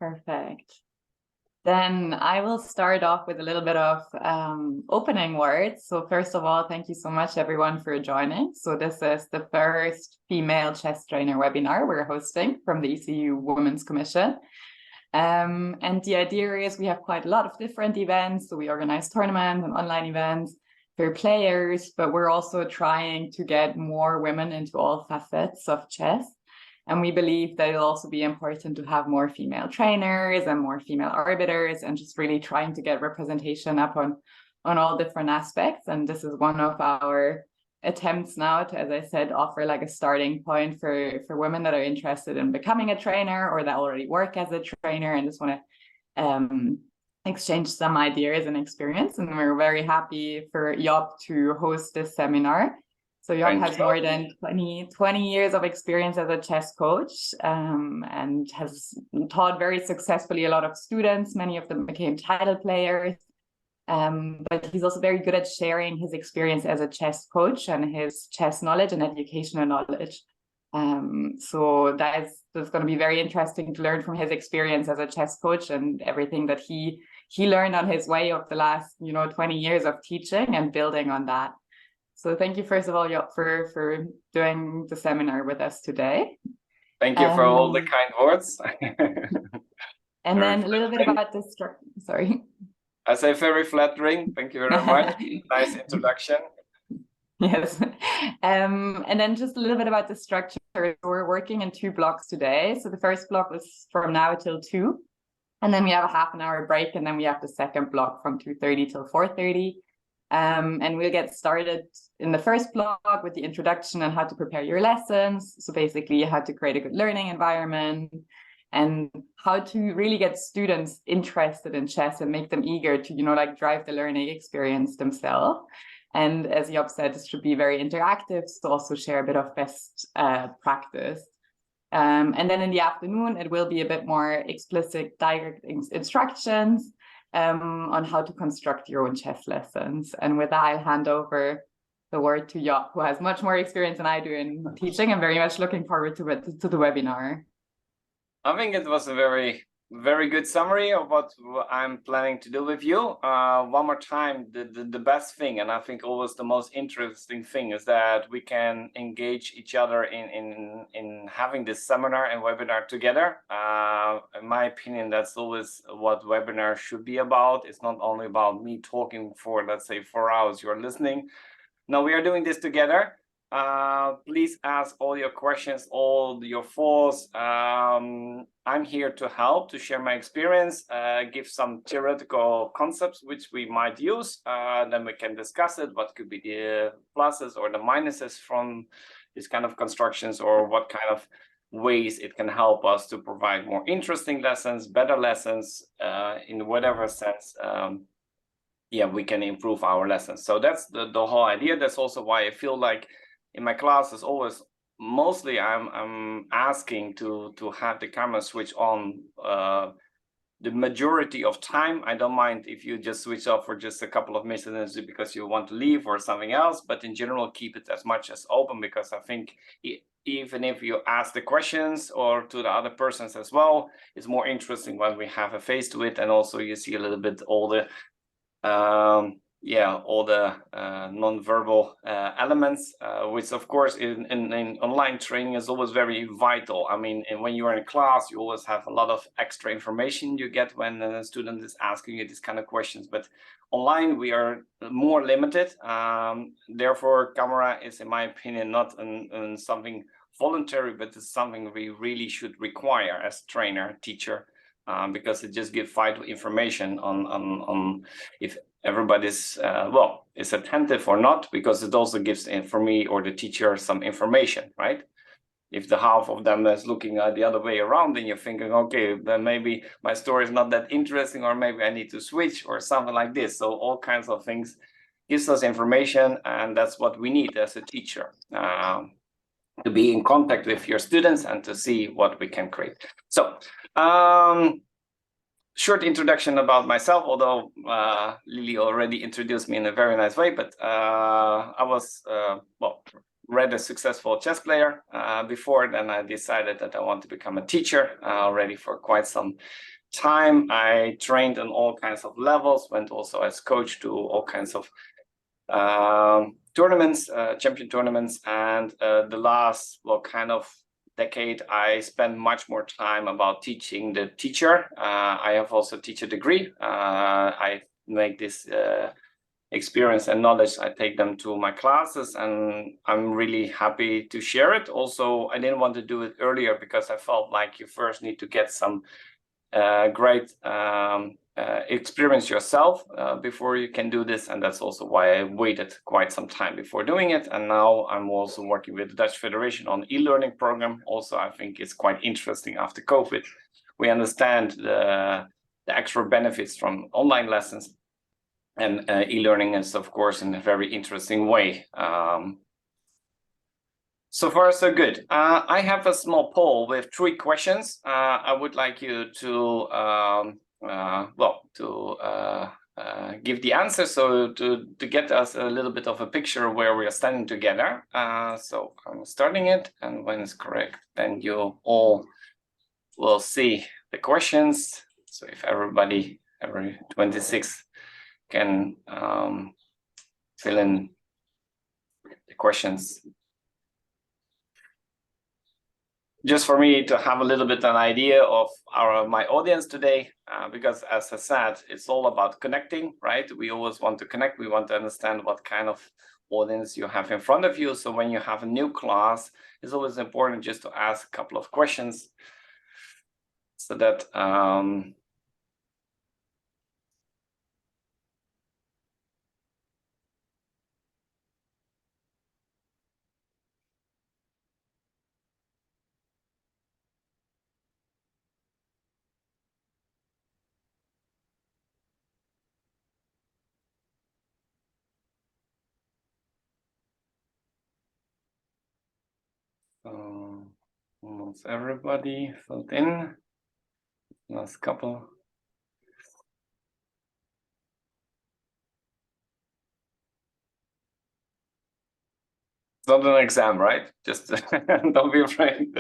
Perfect. Then I will start off with a little bit of opening words. So first of all, thank you so much everyone for joining. So this is the first female chess trainer webinar we're hosting from the ECU Women's Commission. And the idea is we have quite a lot of different events. So we organize tournaments and online events for players, but we're also trying to get more women into all facets of chess. And we believe that it'll also be important to have more female trainers and more female arbiters, and just really trying to get representation up on all different aspects. And this is one of our attempts now to, as I said, offer like a starting point for women that are interested in becoming a trainer or that already work as a trainer and just want to exchange some ideas and experience. And we're very happy for Jop to host this seminar. So Jop has more than 20 years of experience as a chess coach and has taught very successfully a lot of students. Many of them became title players. But he's also very good at sharing his experience as a chess coach and his chess knowledge and educational knowledge. So that's going to be very interesting to learn from his experience as a chess coach and everything that he learned on his way of the last 20 years of teaching and building on that. So thank you, first of all, Jop, for doing the seminar with us today. Thank you for all the kind words. And then a little bit about the structure. Sorry. I say very flattering. Thank you very much. Nice introduction. Yes. And then just a little bit about the structure. We're working in 2 blocks today. So the first block was from now till 2. And then we have a half an hour break. And then we have the second block from 2:30 till 4:30. And we'll get started in the first block with the introduction on how to prepare your lessons. So basically how to create a good learning environment and how to really get students interested in chess and make them eager to, drive the learning experience themselves. And as Jop said, this should be very interactive, so also share a bit of best practice. And then in the afternoon, it will be a bit more explicit, direct instructions on how to construct your own chess lessons. And with that, I'll hand over the word to Jop, who has much more experience than I do in teaching. I'm very much looking forward to the webinar. I think it was a very, very good summary of what I'm planning to do with you. One more time, the best thing, and I think always the most interesting thing, is that we can engage each other in having this seminar and webinar together. In my opinion, that's always what webinar should be about. It's not only about me talking for, let's say, 4 hours, you're listening. No, we are doing this together. Please ask all your questions, all your thoughts. I'm here to help, to share my experience, give some theoretical concepts which we might use. Then we can discuss it, what could be the pluses or the minuses from these kind of constructions, or what kind of ways it can help us to provide more interesting lessons, better lessons, in whatever sense. We can improve our lessons. So that's the whole idea. That's also why I feel like in my classes, always, mostly I'm asking to have the camera switch on the majority of time. I don't mind if you just switch off for just a couple of minutes because you want to leave or something else, but in general, keep it as much as open, because I think even if you ask the questions or to the other persons as well, it's more interesting when we have a face to it, and also you see a little bit all the non-verbal elements, which of course in online training is always very vital. I mean, and when you are in class, you always have a lot of extra information you get when a student is asking you these kind of questions, but online we are more limited. Therefore, camera is, in my opinion, not something voluntary, but it's something we really should require as trainer, teacher, because it just gives vital information on if everybody's is attentive or not, because it also gives for me or the teacher some information, right? If the half of them is looking the other way around, then you're thinking, okay, then maybe my story is not that interesting, or maybe I need to switch or something like this. So all kinds of things gives us information, and that's what we need as a teacher, to be in contact with your students and to see what we can create. So short introduction about myself, although Lily already introduced me in a very nice way, but I was already a successful chess player before. Then I decided that I want to become a teacher already for quite some time. I trained on all kinds of levels, went also as coach to all kinds of tournaments, champion tournaments, and the last kind of decade I spent much more time about teaching the teacher. I have also a teacher degree. I make this experience and knowledge, I take them to my classes, and I'm really happy to share it. Also, I didn't want to do it earlier because I felt like you first need to get some great experience yourself before you can do this, and that's also why I waited quite some time before doing it. And now I'm also working with the Dutch Federation on e-learning program. Also, I think it's quite interesting after COVID. We understand the extra benefits from online lessons, and e-learning is, of course, in a very interesting way. So far, so good. I have a small poll with 3 questions. I would like you to give the answer, so to get us a little bit of a picture of where we are standing together. So I'm starting it, and when it's correct, then you all will see the questions. So if every 26 can fill in the questions. Just for me to have a little bit an idea of my audience today, because as I said, it's all about connecting, right? We always want to connect. We want to understand what kind of audience you have in front of you. So when you have a new class, it's always important just to ask a couple of questions so that almost everybody filled in. Last couple. It's not an exam, right? Just don't be afraid.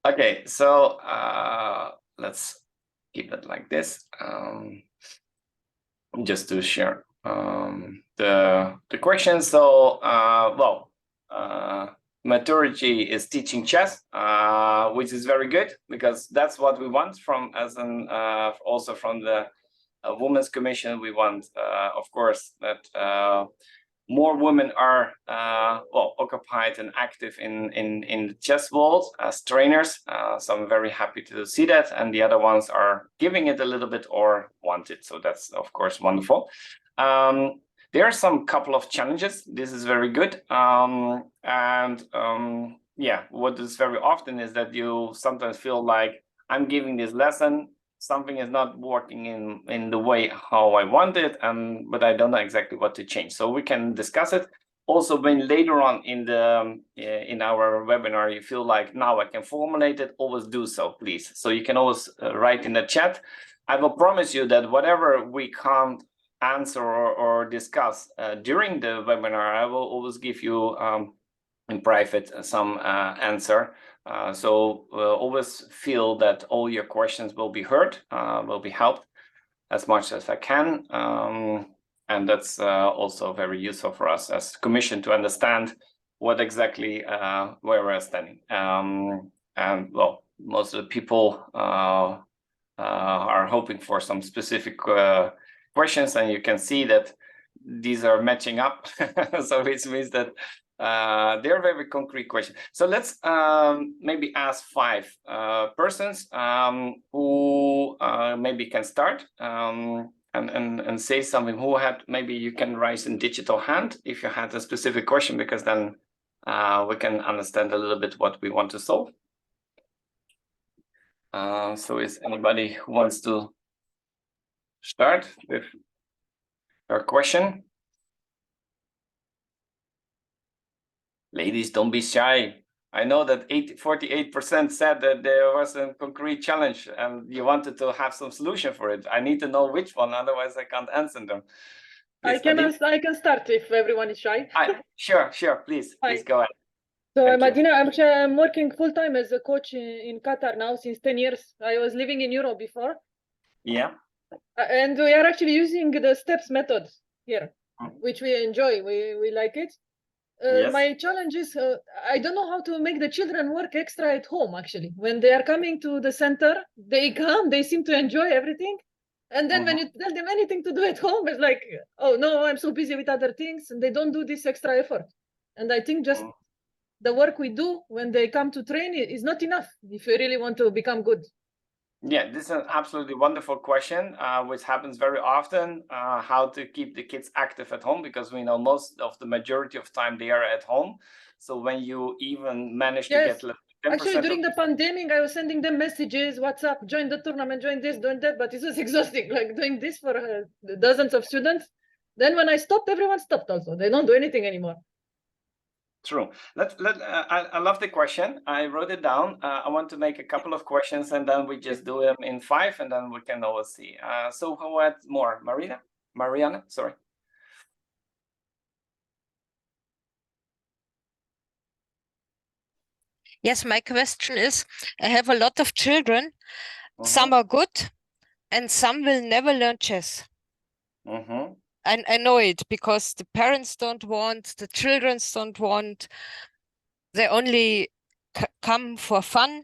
Okay, so let's keep it like this. Just to share the questions. So, maturity is teaching chess, which is very good, because that's what we want from also from the Women's Commission. We want, of course, that more women are occupied and active in the chess world as trainers. So I'm very happy to see that, and the other ones are giving it a little bit or want it. So that's, of course, wonderful. There are some couple of challenges. This is very good. Yeah, what is very often is that you sometimes feel like I'm giving this lesson, something is not working in the way how I want it, but I don't know exactly what to change. So we can discuss it. Also, when later on in our webinar you feel like now I can formulate it, always do so, please. So you can always write in the chat. I will promise you that whatever we can't answer or discuss during the webinar, I will always give you in private some answer. So always feel that all your questions will be heard, will be helped as much as I can. And that's also very useful for us as Commission to understand what exactly where we're standing. And well, most of the people are hoping for some specific questions, and you can see that these are matching up. So it means that they're very concrete questions. So let's maybe ask 5 persons who maybe can start and say something. Who had, maybe you can raise in digital hand if you had a specific question, because then we can understand a little bit what we want to solve. So is anybody who wants to start with your question? Ladies, don't be shy. I know that 48% said that there was a concrete challenge and you wanted to have some solution for it. I need to know which one, otherwise I can't answer them. I can start if everyone is shy. Sure, please go ahead. So Madina, I'm working full-time as a coach in Qatar now since 10 years. I was living in Europe before. Yeah. And we are actually using the steps method here, which we enjoy. We like it. Yes. My challenge is I don't know how to make the children work extra at home, actually. When they are coming to the center, they come, they seem to enjoy everything. And then when you tell them anything to do at home, it's like, oh, no, I'm so busy with other things. And they don't do this extra effort. And I think just the work we do when they come to train is not enough if you really want to become good. Yeah, this is an absolutely wonderful question, which happens very often, how to keep the kids active at home, because we know most of the majority of time they are at home. So when you even manage to get 10% actually, during the pandemic, I was sending them messages, WhatsApp, join the tournament, join this, join that, but it was exhausting, like doing this for dozens of students. Then when I stopped, everyone stopped also. They don't do anything anymore. True. I love the question. I wrote it down. I want to make a couple of questions and then we just do them in 5 and then we can always see. So who had more? Mariana, sorry. Yes, my question is, I have a lot of children. Some are good and some will never learn chess. And I know it because the parents don't want, the children don't want. They only come for fun.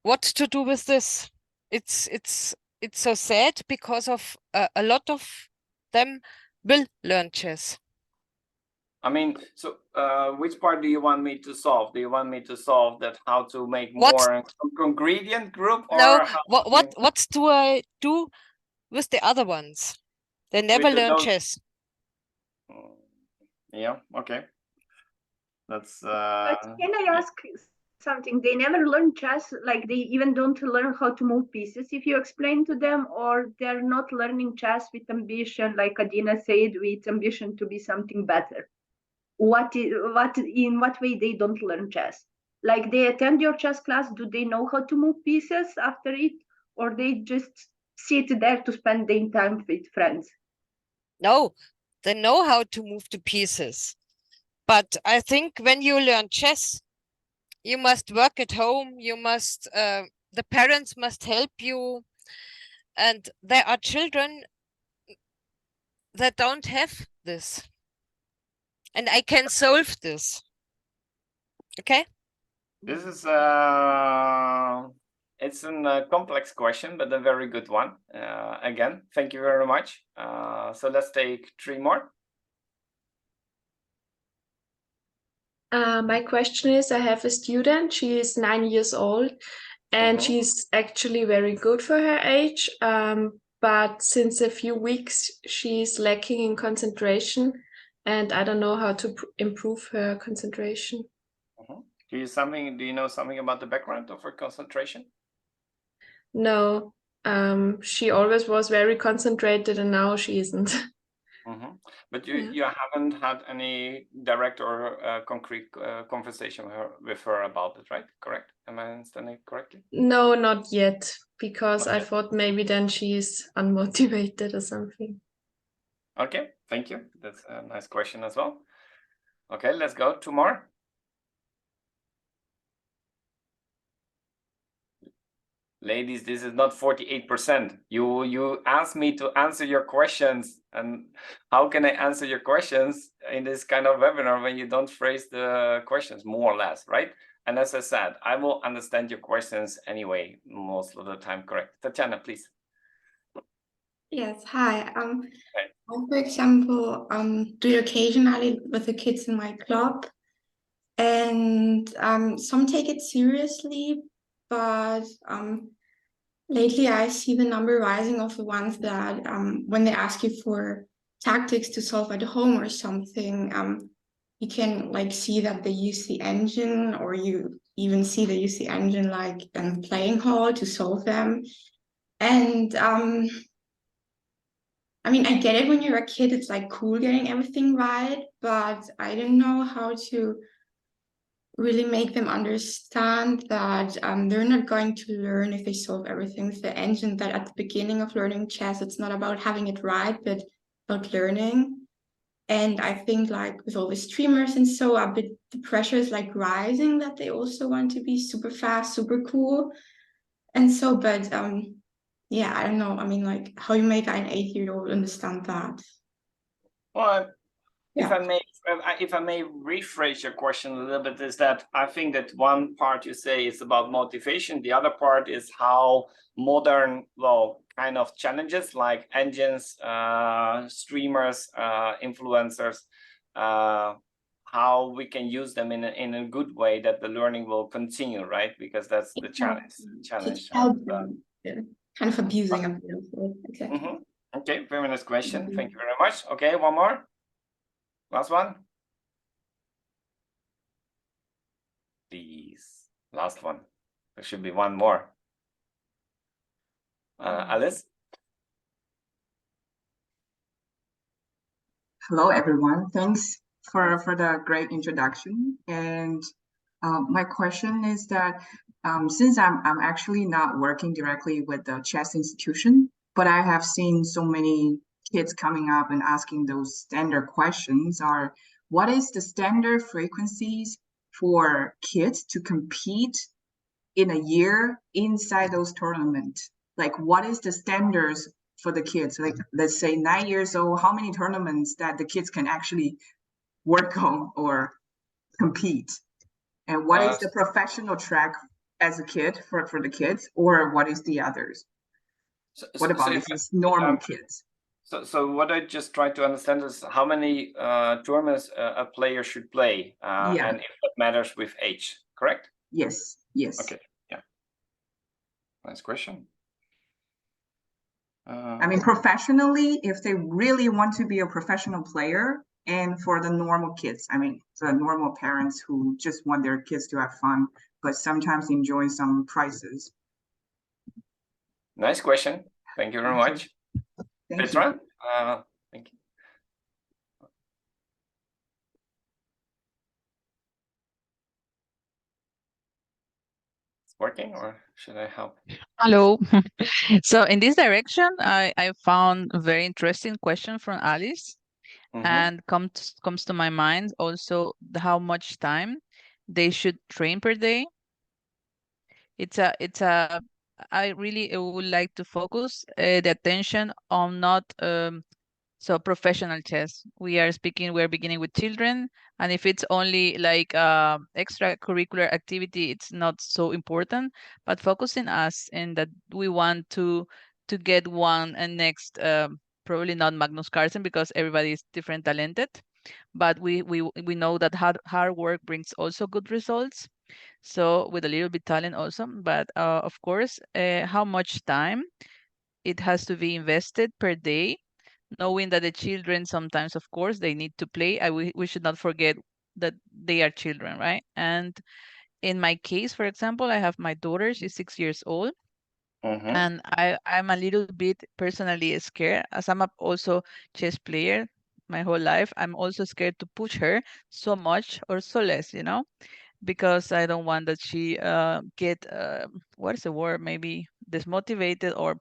What to do with this? It's so sad because of a lot of them will learn chess. I mean, so which part do you want me to solve? Do you want me to solve that how to make more ingredient group? Or no, what do I do with the other ones? They never learn chess. Yeah, okay. That's But can I ask something? They never learn chess, like they even don't learn how to move pieces if you explain to them, or they're not learning chess with ambition, like Adina said, with ambition to be something better. In what way they don't learn chess? Like they attend your chess class, do they know how to move pieces after it, or they just sit there to spend their time with friends? No, they know how to move the pieces. But I think when you learn chess, you must work at home. You must, the parents must help you. And there are children that don't have this. And I can solve this. Okay? This is it's a complex question, but a very good one. Again, thank you very much. So let's take 3 more. My question is, I have a student, she is 9 years old, and she's actually very good for her age. But since a few weeks, she's lacking in concentration, and I don't know how to improve her concentration. Do you know something about the background of her concentration? No, she always was very concentrated, and now she isn't. But you haven't had any direct or concrete conversation with her about it, right? Correct? Am I understanding correctly? No, not yet, because I thought maybe then she's unmotivated or something. Okay, thank you. That's a nice question as well. Okay, let's go 2 more. Ladies, this is not 48%. You asked me to answer your questions, and how can I answer your questions in this kind of webinar when you don't phrase the questions more or less, right? And as I said, I will understand your questions anyway, most of the time, correct? Tatiana, please. Yes, hi. I, for example, do it occasionally with the kids in my club, and some take it seriously, but lately I see the number rising of the ones that when they ask you for tactics to solve at home or something, you can like see that they use the engine, or you even see they use the engine like in playing hall to solve them. And I mean, I get it when you're a kid, it's like cool getting everything right, but I don't know how to really make them understand that they're not going to learn if they solve everything with the engine, that at the beginning of learning chess, it's not about having it right, but about learning. And I think like with all the streamers and so a bit, the pressure is like rising that they also want to be super fast, super cool. And so, but yeah, I don't know. I mean, like how you make an 8-year-old understand that. Well, Yeah. if I may rephrase your question a little bit, is that I think that one part you say is about motivation. The other part is how modern, well, kind of challenges like engines, streamers, influencers, how we can use them in a good way that the learning will continue, right? Because that's the challenge. Kind of abusing a bit of it. Exactly. Mm-hmm. Okay, very nice question. Thank you very much. Okay, one more. Last one. Please, last one. There should be one more. Alice? Hello, everyone. Thanks for the great introduction. And my question is that since I'm actually not working directly with the chess institution, but I have seen so many kids coming up and asking those standard questions are, what is the standard frequencies for kids to compete in a year inside those tournaments? Like, what is the standards for the kids? Like, let's say 9 years old, how many tournaments that the kids can actually work on or compete? And what is the professional track as a kid for the kids, or what is the others? What about these normal kids? So what I just tried to understand is how many tournaments a player should play, and if that matters with age, correct? Yes, yes. Okay, yeah. Nice question. I mean, professionally, if they really want to be a professional player, and for the normal kids, I mean, the normal parents who just want their kids to have fun, but sometimes enjoy some prizes. Nice question. Thank you very much. Petra? Thank you. It's working, or should I help? Hello. So in this direction, I found a very interesting question from Alice, and comes to my mind also how much time they should train per day. I really would like to focus the attention on not so professional chess. We're beginning with children, and if it's only like extracurricular activity, it's not so important. But focusing us in that we want to get one and next, probably not Magnus Carlsen, because everybody is different talented. But we know that hard work brings also good results. So with a little bit talent also, but of course, how much time it has to be invested per day, knowing that the children sometimes, of course, they need to play. We should not forget that they are children, right? And in my case, for example, I have my daughter, she's 6 years old. And I'm a little bit personally scared, as I'm also chess player my whole life. I'm also scared to push her so much or so less, because I don't want that she get what is the word, maybe desmotivated, or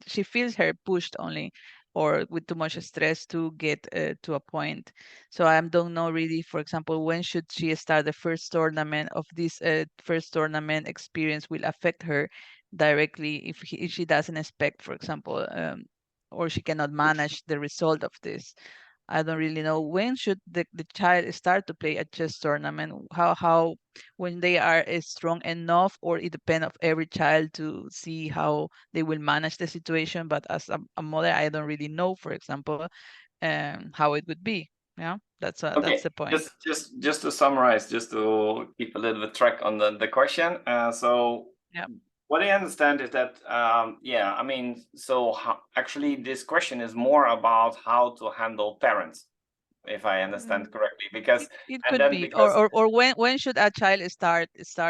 she feels her pushed only, or with too much stress to get to a point. So I don't know really, for example, when should she start the first tournament of this first tournament experience will affect her directly if she doesn't expect, for example, or she cannot manage the result of this. I don't really know when should the child start to play a chess tournament, how when they are strong enough, or it depends of every child to see how they will manage the situation. But as a mother, I don't really know, for example, how it would be. Yeah, that's the point. Just to summarize, just to keep a little bit track on the question. So yeah. What I understand is that, I mean, so actually this question is more about how to handle parents, if I understand correctly, because it could be, or when should a child start,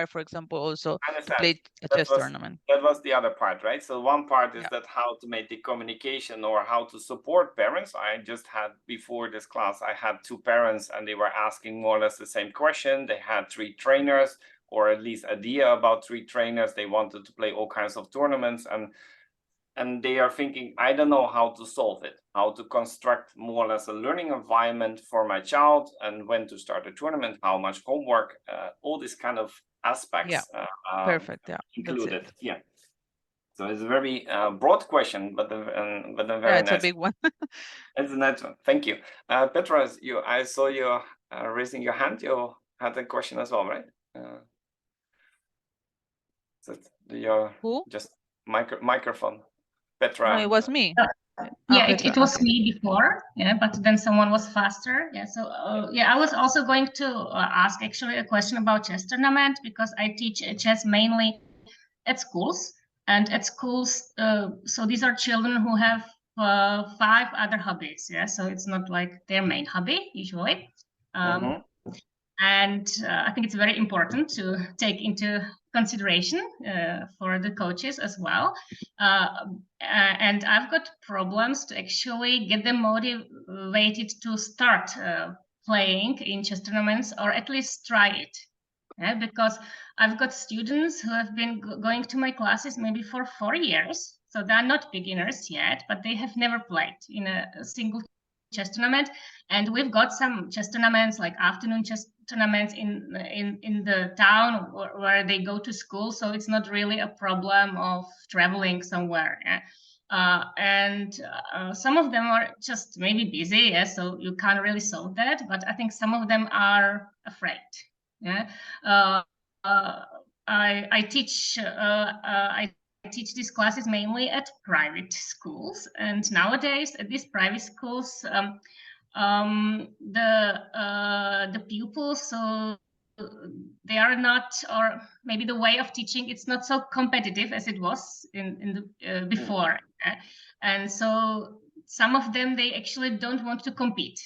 for example, also to play a chess tournament. That was the other part, right? So one part is that how to make the communication or how to support parents. I just had, before this class, I had 2 parents and they were asking more or less the same question. They had 3 trainers, or at least idea about 3 trainers. They wanted to play all kinds of tournaments, and and they are thinking, I don't know how to solve it, how to construct more or less a learning environment for my child, and when to start a tournament, how much homework, all these kind of aspects. Yeah, perfect. Yeah, included. Yeah. So it's a very broad question, but a very it's nice. a big one. It's a nice one. Thank you. Petra, I saw you raising your hand. You had a question as well, right? So your Who? just microphone. Petra. No, it was me. Yeah, Petra, it was okay. me before, yeah, but then someone was faster. Yeah, so yeah, I was also going to ask actually a question about chess tournament, because I teach chess mainly at schools, and at schools, so these are children who have 5 other hobbies. Yeah, so it's not like their main hobby usually. And I think it's very important to take into consideration for the coaches as well. And I've got problems to actually get them motivated to start playing in chess tournaments, or at least try it. Yeah, because I've got students who have been going to my classes maybe for 4 years. So they're not beginners yet, but they have never played in a single chess tournament. And we've got some chess tournaments, like afternoon chess tournaments in the town where they go to school. So it's not really a problem of traveling somewhere. And some of them are just maybe busy, yeah, so you can't really solve that. But I think some of them are afraid. Yeah, I teach these classes mainly at private schools, and nowadays at these private schools, the pupils, so they are not, or maybe the way of teaching, it's not so competitive as it was in the before, and so some of them, they actually don't want to compete.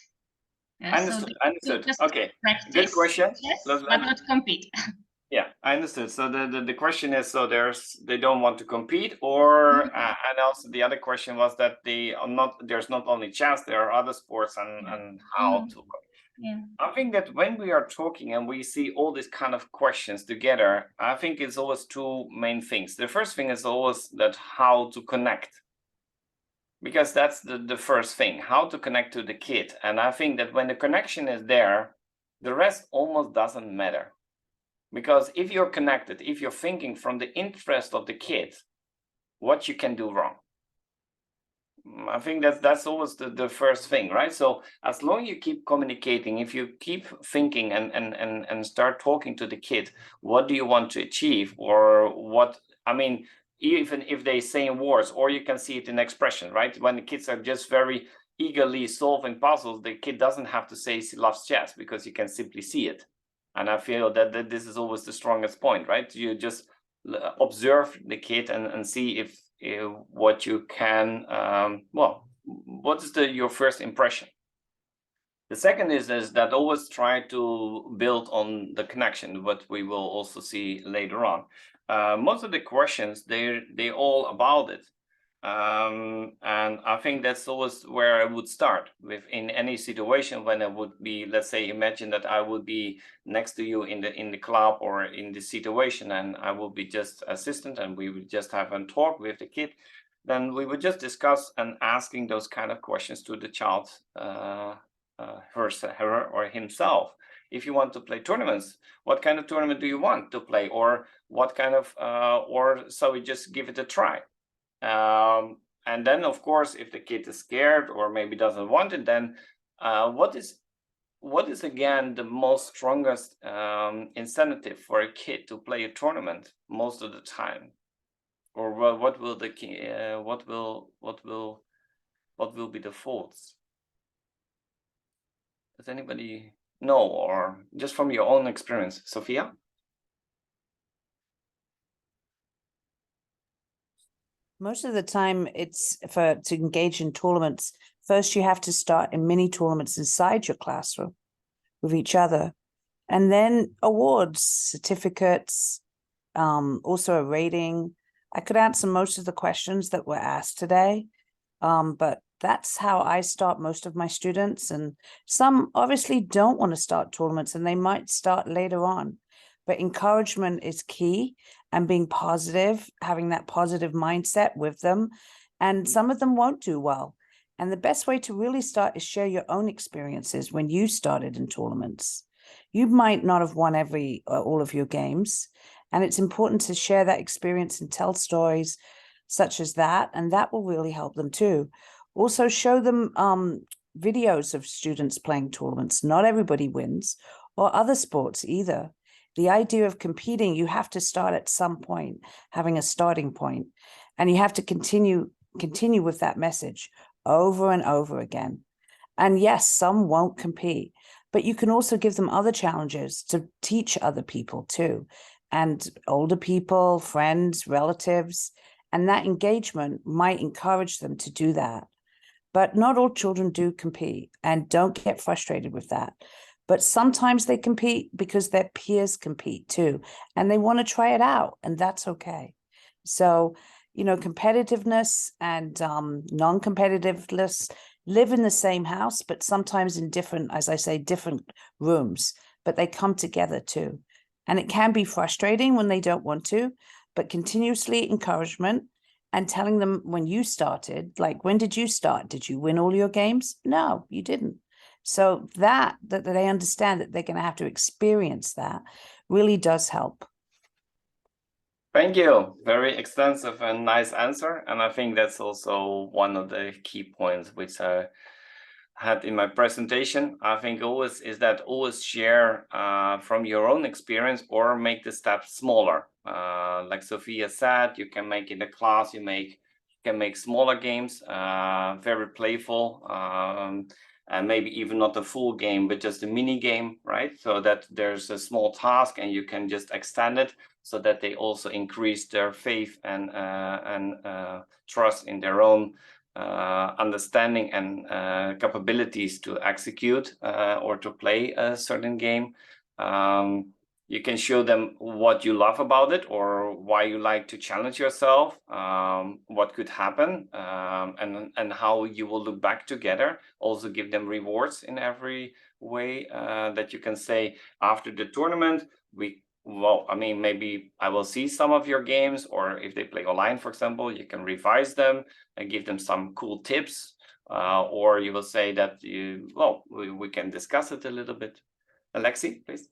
Yeah, Understood. so Understood. just Okay. practice, Good question. yes, but not compete. Yeah, I understood. So the question is, so they don't want to compete, or and also the other question was that they are not, there's not only chess, there are other sports, and how to. Yeah. I think that when we are talking and we see all these kind of questions together, I think it's always 2 main things. The first thing is always that how to connect, because that's the first thing, how to connect to the kid. And I think that when the connection is there, the rest almost doesn't matter. Because if you're connected, if you're thinking from the interest of the kid, what you can do wrong. I think that's always the first thing, right? So as long as you keep communicating, if you keep thinking and start talking to the kid, what do you want to achieve, or what, I mean, even if they say words, or you can see it in expression, right? When the kids are just very eagerly solving puzzles, the kid doesn't have to say he loves chess, because you can simply see it. And I feel that this is always the strongest point, right? You just observe the kid and see if what you can, well, what is your first impression? The second is that always try to build on the connection, what we will also see later on. Most of the questions, they're all about it. And I think that's always where I would start with in any situation when I would be, let's say, imagine that I would be next to you in the club or in the situation, and I will be just assistant, and we would just have a talk with the kid. Then we would just discuss and asking those kind of questions to the child, her or himself. If you want to play tournaments, what kind of tournament do you want to play, or what kind of, or so we just give it a try. And then, of course, if the kid is scared or maybe doesn't want it, then what is again the most strongest incentive for a kid to play a tournament most of the time, or what will the what will be the faults? Does anybody know, or just from your own experience, Sophia? Most of the time, it's to engage in tournaments. First, you have to start in mini tournaments inside your classroom with each other, and then awards, certificates, also a rating. I could answer most of the questions that were asked today, but that's how I start most of my students. And some obviously don't want to start tournaments, and they might start later on. but encouragement is key, and being positive, having that positive mindset with them. And some of them won't do well. And the best way to really start is share your own experiences when you started in tournaments. You might not have won all of your games, and it's important to share that experience and tell stories such as that, and that will really help them too. Also show them videos of students playing tournaments. Not everybody wins, or other sports either. The idea of competing, you have to start at some point, having a starting point, and you have to continue with that message over and over again. And yes, some won't compete, but you can also give them other challenges to teach other people too, and older people, friends, relatives, and that engagement might encourage them to do that. But not all children do compete, and don't get frustrated with that. But sometimes they compete because their peers compete too, and they want to try it out, and that's okay. So, you know, competitiveness and non-competitiveness live in the same house, but sometimes in different, as I say, different rooms, but they come together too. And it can be frustrating when they don't want to, but continuously encouragement and telling them when you started, like, when did you start? Did you win all your games? No, you didn't. So that they understand that they're going to have to experience that really does help. Thank you. Very extensive and nice answer. And I think that's also one of the key points which I had in my presentation. I think always share from your own experience, or make the steps smaller. Like Sophia said, you can make in a class, you can make smaller games, very playful, and maybe even not a full game, but just a mini game, right? So that there's a small task and you can just extend it, so that they also increase their faith and trust in their own understanding and capabilities to execute or to play a certain game. You can show them what you love about it, or why you like to challenge yourself, what could happen, and how you will look back together. Also give them rewards in every way, that you can say after the tournament, maybe I will see some of your games, or if they play online, for example, you can revise them and give them some cool tips, or you will say that we can discuss it a little bit. Alexi, please.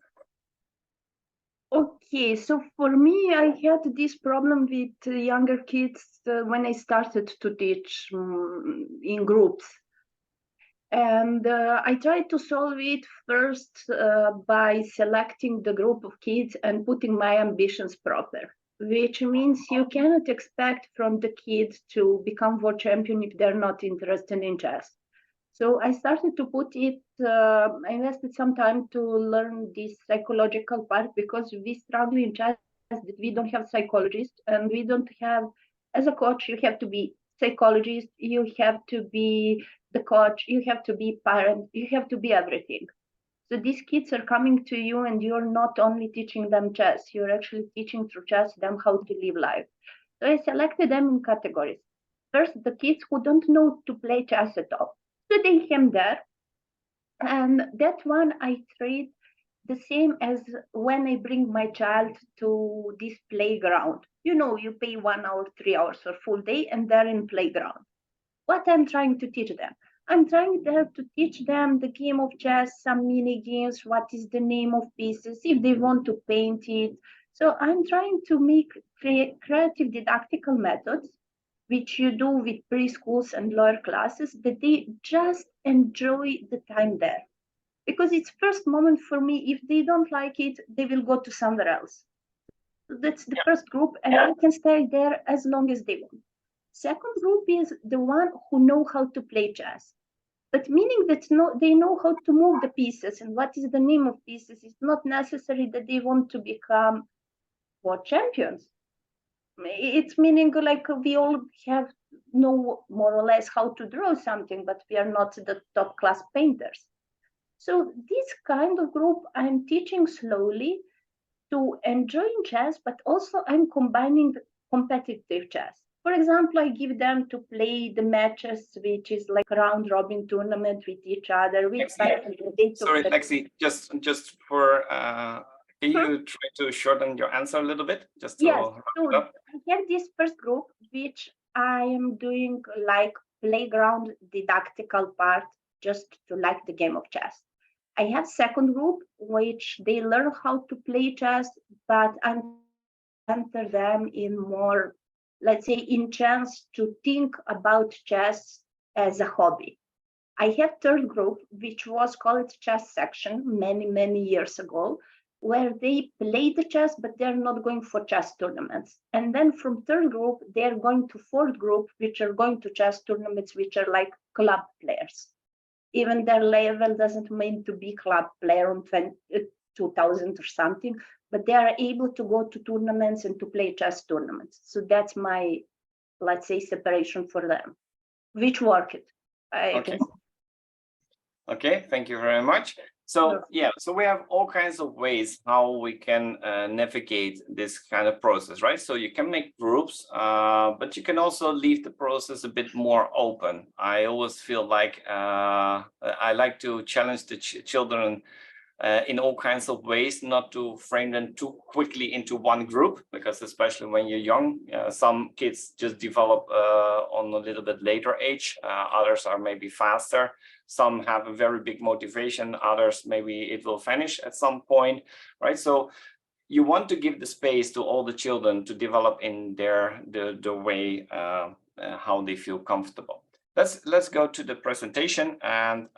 Okay, so for me, I had this problem with younger kids when I started to teach in groups. And I tried to solve it first by selecting the group of kids and putting my ambitions proper, which means you cannot expect from the kids to become world champion if they're not interested in chess. So I started to put it, I invested some time to learn this psychological part, because we struggle in chess that we don't have psychologists, and we don't have, as a coach, you have to be psychologist, you have to be the coach, you have to be parent, you have to be everything. So these kids are coming to you, and you're not only teaching them chess, you're actually teaching through chess them how to live life. So I selected them in categories. First, the kids who don't know to play chess at all. So they came there, and that one I treat the same as when I bring my child to this playground. You know, you pay 1 hour, 3 hours, or full day, and they're in playground. What I'm trying to teach them? I'm trying there to teach them the game of chess, some mini games, what is the name of pieces, if they want to paint it. So I'm trying to make creative didactical methods, which you do with preschools and lower classes, that they just enjoy the time there. Because it's first moment for me, if they don't like it, they will go to somewhere else. So that's the first group, and I can stay there as long as they want. Second group is the one who know how to play chess. But meaning that they know how to move the pieces and what is the name of pieces. It's not necessary that they want to become world champions. It's meaning like we all have know more or less how to draw something, but we are not the top class painters. So this kind of group I'm teaching slowly to enjoy chess, but also I'm combining competitive chess. For example, I give them to play the matches, which is like a round robin tournament with each other. Sorry, Lexi, just for Can you try to shorten your answer a little bit, just to Yes, wrap so it up? I have this first group, which I am doing like playground didactical part, just to like the game of chess. I have second group, which they learn how to play chess, but I enter them in more, let's say, in chance to think about chess as a hobby. I have third group, which was called chess section many years ago, where they play the chess, but they're not going for chess tournaments. And then from third group, they're going to fourth group, which are going to chess tournaments, which are like club players. Even their level doesn't mean to be club player on 2000 or something, but they are able to go to tournaments and to play chess tournaments. So that's my, let's say, separation for them, which worked. Okay, thank you very much. So yeah, so we have all kinds of ways how we can navigate this kind of process, right? So you can make groups, but you can also leave the process a bit more open. I always feel like I like to challenge the children in all kinds of ways, not to frame them too quickly into one group, because especially when you're young, some kids just develop on a little bit later age, others are maybe faster. Some have a very big motivation, others maybe it will vanish at some point, right? So you want to give the space to all the children to develop in the way how they feel comfortable. Let's go to the presentation, and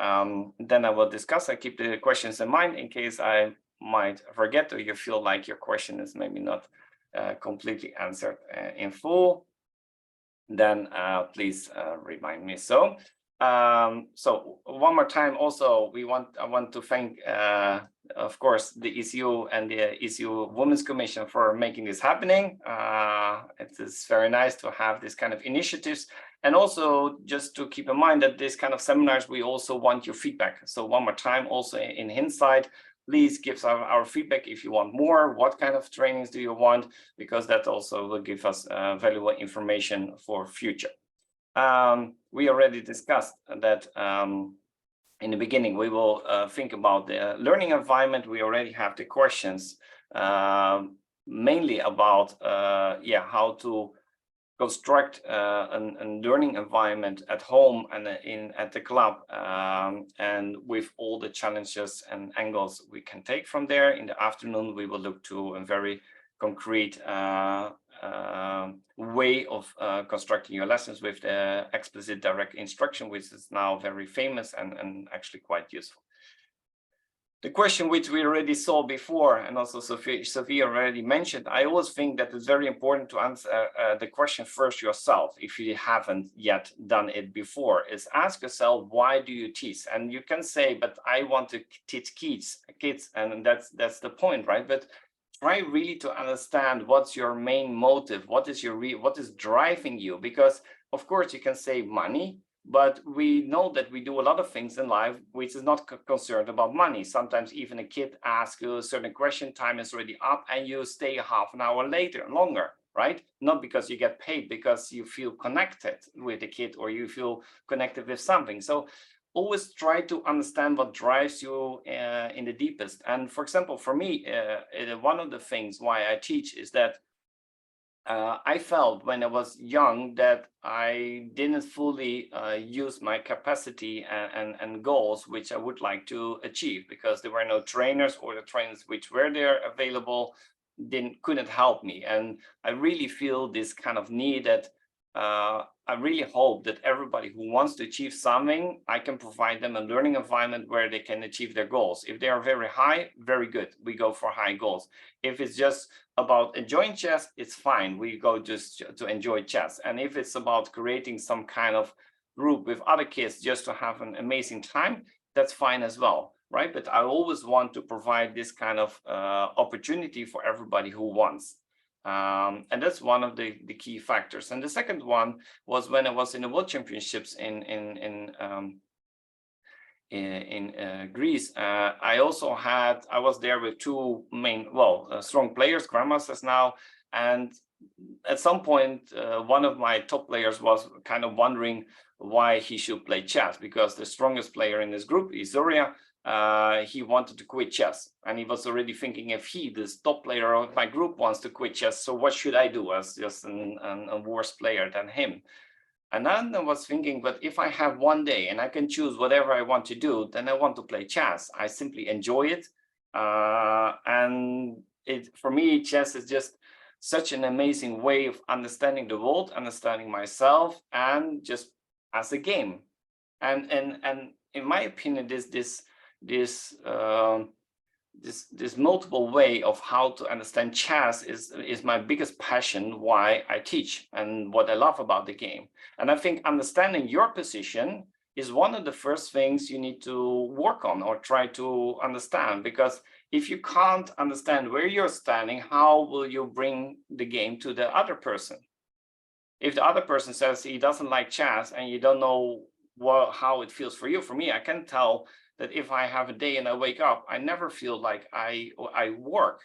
then I will discuss. I keep the questions in mind in case I might forget, or you feel like your question is maybe not completely answered in full. Then please remind me. So one more time, also I want to thank of course the ECU and the ECU Women's Commission for making this happening. It is very nice to have this kind of initiatives, and also just to keep in mind that this kind of seminars, we also want your feedback. So one more time, also in hindsight, please give our feedback if you want more. What kind of trainings do you want? Because that also will give us valuable information for future. We already discussed that in the beginning. We will think about the learning environment. We already have the questions mainly about how to construct a learning environment at home and at the club, and with all the challenges and angles we can take from there. In the afternoon, we will look to a very concrete way of constructing your lessons with the explicit direct instruction, which is now very famous and actually quite useful. The question which we already saw before, and also Sophie already mentioned, I always think that it's very important to answer the question first yourself. If you haven't yet done it before, is ask yourself, why do you teach? And you can say, but I want to teach kids, and that's the point, right? But try really to understand what's your main motive, what is driving you, because of course you can save money, but we know that we do a lot of things in life which is not concerned about money. Sometimes even a kid asks you a certain question, time is already up, and you stay half an hour longer, right? Not because you get paid, because you feel connected with the kid, or you feel connected with something. So always try to understand what drives you in the deepest. And for example, for me, one of the things why I teach is that I felt when I was young that I didn't fully use my capacity and goals which I would like to achieve, because there were no trainers, or the trainers which were there available couldn't help me. And I really feel this kind of need that I really hope that everybody who wants to achieve something, I can provide them a learning environment where they can achieve their goals. If they are very high, very good, we go for high goals. If it's just about enjoying chess, it's fine, we go just to enjoy chess. And if it's about creating some kind of group with other kids just to have an amazing time, that's fine as well, right? But I always want to provide this kind of opportunity for everybody who wants. And that's one of the key factors. And the second one was when I was in the World Championships in Greece. I was there with two main, strong players, grandmasters now. And at some point, one of my top players was kind of wondering why he should play chess, because the strongest player in this group is Zoria. he wanted to quit chess, and he was already thinking, if he, this top player of my group, wants to quit chess, so what should I do as just a worse player than him? And then I was thinking, but if I have one day and I can choose whatever I want to do, then I want to play chess. I simply enjoy it. And for me, chess is just such an amazing way of understanding the world, understanding myself, and just as a game. And in my opinion, this multiple way of how to understand chess is my biggest passion, why I teach and what I love about the game. And I think understanding your position is one of the first things you need to work on or try to understand, because if you can't understand where you're standing, how will you bring the game to the other person? If the other person says he doesn't like chess and you don't know how it feels for you, for me, I can tell that if I have a day and I wake up, I never feel like I work.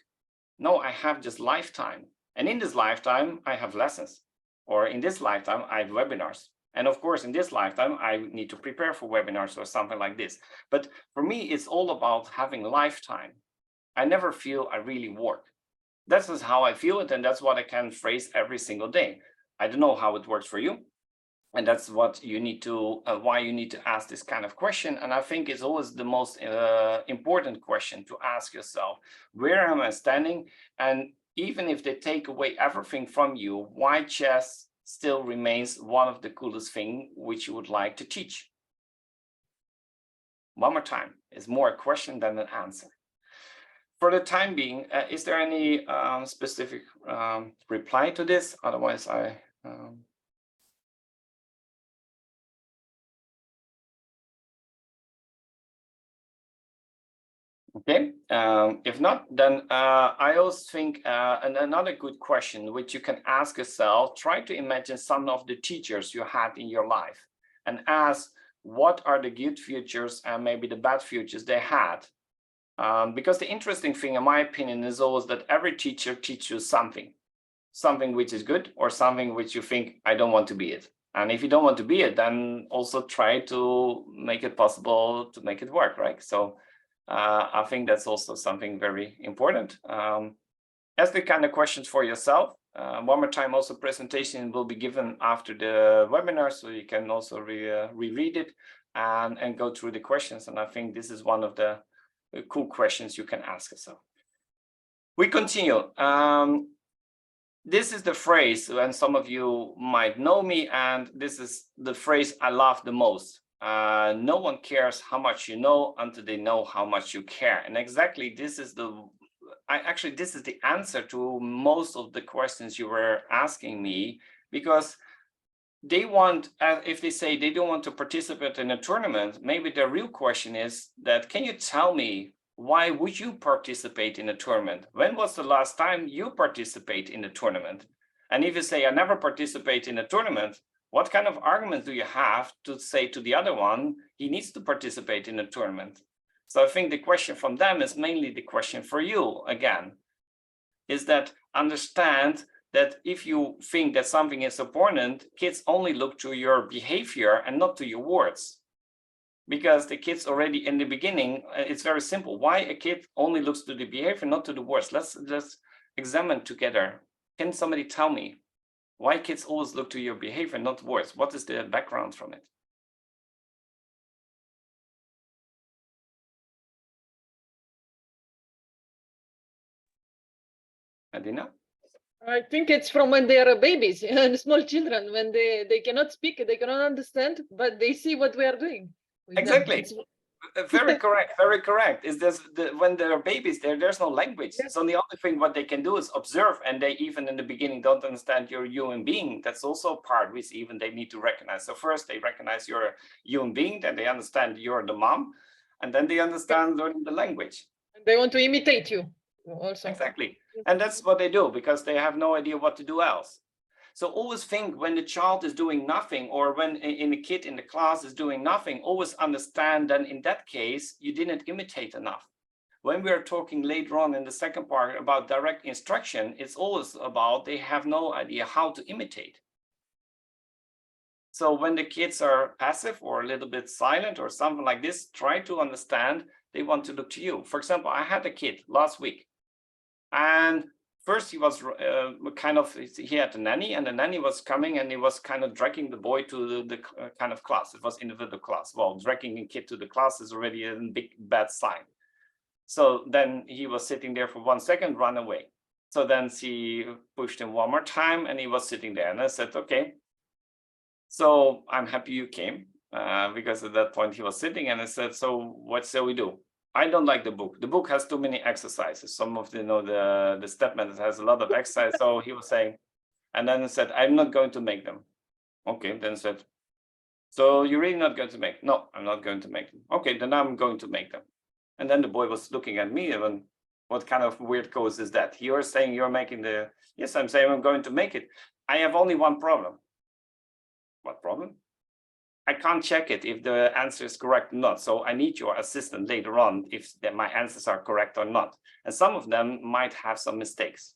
No, I have just lifetime. And in this lifetime, I have lessons. Or in this lifetime, I have webinars. And of course, in this lifetime, I need to prepare for webinars or something like this. But for me, it's all about having lifetime. I never feel I really work. That's just how I feel it. And that's what I can phrase every single day. I don't know how it works for you. And that's what you need to, why you need to ask this kind of question. And I think it's always the most important question to ask yourself. Where am I standing? And even if they take away everything from you, why chess still remains one of the coolest things which you would like to teach? One more time, it's more a question than an answer. For the time being, is there any specific reply to this? Otherwise, I... Okay, if not, then I also think another good question which you can ask yourself, try to imagine some of the teachers you had in your life and ask what are the good futures and maybe the bad futures they had. Because the interesting thing, in my opinion, is always that every teacher teaches you something which is good or something which you think, I don't want to be it. And if you don't want to be it, then also try to make it possible to make it work, right? So I think that's also something very important. Ask the kind of questions for yourself. One more time, also presentation will be given after the webinar, so you can also reread it and go through the questions. And I think this is one of the cool questions you can ask yourself. We continue. This is the phrase, and some of you might know me, and this is the phrase I love the most. No one cares how much you know until they know how much you care. And exactly this is this is the answer to most of the questions you were asking me, because they want, if they say they don't want to participate in a tournament, maybe the real question is that, can you tell me, why would you participate in a tournament? When was the last time you participate in a tournament? And if you say, I never participate in a tournament, what kind of argument do you have to say to the other one, he needs to participate in a tournament? So I think the question from them is mainly the question for you again, is that understand that if you think that something is important, kids only look to your behavior and not to your words. Because the kids already in the beginning, it's very simple. Why a kid only looks to the behavior, not to the words? Let's examine together. Can somebody tell me why kids always look to your behavior, not words? What is the background from it? Adina? I think it's from when they are babies and small children, when they cannot speak, they cannot understand, but they see what we are doing. Exactly. Very correct, very correct. Is this when they're babies, there's no language. Yes. So the only thing what they can do is observe, and they even in the beginning don't understand you're a human being. That's also a part which even they need to recognize. So first they recognize you're a human being, then they understand you're the mom, and then they understand learning the language. They want to imitate you also. Exactly. And that's what they do, because they have no idea what to do else. So always think when the child is doing nothing, or when a kid in the class is doing nothing, always understand that in that case, you didn't imitate enough. When we are talking later on in the second part about direct instruction, it's always about they have no idea how to imitate. So when the kids are passive or a little bit silent or something like this, try to understand they want to look to you. For example, I had a kid last week, and first he was he had a nanny, and the nanny was coming and he was kind of dragging the boy to the kind of class. It was individual class. Well, dragging a kid to the class is already a big bad sign. So then he was sitting there for 1 second, run away. So then she pushed him one more time and he was sitting there, and I said, okay, so I'm happy you came, because at that point he was sitting, and I said, so what shall we do? I don't like the book. The book has too many exercises. Some of the step method has a lot of exercise. So he was saying, and then I said, I'm not going to make them. Okay, then I said, so you're really not going to make? No, I'm not going to make them. Okay, then I'm going to make them. And then the boy was looking at me, and what kind of weird course is that? You're saying you're making the, yes, I'm saying I'm going to make it. I have only one problem. What problem? I can't check it if the answer is correct or not. So I need your assistant later on if my answers are correct or not. And some of them might have some mistakes.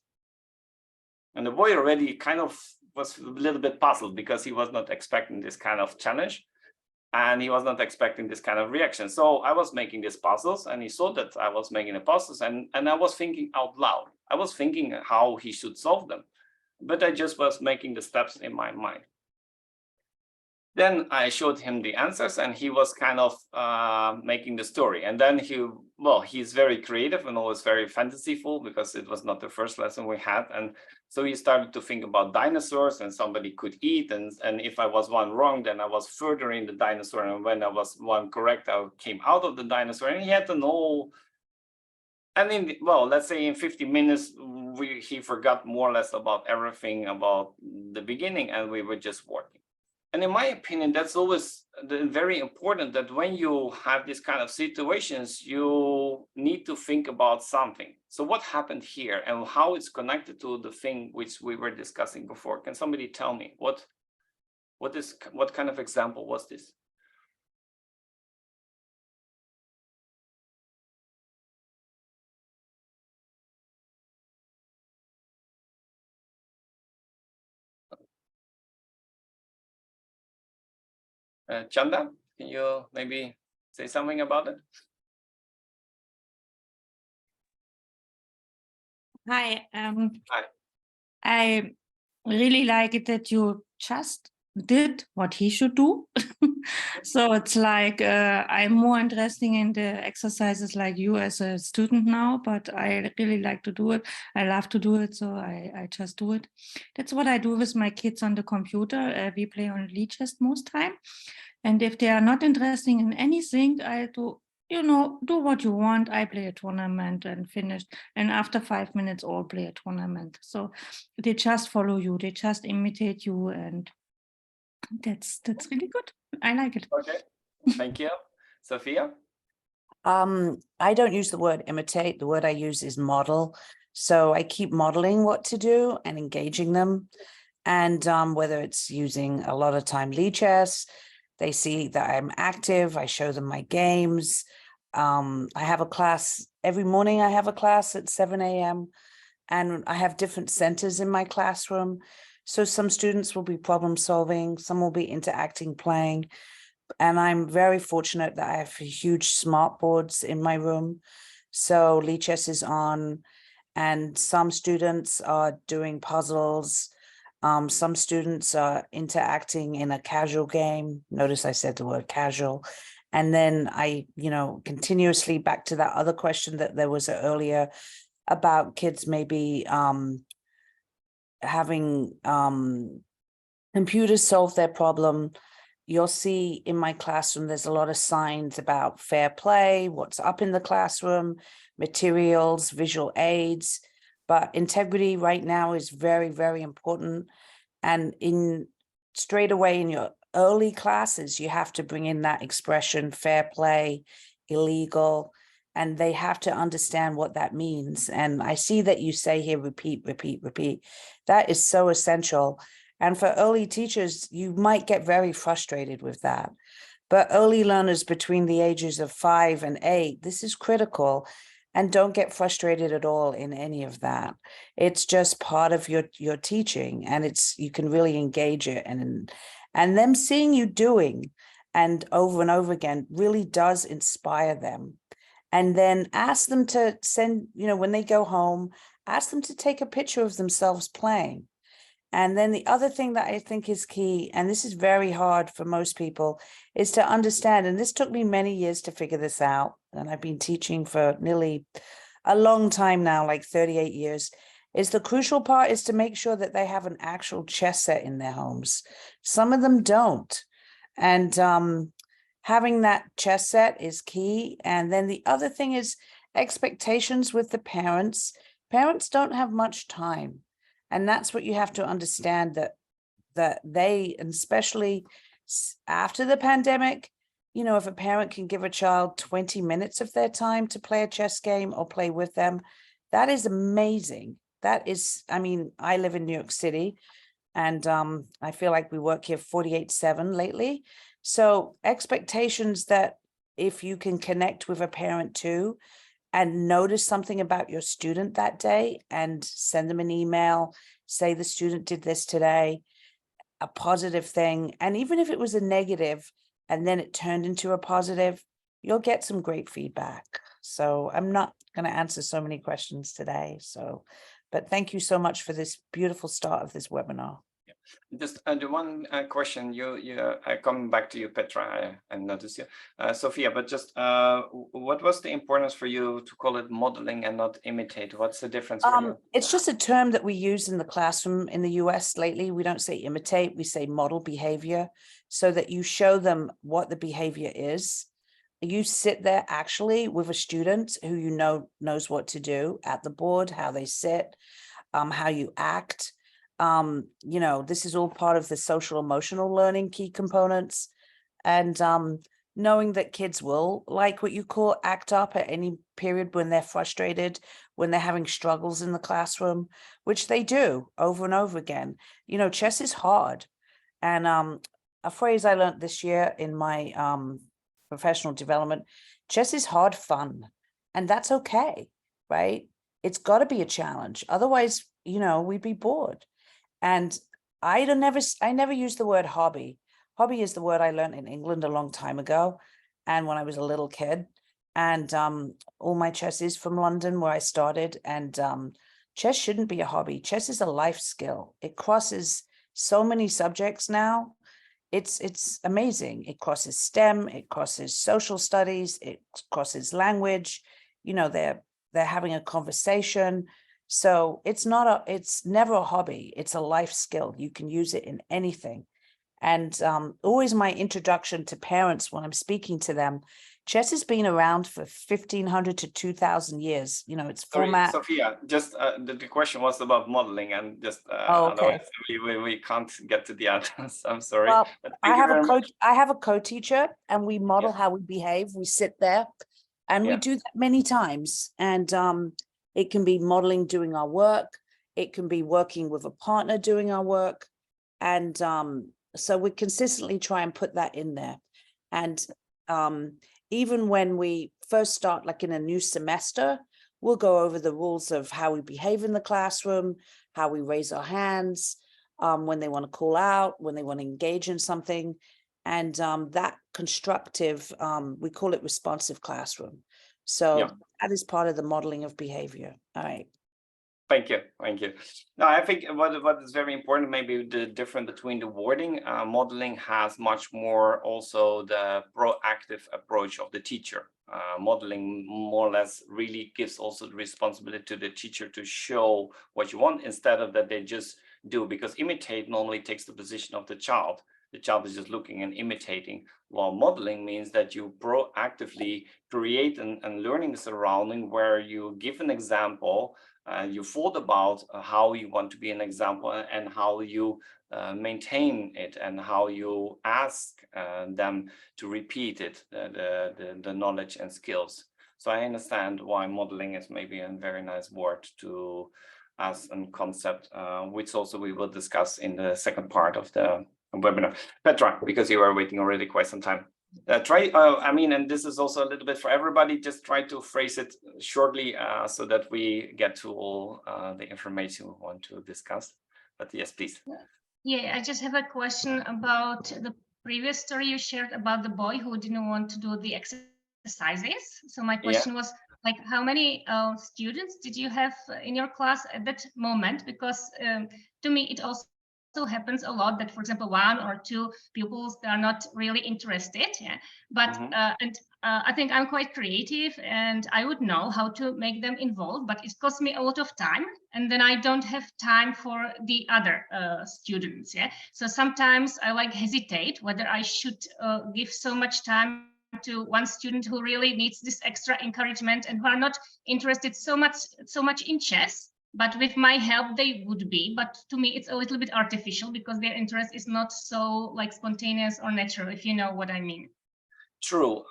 And the boy already kind of was a little bit puzzled because he was not expecting this kind of challenge. And he was not expecting this kind of reaction. So I was making these puzzles, and he saw that I was making the puzzles, and I was thinking out loud. I was thinking how he should solve them, but I just was making the steps in my mind. Then I showed him the answers, and he was kind of making the story. And then he's very creative and always very fantasyful, because it was not the first lesson we had. And so he started to think about dinosaurs, and somebody could eat. And if I was one wrong, then I was further in the dinosaur. And when I was one correct, I came out of the dinosaur. And he had to know. And let's say in 50 minutes, he forgot more or less about everything about the beginning, and we were just working. And in my opinion, that's always very important, that when you have this kind of situations, you need to think about something. So what happened here and how it's connected to the thing which we were discussing before? Can somebody tell me what kind of example was this? Chanda, can you maybe say something about it? Hi. Hi. I really like it that you just did what he should do. So it's like I'm more interested in the exercises like you as a student now, but I really like to do it. I love to do it, so I just do it. That's what I do with my kids on the computer. We play on chess most time. And if they are not interested in anything, I do, do what you want. I play a tournament and finish. And after 5 minutes, all play a tournament. So they just follow you. They just imitate you. And that's really good. I like it. Okay, thank you. Sophia? I don't use the word imitate. The word I use is model. So I keep modeling what to do and engaging them. And whether it's using a lot of time lead chess, they see that I'm active. I show them my games. I have a class every morning. I have a class at 7 a.m. and I have different centers in my classroom. So some students will be problem solving, some will be interacting, playing. And I'm very fortunate that I have huge smart boards in my room. So lead chess is on, and some students are doing puzzles. Some students are interacting in a casual game. Notice I said the word casual. And then I, continuously back to that other question that there was earlier about kids maybe having computers solve their problem. You'll see in my classroom, there's a lot of signs about fair play, what's up in the classroom, materials, visual aids. But integrity right now is very, very important. And straight away in your early classes, you have to bring in that expression, fair play, illegal, and they have to understand what that means. And I see that you say here, repeat, repeat, repeat. That is so essential. And for early teachers, you might get very frustrated with that. But early learners between the ages of 5 and 8, this is critical. And don't get frustrated at all in any of that. It's just part of your teaching, and you can really engage it. And them seeing you doing and over again really does inspire them. And then ask them to send, when they go home, ask them to take a picture of themselves playing. And then the other thing that I think is key, and this is very hard for most people, is to understand, and this took me many years to figure this out, and I've been teaching for nearly a long time now, like 38 years, is the crucial part is to make sure that they have an actual chess set in their homes. Some of them don't. And having that chess set is key. And then the other thing is expectations with the parents. Parents don't have much time. And that's what you have to understand, that they, and especially after the pandemic, if a parent can give a child 20 minutes of their time to play a chess game or play with them, that is amazing. That is, I live in New York City, and I feel like we work here 48/7 lately. So expectations that if you can connect with a parent too, and notice something about your student that day and send them an email, say the student did this today, a positive thing. And even if it was a negative and then it turned into a positive, you'll get some great feedback. So I'm not going to answer so many questions today. But thank you so much for this beautiful start of this webinar. Just the one question, coming back to you, Petra, I noticed you, Sophia, but just what was the importance for you to call it modeling and not imitate? What's the difference for you? It's just a term that we use in the classroom in the US lately. We don't say imitate, we say model behavior, so that you show them what the behavior is. You sit there actually with a student who knows what to do at the board, how they sit, how you act. This is all part of the social emotional learning key components, and knowing that kids will, like what you call, act up at any period when they're frustrated, when they're having struggles in the classroom, which they do over and over again. Chess is hard. And a phrase I learned this year in my professional development, chess is hard fun, and that's okay, right? It's got to be a challenge. Otherwise, we'd be bored. And I never use the word hobby. Hobby is the word I learned in England a long time ago, and when I was a little kid. And all my chess is from London, where I started. And chess shouldn't be a hobby. Chess is a life skill. It crosses so many subjects now. It's amazing. It crosses STEM. It crosses social studies. It crosses language. They're having a conversation. So it's never a hobby. It's a life skill. You can use it in anything. And always my introduction to parents when I'm speaking to them, chess has been around for 1,500 to 2,000 years. It's format. Sorry, Sophia, just the question was about modeling, and just okay. Otherwise we can't get to the answers. I'm sorry. Well, I have a co-teacher, and we model how we behave. We sit there, and we do that many times. And it can be modeling doing our work. It can be working with a partner doing our work. And so we consistently try and put that in there. And even when we first start, like in a new semester, we'll go over the rules of how we behave in the classroom, how we raise our hands, when they want to call out, when they want to engage in something. And that constructive, we call it responsive classroom. So that is part of the modeling of behavior. All right. Thank you. No, I think what is very important, maybe the difference between the wording. Modeling has much more also the proactive approach of the teacher. Modeling more or less really gives also the responsibility to the teacher to show what you want, instead of that they just do, because imitate normally takes the position of the child. The child is just looking and imitating, while modeling means that you proactively create and learning surrounding where you give an example, you thought about how you want to be an example and how you maintain it, and how you ask them to repeat it, the knowledge and skills. So I understand why modeling is maybe a very nice word to as a concept, which also we will discuss in the second part of the webinar. Petra, because you are waiting already quite some time. And this is also a little bit for everybody, just try to phrase it shortly so that we get to all the information we want to discuss. But yes, please. Yeah, I just have a question about the previous story you shared about the boy who didn't want to do the exercise exercises. So my question was, like, how many students did you have in your class at that moment? Because to me, it also happens a lot that, for example, 1 or 2 pupils, they are not really interested. Yeah? But I think I'm quite creative and I would know how to make them involved, but it costs me a lot of time, and then I don't have time for the other students. Yeah. So sometimes I like hesitate whether I should give so much time to one student who really needs this extra encouragement and who are not interested so much in chess, but with my help they would be. But to me it's a little bit artificial because their interest is not so like spontaneous or natural, if you know what I mean. True.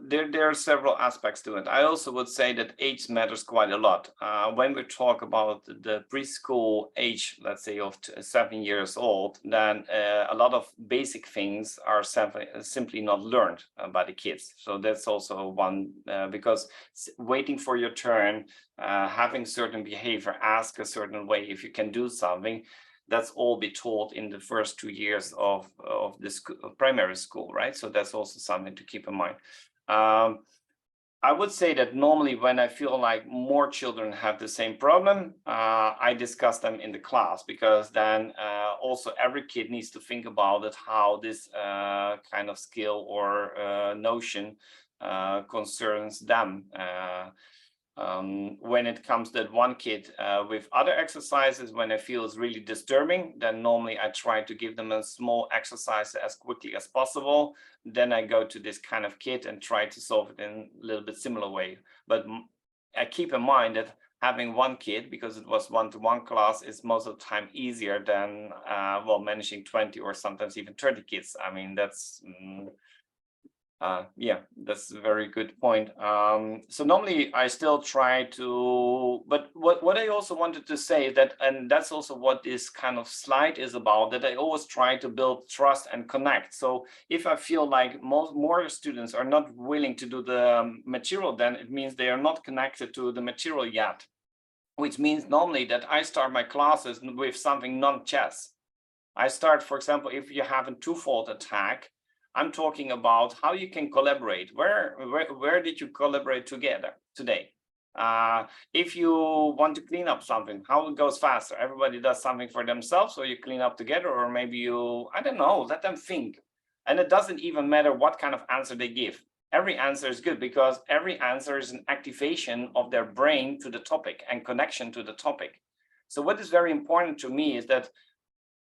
There are several aspects to it. I also would say that age matters quite a lot. When we talk about the preschool age, let's say of 7 years old, then a lot of basic things are simply not learned by the kids. So that's also one, because waiting for your turn, having certain behavior, ask a certain way if you can do something, that's all be taught in the first 2 years of this primary school, right? So that's also something to keep in mind. I would say that normally when I feel like more children have the same problem, I discuss them in the class, because then also every kid needs to think about it, how this kind of skill or notion concerns them. When it comes to one kid with other exercises, when I feel it's really disturbing, then normally I try to give them a small exercise as quickly as possible. Then I go to this kind of kid and try to solve it in a little bit similar way. But I keep in mind that having one kid, because it was one-to-one class, is most of the time easier than well, managing 20 or sometimes even 30 kids. I mean, that's yeah, that's a very good point. So normally I still try to, but what I also wanted to say is that, and that's also what this kind of slide is about, that I always try to build trust and connect. So if I feel like more students are not willing to do the material, then it means they are not connected to the material yet, which means normally that I start my classes with something non-chess. I start, for example, if you have a twofold attack, I'm talking about how you can collaborate. Where did you collaborate together today? If you want to clean up something, how it goes faster? Everybody does something for themselves, or you clean up together, or maybe you, I don't know, let them think. And it doesn't even matter what kind of answer they give. Every answer is good, because every answer is an activation of their brain to the topic and connection to the topic. So what is very important to me is that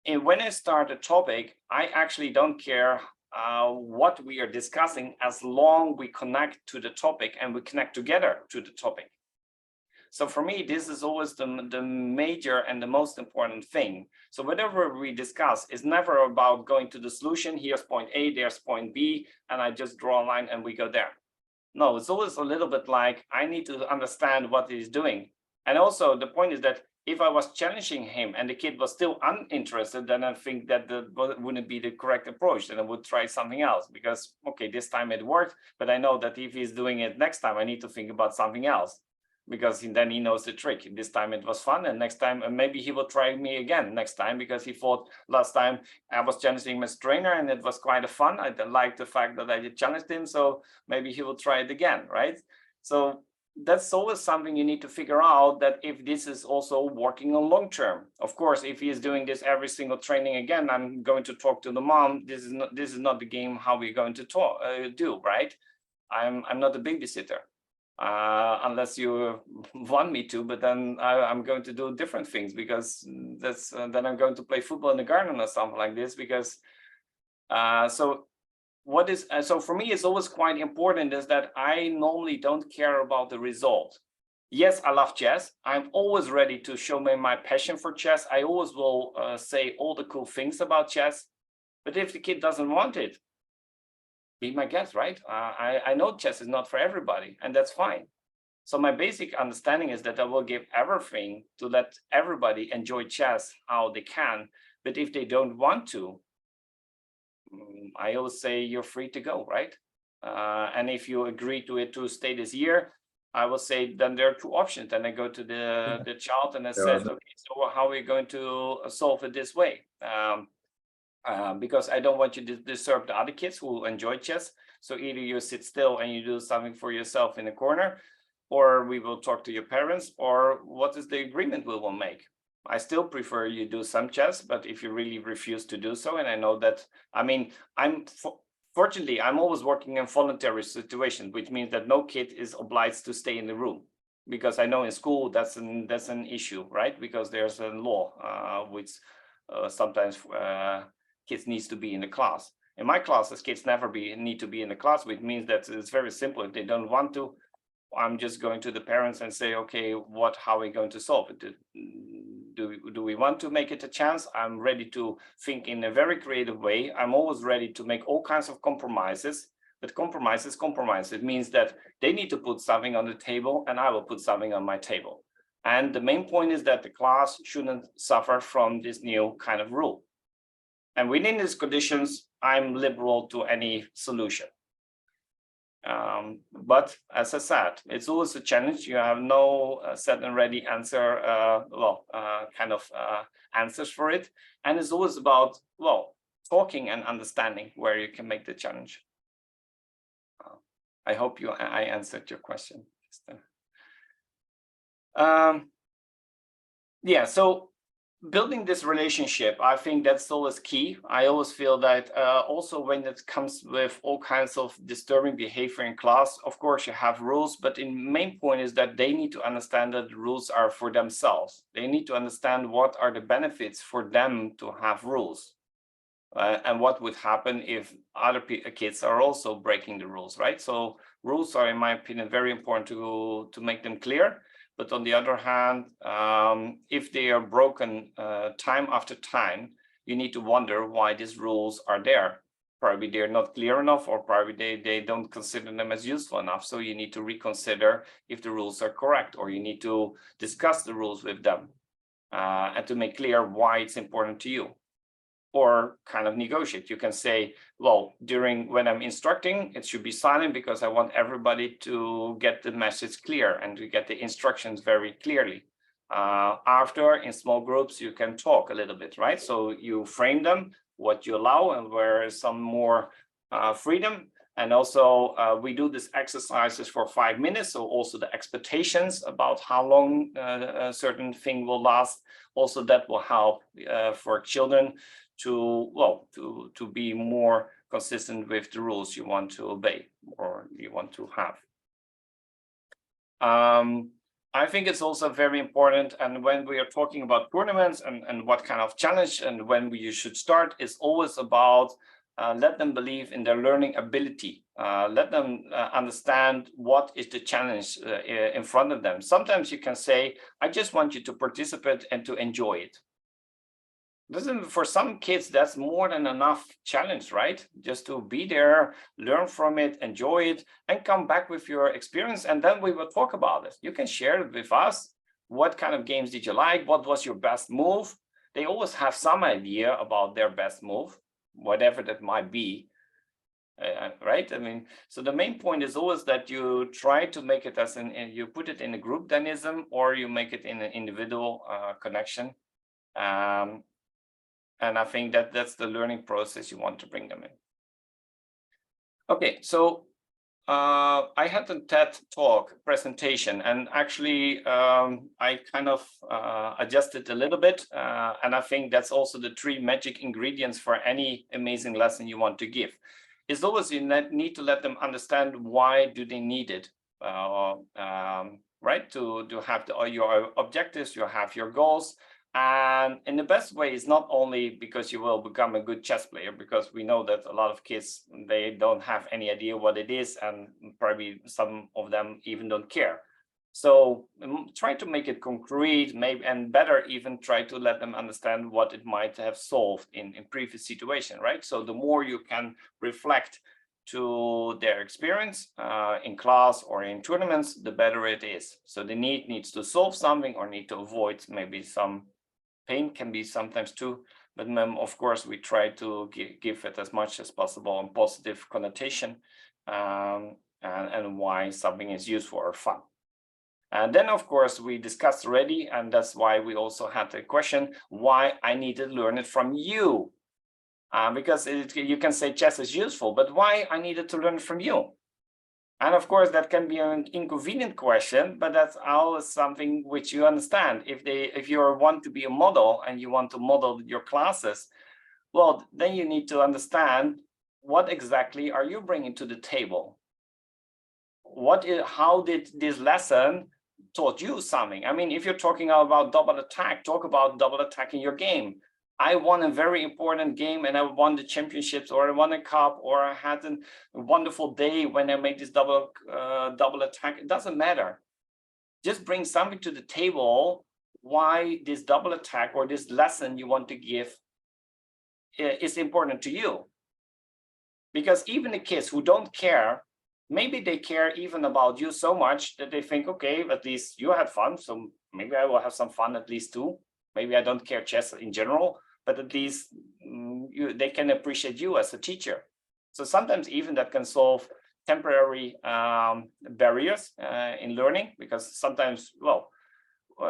when I start a topic, I actually don't care what we are discussing, as long we connect to the topic and we connect together to the topic. So for me, this is always the major and the most important thing. So whatever we discuss is never about going to the solution. Here's point A, there's point B, and I just draw a line and we go there. No, it's always a little bit like I need to understand what he's doing. And also the point is that if I was challenging him and the kid was still uninterested, then I think that wouldn't be the correct approach. Then I would try something else, because, okay, this time it worked, but I know that if he's doing it next time, I need to think about something else, because then he knows the trick. This time it was fun, and next time maybe he will try me again next time, because he thought last time I was challenging him as trainer and it was quite a fun. I liked the fact that I challenged him, so maybe he will try it again, right? So that's always something you need to figure out, that if this is also working on long term. Of course, if he is doing this every single training again, I'm going to talk to the mom. This is not the game how we're going to do, right? I'm not a babysitter, unless you want me to, but then I'm going to do different things, because that's then I'm going to play football in the garden or something like this, because so for me, it's always quite important is that I normally don't care about the result. Yes, I love chess. I'm always ready to show my passion for chess. I always will say all the cool things about chess. But if the kid doesn't want it, be my guest, right? I know chess is not for everybody, and that's fine. So my basic understanding is that I will give everything to let everybody enjoy chess how they can. But if they don't want to, I always say you're free to go, right? And if you agree to it to stay this year, I will say then there are two options. Then I go to the child and I said, okay, so how are we going to solve it this way? because I don't want you to disturb the other kids who enjoy chess. So either you sit still and you do something for yourself in the corner, or we will talk to your parents, or what is the agreement we will make. I still prefer you do some chess, but if you really refuse to do so, and I know that, I mean, fortunately, I'm always working in voluntary situations, which means that no kid is obliged to stay in the room, because I know in school that's an issue, right? Because there's a law which sometimes kids needs to be in the class. In my classes, kids never need to be in the class, which means that it's very simple. If they don't want to, I'm just going to the parents and say, okay, how are we going to solve it? Do we want to make it a chance? I'm ready to think in a very creative way. I'm always ready to make all kinds of compromises, but compromise is compromise. It means that they need to put something on the table and I will put something on my table. And the main point is that the class shouldn't suffer from this new kind of rule. And within these conditions, I'm liberal to any solution. But as I said, it's always a challenge. You have no set and ready answer, answers for it. And it's always about, talking and understanding where you can make the challenge. I hope I answered your question. So building this relationship, I think that's always key. I always feel that also when it comes with all kinds of disturbing behavior in class, of course you have rules, but the main point is that they need to understand that the rules are for themselves. They need to understand what are the benefits for them to have rules. And what would happen if other kids are also breaking the rules, right? So rules are, in my opinion, very important to make them clear. But on the other hand, if they are broken time after time, you need to wonder why these rules are there. Probably they're not clear enough, or probably they don't consider them as useful enough. So you need to reconsider if the rules are correct, or you need to discuss the rules with them and to make clear why it's important to you. Or kind of negotiate. You can say, well, when I'm instructing, it should be silent because I want everybody to get the message clear and to get the instructions very clearly. After, in small groups, you can talk a little bit, right? So you frame them, what you allow, and where is some more freedom. And also, we do these exercises for 5 minutes. So also the expectations about how long a certain thing will last. Also, that will help for children to be more consistent with the rules you want to obey or you want to have. I think it's also very important, and when we are talking about tournaments and what kind of challenge and when you should start, it's always about let them believe in their learning ability. Let them understand what is the challenge in front of them. Sometimes you can say, I just want you to participate and to enjoy it. For some kids, that's more than enough challenge, right? Just to be there, learn from it, enjoy it, and come back with your experience, and then we will talk about it. You can share it with us. What kind of games did you like? What was your best move? They always have some idea about their best move, whatever that might be, right? I mean, so the main point is always that you try to make it as you put it in a group dynamism, or you make it in an individual connection. And I think that that's the learning process you want to bring them in. Okay, so I had a TED talk presentation, and actually I kind of adjusted a little bit, and I think that's also the 3 magic ingredients for any amazing lesson you want to give. It's always you need to let them understand why do they need it, right? To have your objectives, you have your goals. And in the best way is not only because you will become a good chess player, because we know that a lot of kids, they don't have any idea what it is, and probably some of them even don't care. So try to make it concrete, maybe, and better even try to let them understand what it might have solved in previous situation, right? So the more you can reflect to their experience in class or in tournaments, the better it is. So the needs to solve something or need to avoid maybe some pain can be sometimes too, but of course we try to give it as much as possible and positive connotation and why something is useful or fun. And then of course we discussed already, and that's why we also had the question why I need to learn it from you. because you can say chess is useful, but why I needed to learn from you? And of course, that can be an inconvenient question, but that's always something which you understand. If you want to be a model and you want to model your classes, well, then you need to understand what exactly are you bringing to the table. How did this lesson taught you something? I mean, if you're talking about double attack, talk about double attack in your game. I won a very important game and I won the championships, or I won a cup, or I had a wonderful day when I made this double attack. It doesn't matter. Just bring something to the table why this double attack or this lesson you want to give is important to you. Because even the kids who don't care, maybe they care even about you so much that they think, okay, at least you had fun, so maybe I will have some fun at least too. Maybe I don't care chess in general, but at least they can appreciate you as a teacher. So sometimes even that can solve temporary barriers in learning, because sometimes, well,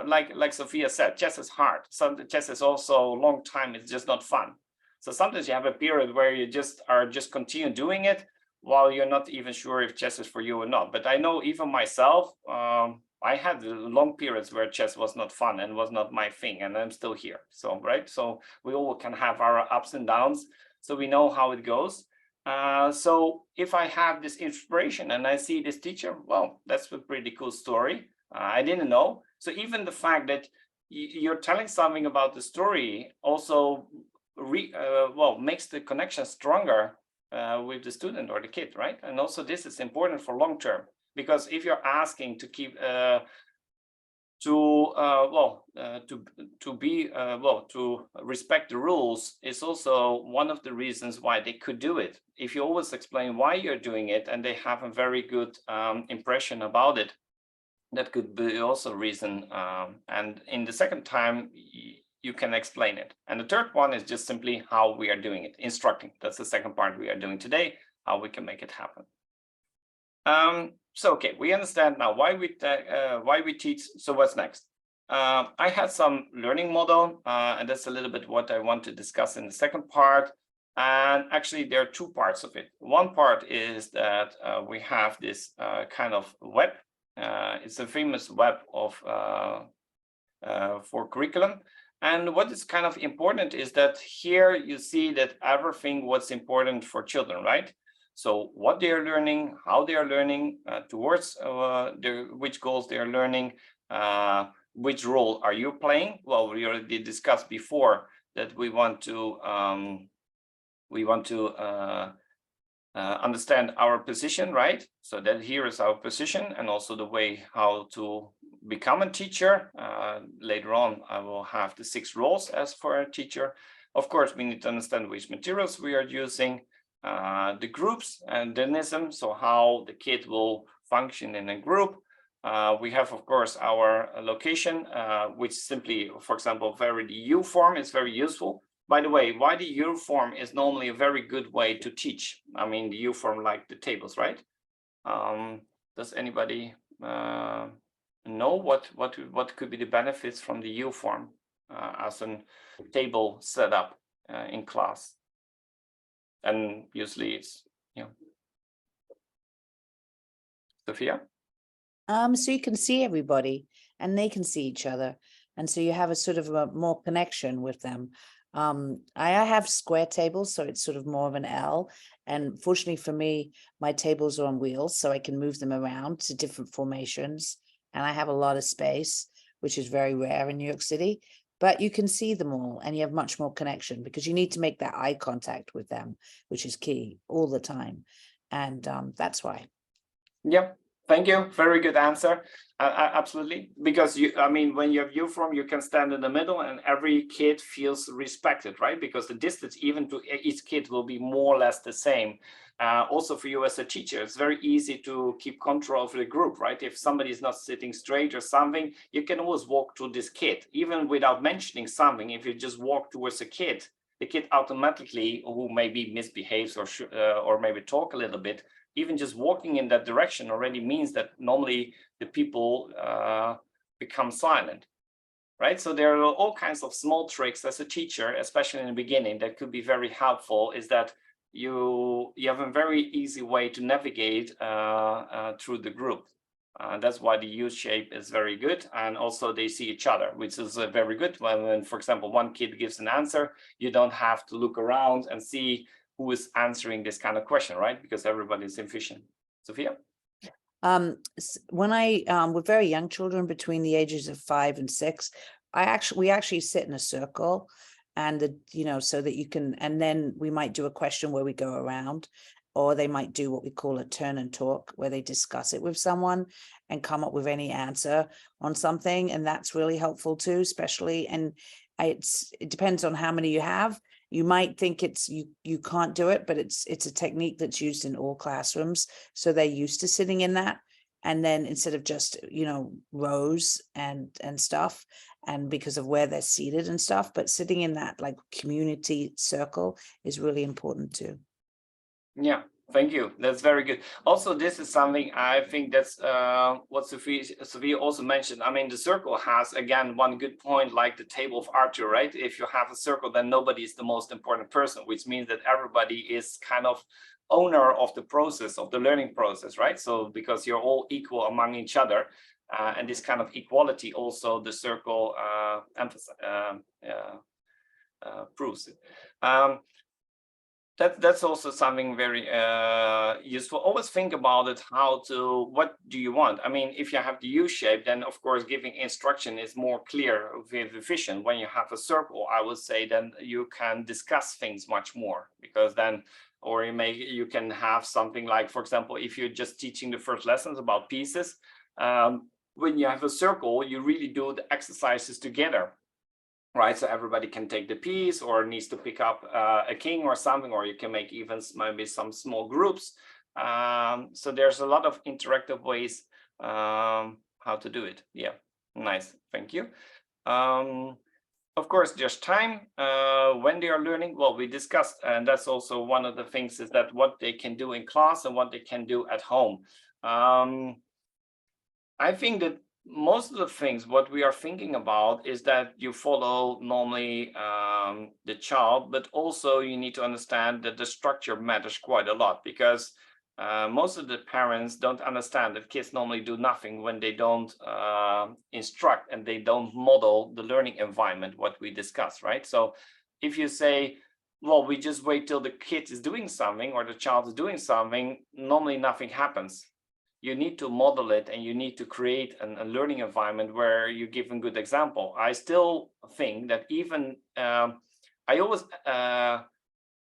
like Sophia said, chess is hard. Chess is also a long time, it's just not fun. So sometimes you have a period where you just continue doing it while you're not even sure if chess is for you or not. But I know even myself, I had long periods where chess was not fun and was not my thing, and I'm still here. So, right. So we all can have our ups and downs. So we know how it goes. So if I have this inspiration and I see this teacher, well, that's a pretty cool story. I didn't know. So even the fact that you're telling something about the story also makes the connection stronger with the student or the kid, right? And also this is important for long term, because if you're asking to keep to respect the rules, is also one of the reasons why they could do it. If you always explain why you're doing it and they have a very good impression about it, that could be also a reason. And in the second time, you can explain it. And the third one is just simply how we are doing it, instructing. That's the second part we are doing today, how we can make it happen. So, okay, we understand now why we teach. So what's next? I had some learning model, and that's a little bit what I want to discuss in the second part. And actually, there are two parts of it. One part is that we have this kind of web. It's a famous web of for curriculum. And what is kind of important is that here you see that everything what's important for children, right? So what they are learning, how they are learning, towards which goals they are learning, which role are you playing? Well, we already discussed before that we want to understand our position, right? So that here is our position, and also the way how to become a teacher. Later on, I will have the 6 roles as for a teacher. Of course, we need to understand which materials we are using, the groups and dynamism, so how the kid will function in a group. We have, of course, our location, which simply, for example, the U form is very useful. By the way, why the U form is normally a very good way to teach. I mean, the U form, like the tables, right? Does anybody know what could be the benefits from the U form as a table setup in class? And usually it's, Sophia? So you can see everybody and they can see each other. And so you have a sort of a more connection with them. I have square tables, so it's sort of more of an L. And fortunately for me, my tables are on wheels, so I can move them around to different formations. And I have a lot of space, which is very rare in New York City. But you can see them all and you have much more connection, because you need to make that eye contact with them, which is key all the time. And that's why. Yep. Thank you. Very good answer. Absolutely. Because when you have U form, you can stand in the middle and every kid feels respected, right? Because the distance even to each kid will be more or less the same. Also for you as a teacher, it's very easy to keep control of the group, right? If somebody is not sitting straight or something, you can always walk to this kid, even without mentioning something. If you just walk towards a kid, the kid automatically, who maybe misbehaves or maybe talk a little bit, even just walking in that direction already means that normally the people become silent. right? So there are all kinds of small tricks as a teacher, especially in the beginning, that could be very helpful, is that you have a very easy way to navigate through the group. That's why the U shape is very good. And also they see each other, which is very good. When, for example, one kid gives an answer, you don't have to look around and see who is answering this kind of question, right? Because everybody is efficient. Sophia? When with very young children between the ages of 5 and 6, we actually sit in a circle, and so that you can, and then we might do a question where we go around, or they might do what we call a turn and talk, where they discuss it with someone and come up with any answer on something. And that's really helpful too, especially, and it depends on how many you have. You might think you can't do it, but it's a technique that's used in all classrooms. So they're used to sitting in that. And then instead of just, rows and stuff, and because of where they're seated and stuff, but sitting in that like community circle is really important too. Yeah, thank you. That's very good. Also, this is something I think that's what Sophia also mentioned. I mean, the circle has, again, one good point, like the table of Arthur, right? If you have a circle, then nobody is the most important person, which means that everybody is kind of owner of the process, of the learning process, right? So because you're all equal among each other, and this kind of equality also the circle proves it. That's also something very useful. Always think about it, what do you want? I mean, if you have the U shape, then of course giving instruction is more clear, very efficient. When you have a circle, I would say then you can discuss things much more, because then, or you can have something like, for example, if you're just teaching the first lessons about pieces, when you have a circle, you really do the exercises together. Right, so everybody can take the piece, or needs to pick up a king or something, or you can make even maybe some small groups. So there's a lot of interactive ways how to do it. Yeah, nice, thank you. Of course, there's time when they are learning. Well, we discussed, and that's also one of the things, is that what they can do in class and what they can do at home. I think that most of the things what we are thinking about is that you follow normally the child, but also you need to understand that the structure matters quite a lot, because most of the parents don't understand that kids normally do nothing when they don't instruct and they don't model the learning environment, what we discussed, right? So if you say, well, we just wait till the kid is doing something or the child is doing something, normally nothing happens. You need to model it, and you need to create a learning environment where you give a good example. I still think that even I always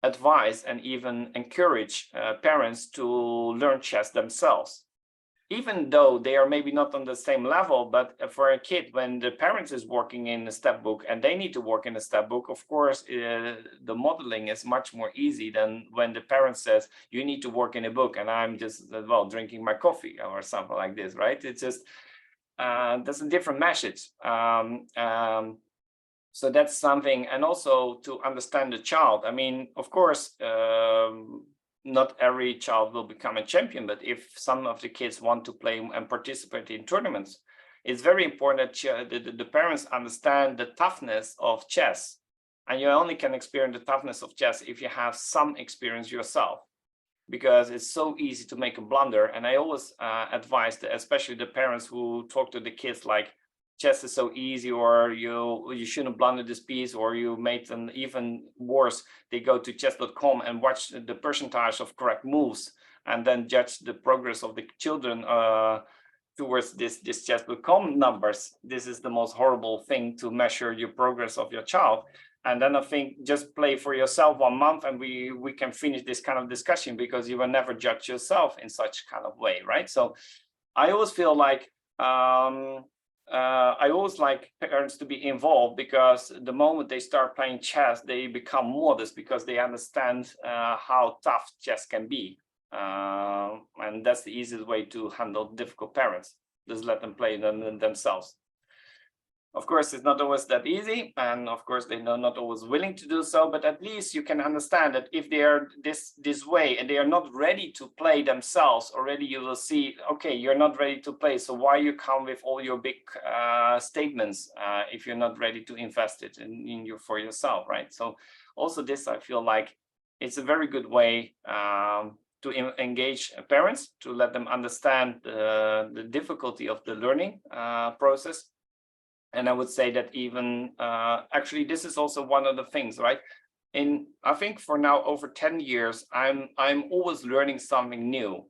advise and even encourage parents to learn chess themselves, even though they are maybe not on the same level. But for a kid, when the parents is working in a step book and they need to work in a step book, of course, the modeling is much more easy than when the parent says, you need to work in a book, and I'm just, well, drinking my coffee or something like this, right? It's just, that's a different message. So that's something. And also to understand the child. I mean, of course, not every child will become a champion, but if some of the kids want to play and participate in tournaments, it's very important that the parents understand the toughness of chess. And you only can experience the toughness of chess if you have some experience yourself, because it's so easy to make a blunder. And I always advise especially the parents who talk to the kids like, chess is so easy, or you shouldn't blunder this piece, or you made them even worse. They go to chess.com and watch the percentage of correct moves, and then judge the progress of the children towards this chess.com numbers. This is the most horrible thing to measure your progress of your child. And then I think just play for yourself 1 month, and we can finish this kind of discussion, because you will never judge yourself in such kind of way, right? So I always feel like I always like parents to be involved, because the moment they start playing chess, they become modest, because they understand how tough chess can be. And that's the easiest way to handle difficult parents. Just let them play them themselves. Of course, it's not always that easy, and of course they're not always willing to do so, but at least you can understand that if they are this way and they are not ready to play themselves, already you will see, okay, you're not ready to play, so why you come with all your big statements if you're not ready to invest it in you for yourself, right? So also this, I feel like it's a very good way to engage parents, to let them understand the difficulty of the learning process. And I would say that even actually this is also one of the things, right? I think for now over 10 years, I'm always learning something new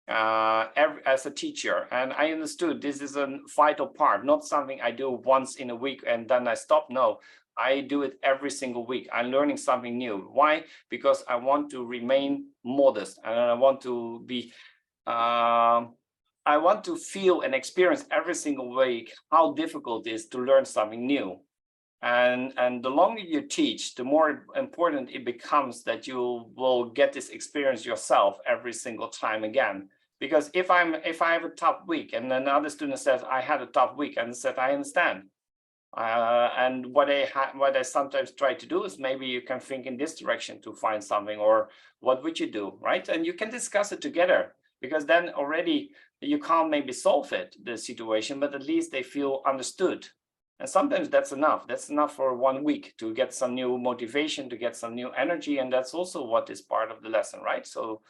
as a teacher, and I understood this is a vital part, not something I do once in a week and then I stop. No, I do it every single week. I'm learning something new. Why? Because I want to remain modest, and I want to be I want to feel and experience every single week how difficult it is to learn something new. And the longer you teach, the more important it becomes that you will get this experience yourself every single time again. Because if I have a tough week and another student says I had a tough week, and said I understand. And what I sometimes try to do is maybe you can think in this direction to find something, or what would you do, right? And you can discuss it together, because then already you can't maybe solve the situation, but at least they feel understood. And sometimes that's enough. That's enough for 1 week to get some new motivation, to get some new energy. And that's also what is part of the lesson, right? So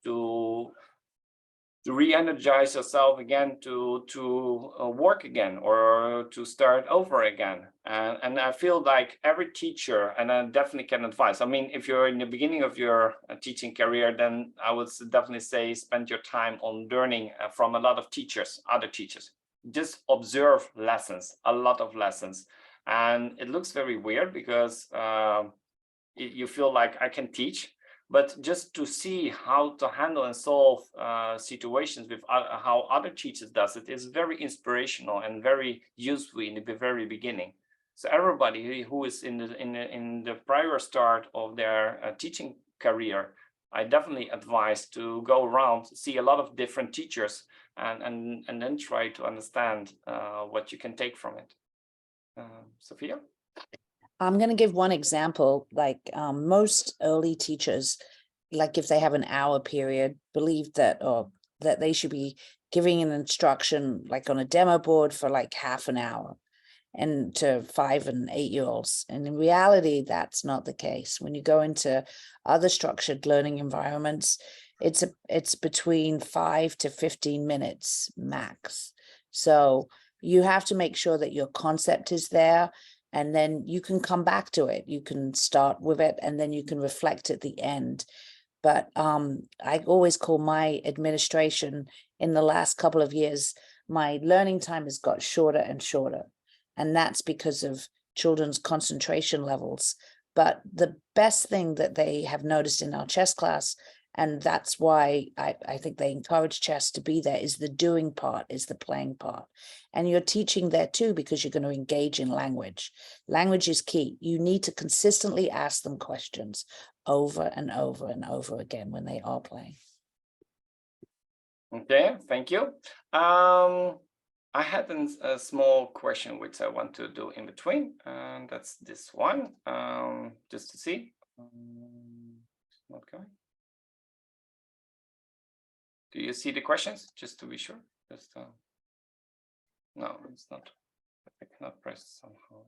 to re-energize yourself again, to work again, or to start over again. And I feel like every teacher, and I definitely can advise, I mean, if you're in the beginning of your teaching career, then I would definitely say spend your time on learning from a lot of teachers, other teachers. Just observe lessons, a lot of lessons. And it looks very weird because you feel like I can teach, but just to see how to handle and solve situations with how other teachers does it is very inspirational and very useful in the very beginning. So everybody who is in the prior start of their teaching career, I definitely advise to go around, see a lot of different teachers, and then try to understand what you can take from it. Sophia? I'm going to give one example. Like most early teachers, like if they have an hour period, believe that they should be giving an instruction like on a demo board for like half an hour, and to 5 and 8 year olds. And in reality, that's not the case. When you go into other structured learning environments, it's between 5 to 15 minutes max. So you have to make sure that your concept is there, and then you can come back to it. You can start with it, and then you can reflect at the end. But I always call my administration in the last couple of years, my learning time has got shorter and shorter. And that's because of children's concentration levels. But the best thing that they have noticed in our chess class, and that's why I think they encourage chess to be there, is the doing part, is the playing part. And you're teaching there too, because you're going to engage in language. Language is key. You need to consistently ask them questions over and over and over again when they are playing. Okay, thank you. I had a small question which I want to do in between, and that's this one, just to see. Not going. Do you see the questions? Just to be sure. Just no, it's not. I cannot press somehow.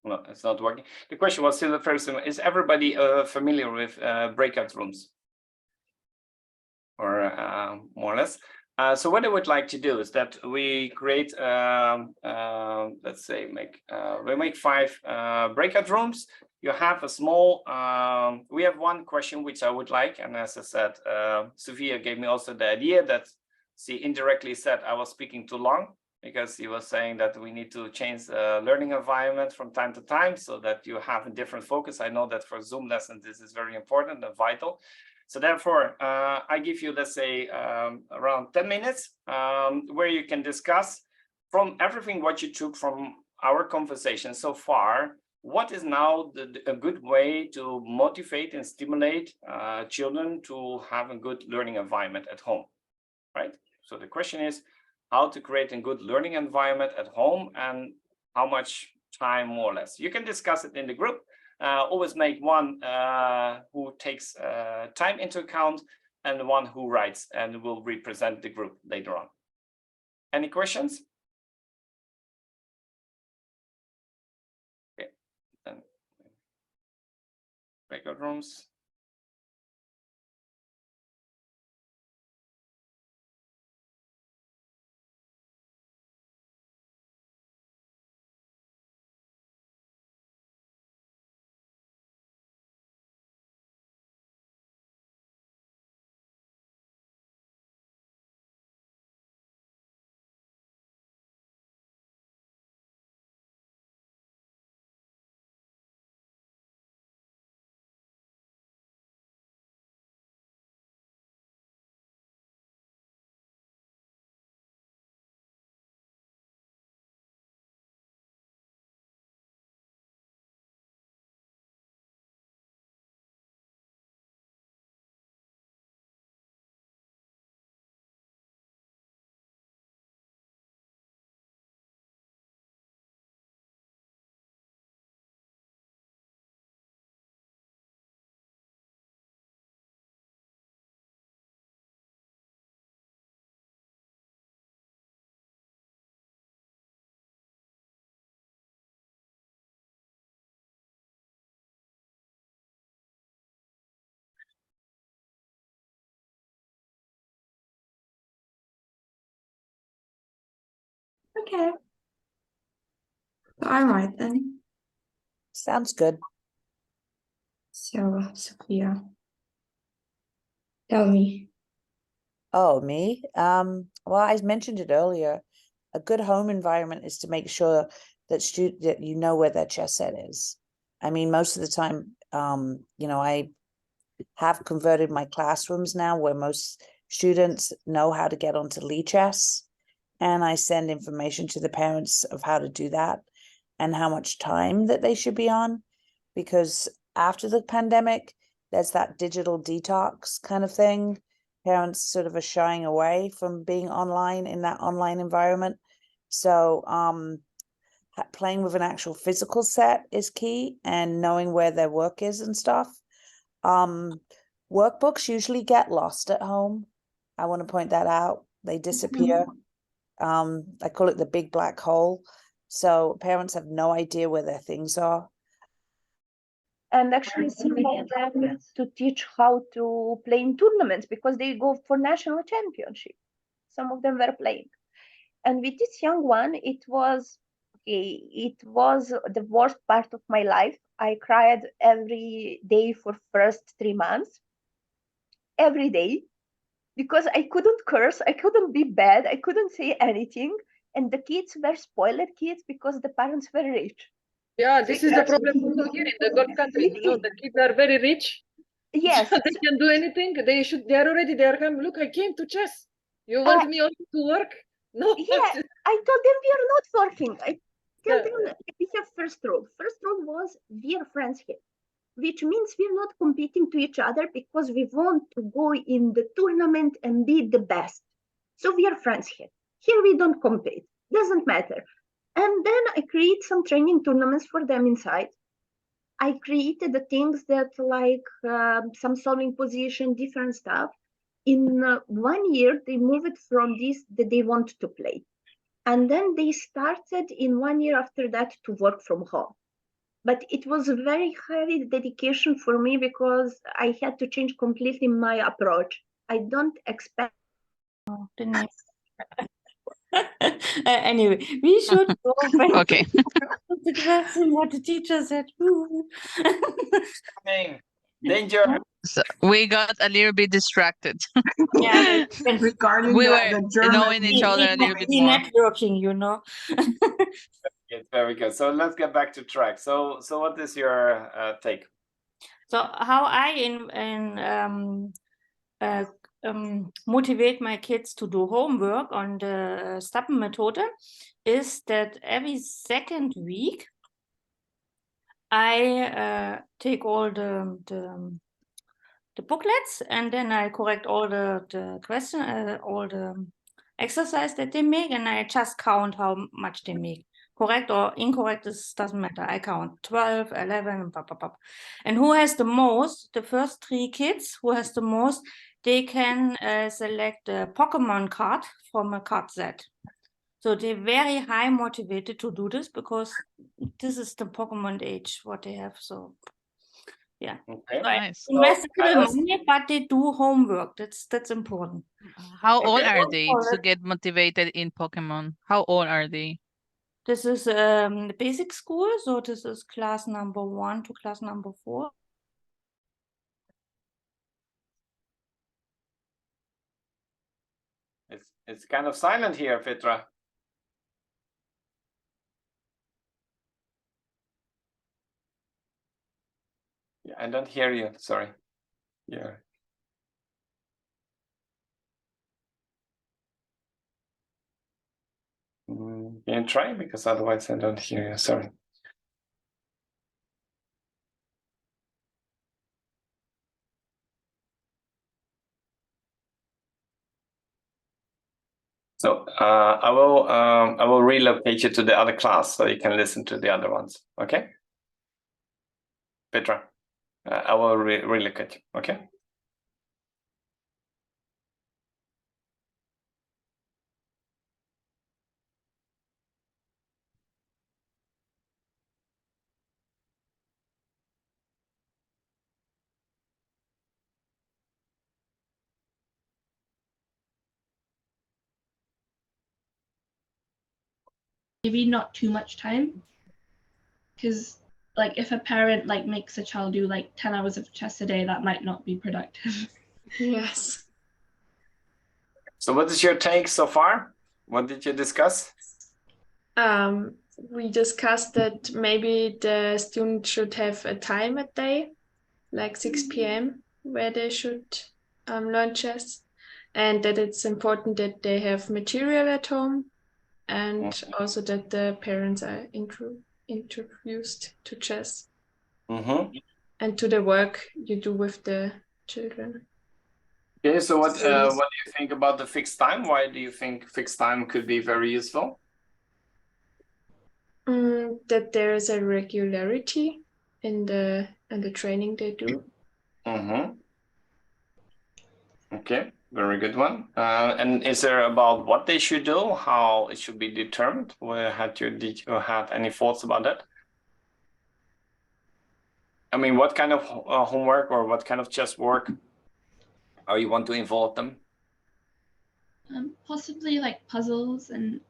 No, it's not working. The question was still the first one. Is everybody familiar with breakout rooms? Or more or less. So what I would like to do is that we create, let's say, we make 5 breakout rooms. You have a small, we have one question which I would like, and as I said, Sophia gave me also the idea that she indirectly said I was speaking too long, because he was saying that we need to change the learning environment from time to time so that you have a different focus. I know that for Zoom lessons, this is very important and vital. So therefore, I give you, let's say, around 10 minutes where you can discuss from everything what you took from our conversation so far. what is now a good way to motivate and stimulate children to have a good learning environment at home, right? So the question is how to create a good learning environment at home and how much time more or less. You can discuss it in the group. Always make one who takes time into account and one who writes and will represent the group later on. Any questions? Okay, then breakout rooms. Okay. All right then. Sounds good. So, Sophia, tell me. Oh, me? Well, I mentioned it earlier. A good home environment is to make sure that that you know where their chess set is. I mean, most of the time, you know, I have converted my classrooms now where most students know how to get onto Lichess, and I send information to the parents of how to do that and how much time that they should be on, because after the pandemic, there's that digital detox kind of thing. Parents sort of are shying away from being online in that online environment. So playing with an actual physical set is key, and knowing where their work is and stuff. Workbooks usually get lost at home. I want to point that out. They disappear. I call it the big black hole. So parents have no idea where their things are. And actually some of them to teach how to play in tournaments because they go for national championship. Some of them were playing. And with this young one, it was the worst part of my life. I cried every day for first 3 months, every day, because I couldn't curse, I couldn't be bad, I couldn't say anything. And the kids were spoiled kids because the parents were rich. Yeah, this is the problem also here in the Gulf countries. You know, the kids are very rich. Yes. They can do anything. They are coming. Look, I came to chess. You want me also to work? No. Yeah, I told them we are not working. I tell them we have first rule. First rule was we are friends here, which means we're not competing to each other because we want to go in the tournament and be the best. So we are friends here. Here we don't compete. Doesn't matter. And then I create some training tournaments for them inside. I created the things that like some solving position, different stuff. In 1 year, they moved from this that they want to play. And then they started in 1 year after that to work from home. But it was a very heavy dedication for me because I had to change completely my approach. I don't expect. Oh, the name. Anyway, we should go back Okay. to the question what the teacher said. Danger. So we got a little bit distracted. Yeah, Regarding We the were German knowing each other a little bit more. networking, you know. It's very good. So let's get back to track. So what is your take? So how I motivate my kids to do homework on the Stappenmethode is that every second week I take all the booklets, and then I correct all the question, all the exercise that they make, and I just count how much they make. Correct or incorrect, this doesn't matter. I count 12, 11, blah, blah, blah. And who has the most, the first 3 kids, who has the most, they can select a Pokemon card from a card set. So they're very high motivated to do this because this is the Pokemon age, what they have. So yeah. Okay, So nice. I invest So, a little money, but they do homework. That's important. How old Okay. are they Or to get motivated in Pokemon? How old are they? this is the basic school, so this is class number 1 to class number 4. It's kind of silent here, Fitra. Yeah, I don't hear you. Sorry. Yeah. Can you try? Because otherwise I don't hear you. Sorry. So I will relocate you to the other class so you can listen to the other ones. Okay, Petra, I will relocate you. Okay. Maybe not too much time, because like if a parent like makes a child do like 10 hours of chess a day, that might not be productive. Yes. So what is your take so far? What did you discuss? We discussed that maybe the student should have a time a day, like 6 p.m., where they should learn chess, and that it's important that they have material at home, and also that the parents are introduced to chess and to the work you do with the children. Okay, so what do you think about the fixed time? Why do you think fixed time could be very useful? That there is a regularity in the training they do. Okay, very good one. And is there about what they should do, how it should be determined? Did you have any thoughts about that? I mean, what kind of homework or what kind of chess work are you want to involve them? Possibly like puzzles and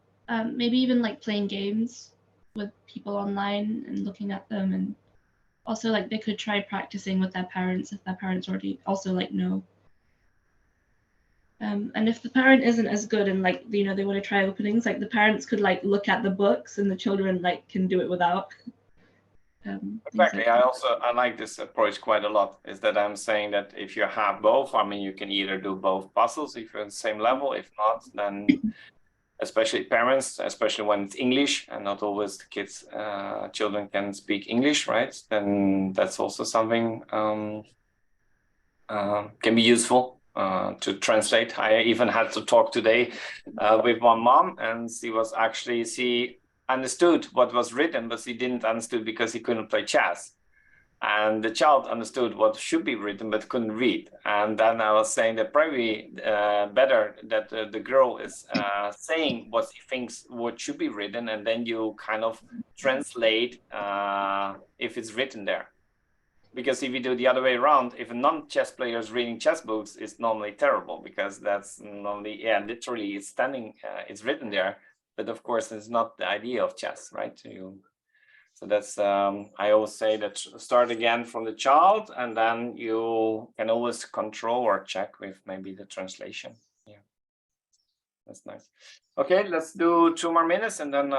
maybe even like playing games with people online and looking at them, and also like they could try practicing with their parents if their parents already also like know. And if the parent isn't as good and like they want to try openings, like the parents could like look at the books and the children like can do it without. Exactly. I like this approach quite a lot, is that I'm saying that if you have both, I mean, you can either do both puzzles if you're on the same level. If not, then especially parents, especially when it's English and not always the kids, children can speak English, right? Then that's also something can be useful to translate. I even had to talk today with one mom, and she understood what was written, but she didn't understand because he couldn't play chess. And the child understood what should be written, but couldn't read. And then I was saying that probably better that the girl is saying what she thinks what should be written, and then you kind of translate if it's written there. Because if you do the other way around, if a non-chess player is reading chess books, it's normally terrible, because that's normally, literally it's standing, it's written there. But of course, it's not the idea of chess, right? So that's, I always say that start again from the child, and then you can always control or check with maybe the translation. Yeah, that's nice. Okay, let's do 2 more minutes, and then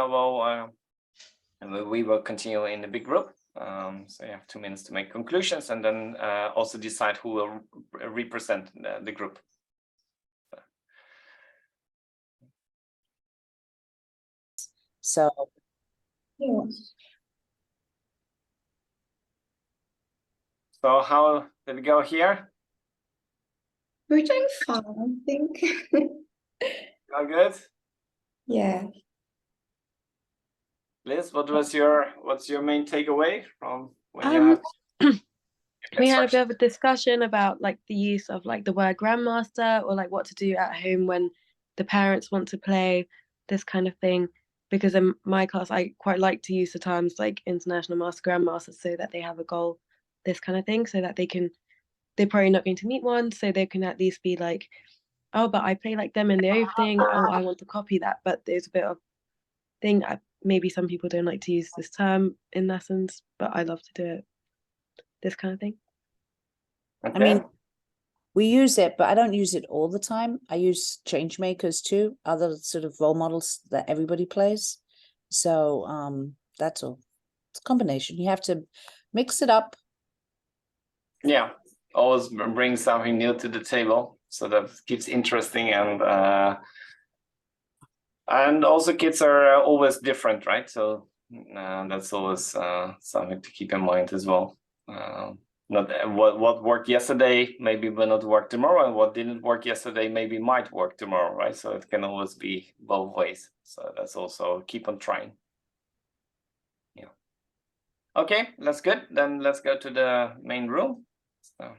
we will continue in the big group. So you have 2 minutes to make conclusions, and then also decide who will represent the group. So Yes. So how did it go here? We're doing fine, I think. All good? Yeah. Liz, what's your main takeaway from when you have we had a bit of a discussion about like the use of like the word grandmaster, or like what to do at home when the parents want to play, this kind of thing. Because in my class, I quite like to use the terms like international master, grandmaster, so that they have a goal, this kind of thing, so that they're probably not going to meet one, so they can at least be like, oh, but I play like them in the opening, oh, I want to copy that. But there's a bit of thing, maybe some people don't like to use this term in lessons, but I love to do it, this kind of thing. I mean, we use it, but I don't use it all the time. I use change makers too, other sort of role models that everybody plays. So that's all. It's a combination. You have to mix it up. Yeah, always bring something new to the table, so that keeps interesting, and also kids are always different, right? So that's always something to keep in mind as well. Not what worked yesterday maybe will not work tomorrow, and what didn't work yesterday maybe might work tomorrow, right? So it can always be both ways. So that's also keep on trying. Yeah. Okay, that's good. Then let's go to the main room. So.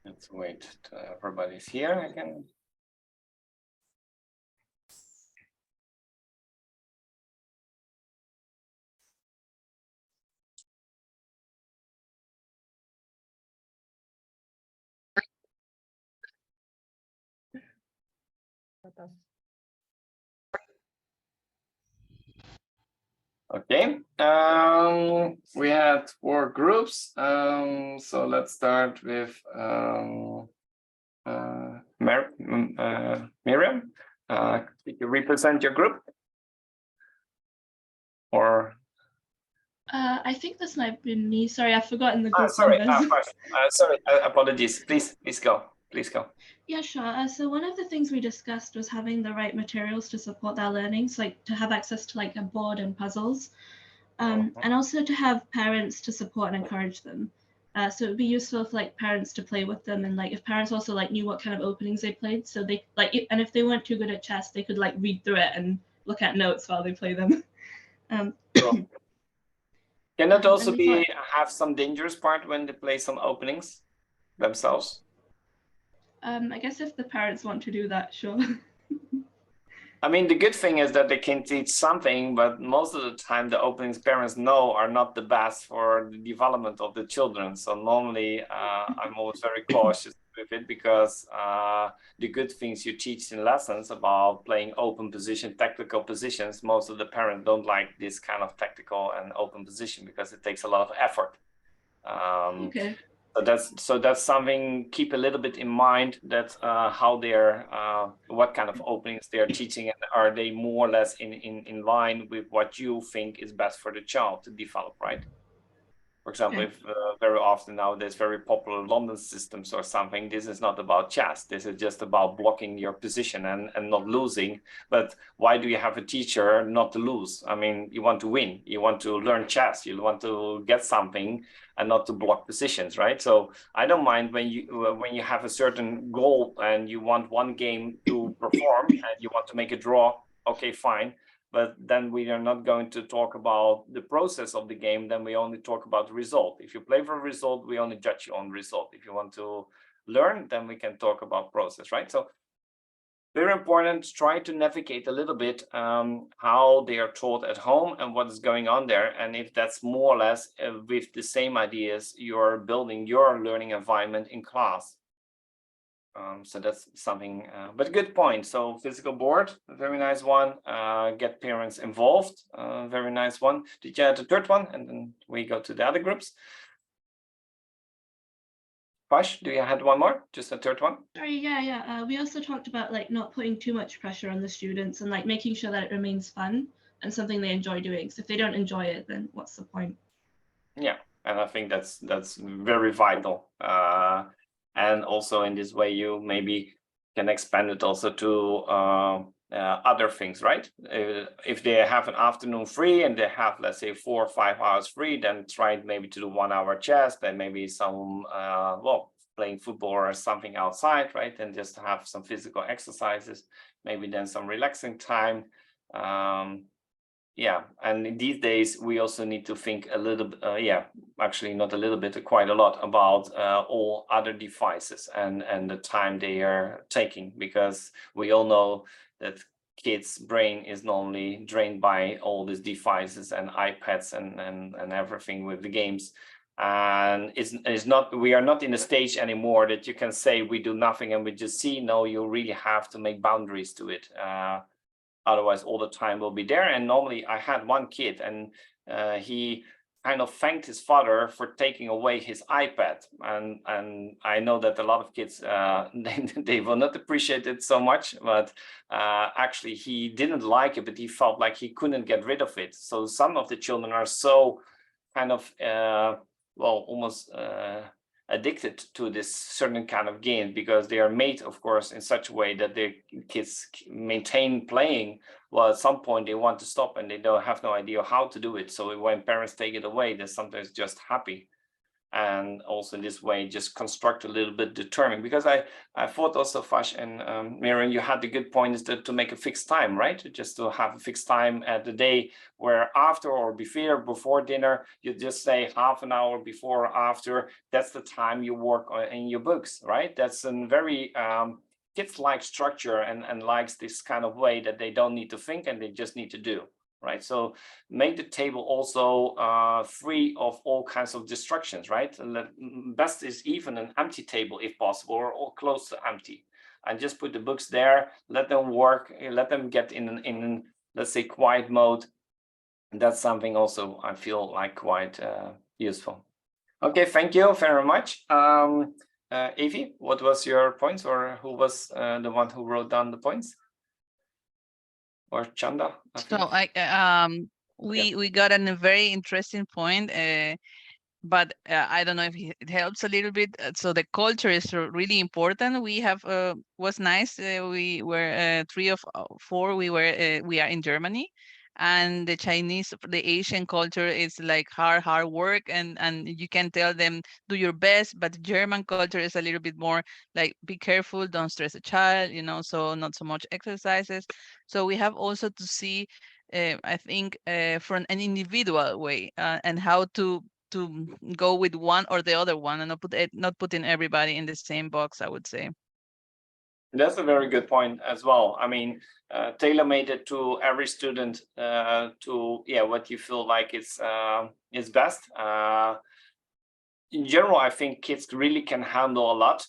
Let's wait till everybody's here again. Okay, we had 4 groups. So let's start with Miriam. Could you represent your group? Or I think this might be me. Sorry, I've forgotten the group sorry, numbers. sorry, apologies. Please go. Please go. Yeah, sure. So one of the things we discussed was having the right materials to support their learnings, like to have access to like a board and puzzles, and also to have parents to support and encourage them. So it would be useful for like parents to play with them, and like if parents also like knew what kind of openings they played, so they like, and if they weren't too good at chess, they could like read through it and look at notes while they play them. Can it also be have some dangerous part when they play some openings themselves? I guess if the parents want to do that, sure. I mean, the good thing is that they can teach something, but most of the time the openings parents know are not the best for the development of the children. So normally I'm always very cautious with it, because the good things you teach in lessons about playing open position, tactical positions, most of the parents don't like this kind of tactical and open position because it takes a lot of effort. Okay. So that's something keep a little bit in mind, that how they're what kind of openings they're teaching, and are they more or less in line with what you think is best for the child to develop, right? For example, if very often nowadays very popular London systems or something, this is not about chess. This is just about blocking your position and not losing. But why do you have a teacher not to lose? I mean, you want to win. You want to learn chess. You want to get something and not to block positions, right? So I don't mind when you have a certain goal and you want one game to perform and you want to make a draw. Okay, fine. But then we are not going to talk about the process of the game. Then we only talk about the result. If you play for a result, we only judge you on result. If you want to learn, then we can talk about process, right? So very important, try to navigate a little bit how they are taught at home and what is going on there. And if that's more or less with the same ideas, you're building your learning environment in class. So that's something, but good point. So physical board, a very nice one. Get parents involved, very nice one. Did you add the third one? And then we go to the other groups. Pash, do you have one more? Just a third one? Sorry, yeah. We also talked about like not putting too much pressure on the students and like making sure that it remains fun and something they enjoy doing. So if they don't enjoy it, then what's the point? Yeah, and I think that's very vital. And also in this way, you maybe can expand it also to other things, right? If they have an afternoon free and they have, let's say, 4 or 5 hours free, then try maybe to do 1 hour chess, then maybe some, well, playing football or something outside, right? And just have some physical exercises, maybe then some relaxing time. Yeah, and these days we also need to think a little bit, actually not a little bit, quite a lot about all other devices and the time they are taking, because we all know that kids' brain is normally drained by all these devices and iPads and everything with the games. And it's not, we are not in a stage anymore that you can say we do nothing and we just see. No, you really have to make boundaries to it. Otherwise, all the time will be there. And normally I had one kid and he kind of thanked his father for taking away his iPad. And I know that a lot of kids, they will not appreciate it so much, but actually he didn't like it, but he felt like he couldn't get rid of it. So some of the children are so kind of, well, almost addicted to this certain kind of game because they are made, of course, in such a way that the kids maintain playing. Well, at some point they want to stop and they don't have no idea how to do it. So when parents take it away, they're sometimes just happy. And also in this way, just construct a little bit determined, because I thought also, Fash and Miriam, you had the good point is to make a fixed time, right? Just to have a fixed time at the day where after or before dinner, you just say half an hour before or after, that's the time you work in your books, right? That's a very kids-like structure and likes this kind of way that they don't need to think and they just need to do. Right, so make the table also free of all kinds of distractions, right? And best is even an empty table if possible, or close to empty, and just put the books there. Let them work. Let them get in let's say quiet mode. And that's something also I feel like quite useful. Okay, thank you very much. Evie, what was your points, or who was the one who wrote down the points? Or Chanda? So we got a very interesting point, but I don't know if it helps a little bit. So the culture is really important. We have was nice. We were 3 of 4. We are in Germany, and the Chinese, the Asian culture is like hard work, and you can tell them do your best. But the German culture is a little bit more like be careful, don't stress a child, you know. So not so much exercises. So we have also to see, I think, from an individual way, and how to go with one or the other one, and not putting everybody in the same box, I would say. That's a very good point as well. I mean, tailor-made it to every student to what you feel like is best. In general, I think kids really can handle a lot.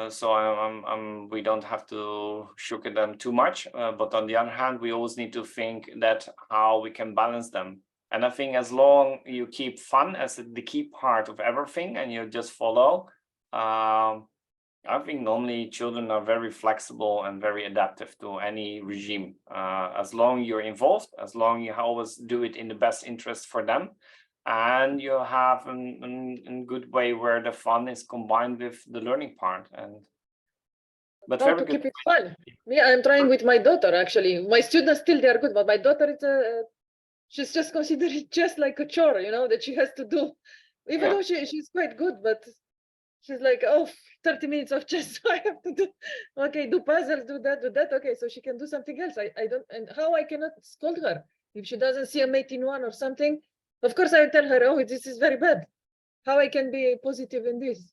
So we don't have to sugar them too much. But on the other hand, we always need to think that how we can balance them. And I think as long you keep fun as the key part of everything and you just follow, I think normally children are very flexible and very adaptive to any regime. As long you're involved, as long you always do it in the best interest for them, and you have a good way where the fun is combined with the learning part. But how to keep it fun. Me, I'm trying with my daughter actually. My students still they are good, but my daughter is she's just considered it just like a chore, you know, that she has to do, even though she's quite good, but she's like, oh, 30 minutes of chess, so I have to do, okay, do puzzles, do that, okay, so she can do something else. I don't, and how I cannot scold her if she doesn't see a mate in one or something. Of course, I tell her, oh, this is very bad. How I can be positive in this?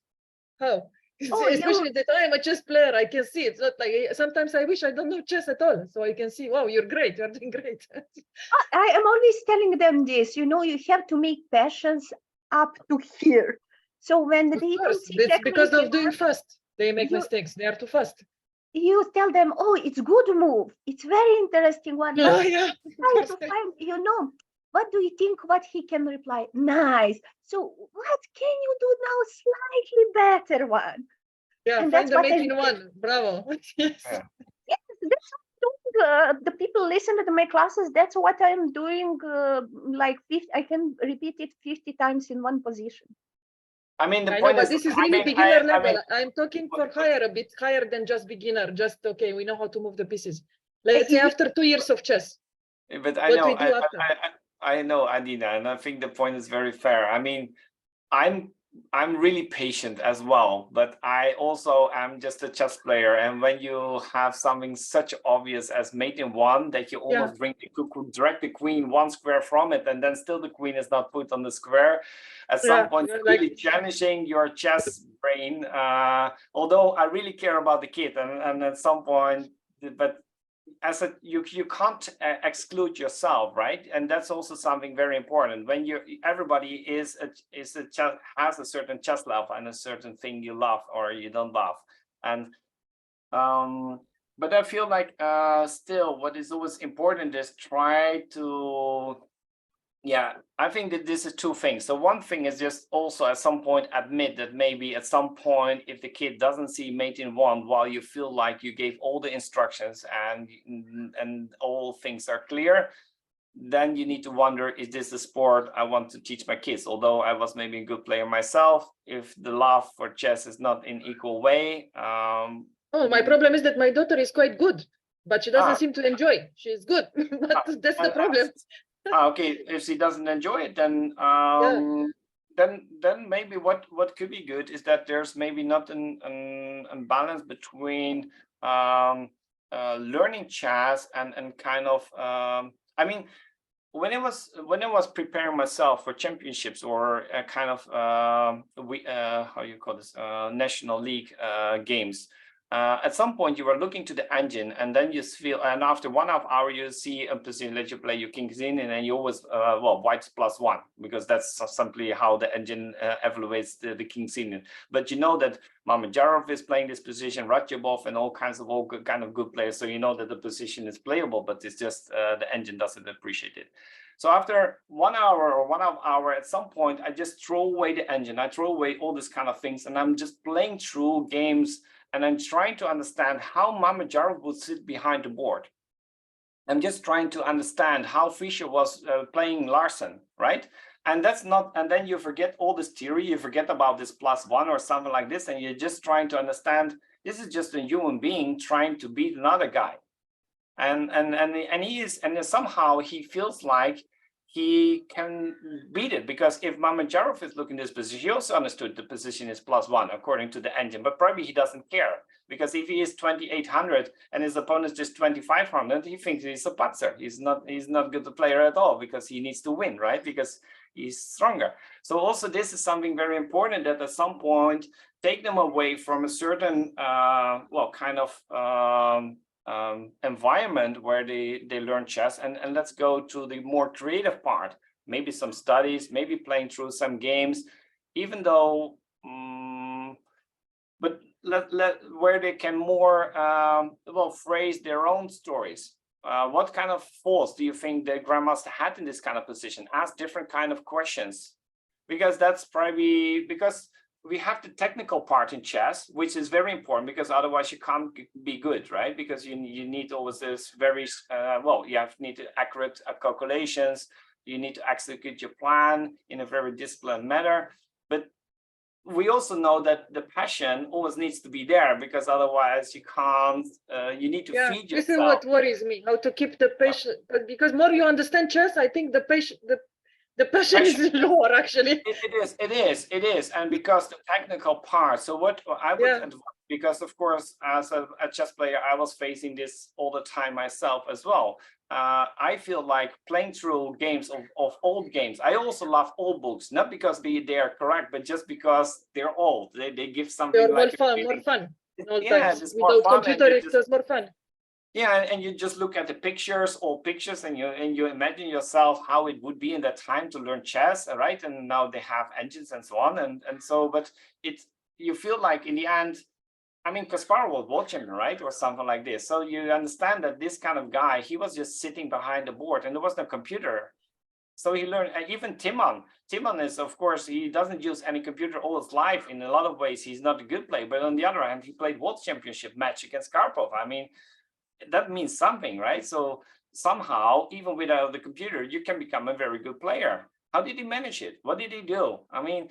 How? Oh, Especially that I am a chess player, I can see it's not like sometimes I wish I don't know chess at all. So I can see, wow, you're great, you're doing great. I am always telling them this, you know, you have to make passions up to here. So when they don't see It's because technique of doing fast. They make mistakes. They are too fast. You tell them, oh, it's good move. It's very interesting one. Oh, But yeah. try to find, you know, what do you think? What he can reply? Nice. So what can you do now? Slightly better one. Yeah, and find that's the what mate I'm in one. Bravo. Yes. Yeah. Yes, that's what I'm doing. The people listen to my classes. That's what I'm doing. Like 50, I can repeat it 50 times in one position. I mean, the I know, point but is, this is I really mean, beginner I level. mean, I'm talking for higher, a bit higher than just beginner. Just okay, we know how to move the pieces. Let's say after 2 years of chess. but I What know, we do after. I know, Adina, and I think the point is very fair. I mean, I'm really patient as well, but I also am just a chess player. And when you have something such obvious as mate in one, that you almost bring direct the queen one square from it, and then still the queen is not put on the square. At some point, it's really challenging your chess brain. Although I really care about the kid, and at some point, but as you can't exclude yourself, right? And that's also something very important. When everybody has a certain chess love and a certain thing you love or you don't love, and but I feel like still what is always important is try to. Yeah, I think that this is two things. So one thing is just also at some point admit that maybe at some point, if the kid doesn't see mate in one while you feel like you gave all the instructions and all things are clear, then you need to wonder, is this a sport I want to teach my kids? Although I was maybe a good player myself, if the love for chess is not in equal way. Oh, my problem is that my daughter is quite good, but she doesn't seem to enjoy. She's good, but that's the problem. Okay, if she doesn't enjoy it, then then maybe what could be good is that there's maybe not an balance between learning chess and kind of I mean, when I was preparing myself for championships or a kind of how you call this national league games. At some point you were looking to the engine, and then you feel, and after 1.5 hours you see a position that you play your kings in, and then you always white's +1, because that's simply how the engine evaluates the kings in. But you know that Mamedyarov is playing this position, Radjabov, and all kinds of kind of good players, so you know that the position is playable, but it's just the engine doesn't appreciate it. So after 1 hour or 1.5 hours, at some point I just throw away the engine, I throw away all this kind of things, and I'm just playing through games. And I'm trying to understand how Mamedyarov would sit behind the board. I'm just trying to understand how Fischer was playing Larsen, right? And that's not, and then you forget all this theory, you forget about this +1 or something like this, and you're just trying to understand, this is just a human being trying to beat another guy. And he is, and somehow he feels like he can beat it, because if Mamedyarov is looking at this position, he also understood the position is +1 according to the engine, but probably he doesn't care, because if he is 2800 and his opponent is just 2500, he thinks he's a putzer. He's not good a player at all, because he needs to win, right? Because he's stronger. So also this is something very important, that at some point take them away from a certain environment where they learn chess, and let's go to the more creative part, maybe some studies, maybe playing through some games, even though but where they can more phrase their own stories. What kind of thoughts do you think the grandmaster had in this kind of position? Ask different kind of questions, because that's probably, because we have the technical part in chess, which is very important, because otherwise you can't be good, right? Because you need always this very, you need accurate calculations, you need to execute your plan in a very disciplined manner. But we also know that the passion always needs to be there, because otherwise you can't, you need to feed yourself. This is what worries me, how to keep the passion, because more you understand chess, I think the passion is lower, actually. It is, and because the technical part. So what I would advise because of course, as a chess player, I was facing this all the time myself as well. I feel like playing through games of old games. I also love old books, not because they are correct, but just because they're old. They give something They're like more fun. Yeah, it's more Without fun, computer, it was more fun. yeah, and you just look at the pictures, old pictures, and you imagine yourself how it would be in that time to learn chess, right? And now they have engines and so on, and so, but you feel like in the end, I mean, Kasparov was world champion, right, or something like this. So you understand that this kind of guy, he was just sitting behind the board, and there was no computer. So he learned, even Timon is, of course, he doesn't use any computer all his life. In a lot of ways, he's not a good player, but on the other hand, he played world championship match against Karpov. I mean, that means something, right? So somehow, even without the computer, you can become a very good player. How did he manage it? What did he do? I mean,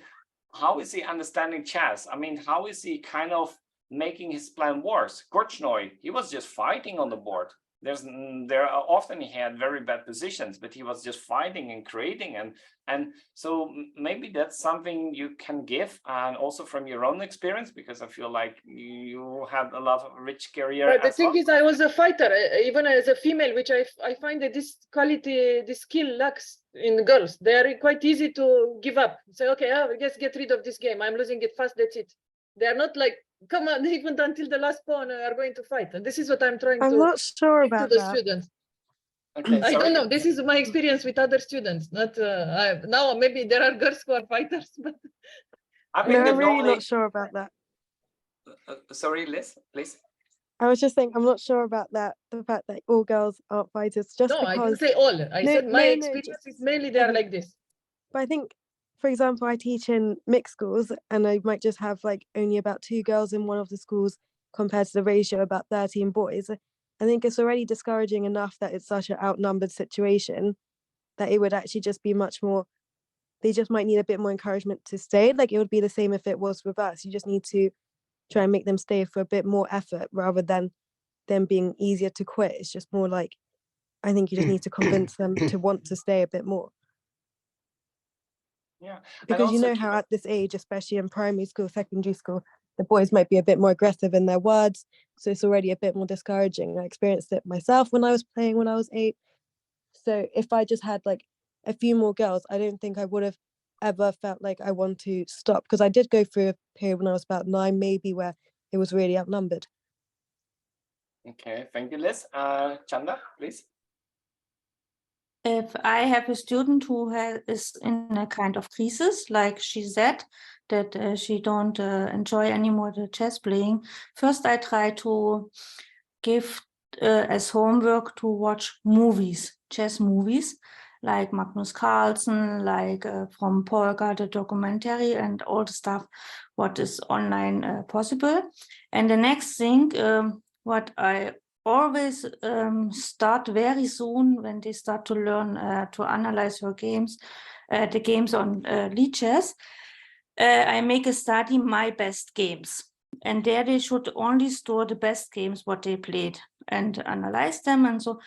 how is he understanding chess? I mean, how is he kind of making his plan worse? Korchnoi, he was just fighting on the board. There often he had very bad positions, but he was just fighting and creating, and so maybe that's something you can give, and also from your own experience, because I feel like you had a lot of rich career. But the thing is, I was a fighter, even as a female, which I find that this quality, this skill lacks in girls. They are quite easy to give up. Say, okay, let's get rid of this game. I'm losing it fast. That's it. They are not like, come on, even until the last pawn are going to fight. And this is what I'm trying to. I'm not sure about to the that. students. Okay, I don't know. This is my experience with other students. Not now. Maybe there are girls who are fighters, but I mean, I'm really not sure about that. Sorry, Liz, please. I was just saying, I'm not sure about that. The fact that all girls aren't fighters, just no, because. I didn't say all. I said my experience is mainly they are like this. But I think, for example, I teach in mixed schools, and I might just have like only about 2 girls in one of the schools compared to the ratio about 13 boys. I think it's already discouraging enough that it's such an outnumbered situation that it would actually just be much more, they just might need a bit more encouragement to stay. Like it would be the same if it was reversed. You just need to try and make them stay for a bit more effort rather than them being easier to quit. It's just more like, I think you just need to convince them to want to stay a bit more. Yeah, because you know how at this age, especially in primary school, secondary school, the boys might be a bit more aggressive in their words, so it's already a bit more discouraging. I experienced it myself when I was playing when I was 8. So if I just had like a few more girls, I don't think I would have ever felt like I want to stop, because I did go through a period when I was about 9 maybe where it was really outnumbered. Okay, thank you, Liz. Chanda, please. If I have a student who is in a kind of crisis, like she said, that she don't enjoy anymore the chess playing, first I try to give as homework to watch movies, chess movies, like Magnus Carlsen, like from Polka, the documentary, and all the stuff what is online possible. And the next thing, what I always start very soon when they start to learn to analyze your games, the games on lead chess, I make a study my best games, and there they should only store the best games what they played and analyze them. And so,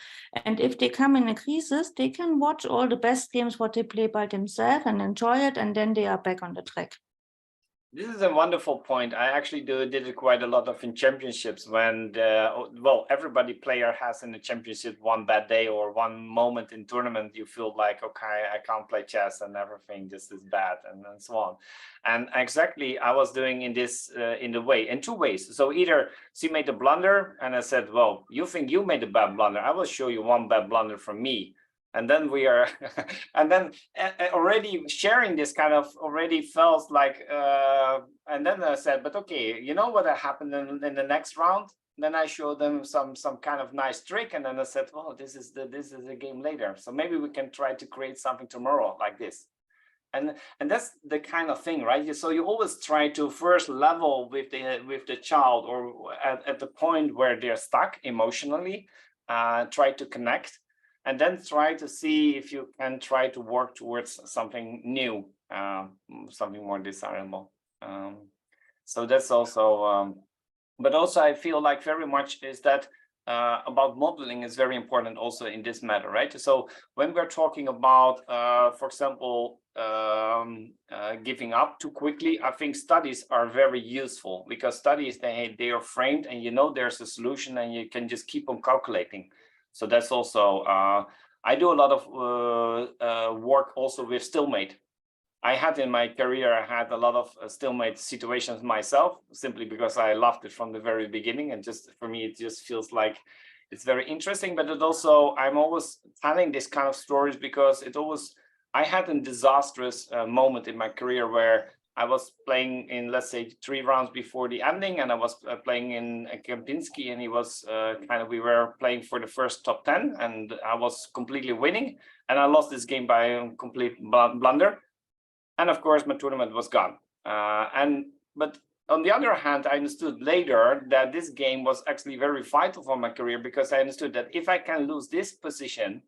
and if they come in a crisis, they can watch all the best games what they play by themselves and enjoy it, and then they are back on the track. This is a wonderful point. I actually did it quite a lot of in championships when everybody player has in the championship one bad day or one moment in tournament you feel like, okay, I can't play chess and everything just is bad and so on. And exactly I was doing in this in 2 ways. So either she made a blunder and I said, well, you think you made a bad blunder, I will show you one bad blunder from me. And then we are, and then already sharing this kind of already felt like, and then I said, but okay, you know what happened in the next round? Then I showed them some kind of nice trick, and then I said, oh, this is a game later. So maybe we can try to create something tomorrow like this. And that's the kind of thing, right? So you always try to first level with the child, or at the point where they're stuck emotionally, try to connect. And then try to see if you can try to work towards something new, something more desirable. So that's also, but also I feel like very much is that about modeling is very important also in this matter, right? So when we're talking about, for example, giving up too quickly, I think studies are very useful, because studies, they are framed and you know there's a solution and you can just keep on calculating. So that's also, I do a lot of work also with stalemate. I had in my career, I had a lot of stalemate situations myself, simply because I loved it from the very beginning. And just for me, it just feels like it's very interesting. But it also, I'm always telling this kind of stories because it always, I had a disastrous moment in my career where I was playing in, let's say, 3 rounds before the ending, and I was playing in Kempinski, and he was we were playing for the first top 10, and I was completely winning, and I lost this game by a complete blunder. And of course, my tournament was gone. But on the other hand, I understood later that this game was actually very vital for my career, because I understood that if I can lose this position,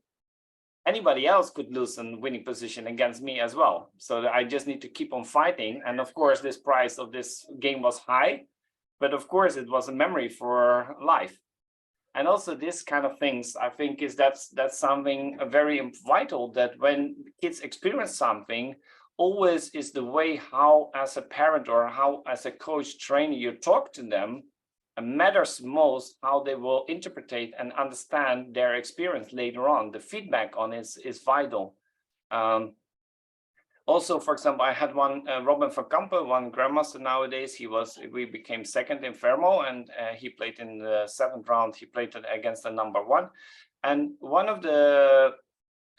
anybody else could lose a winning position against me as well. So I just need to keep on fighting. And of course, this price of this game was high, but of course, it was a memory for life. And also this kind of things, I think that's something very vital, that when kids experience something, always is the way how as a parent or how as a coach trainer you talk to them, matters most how they will interpret and understand their experience later on. The feedback on it is vital. Also, for example, I had one Robin van Kampen, one grandmaster nowadays. We became second in Fermo, and he played in the 7th round. He played against the number 1, and one of the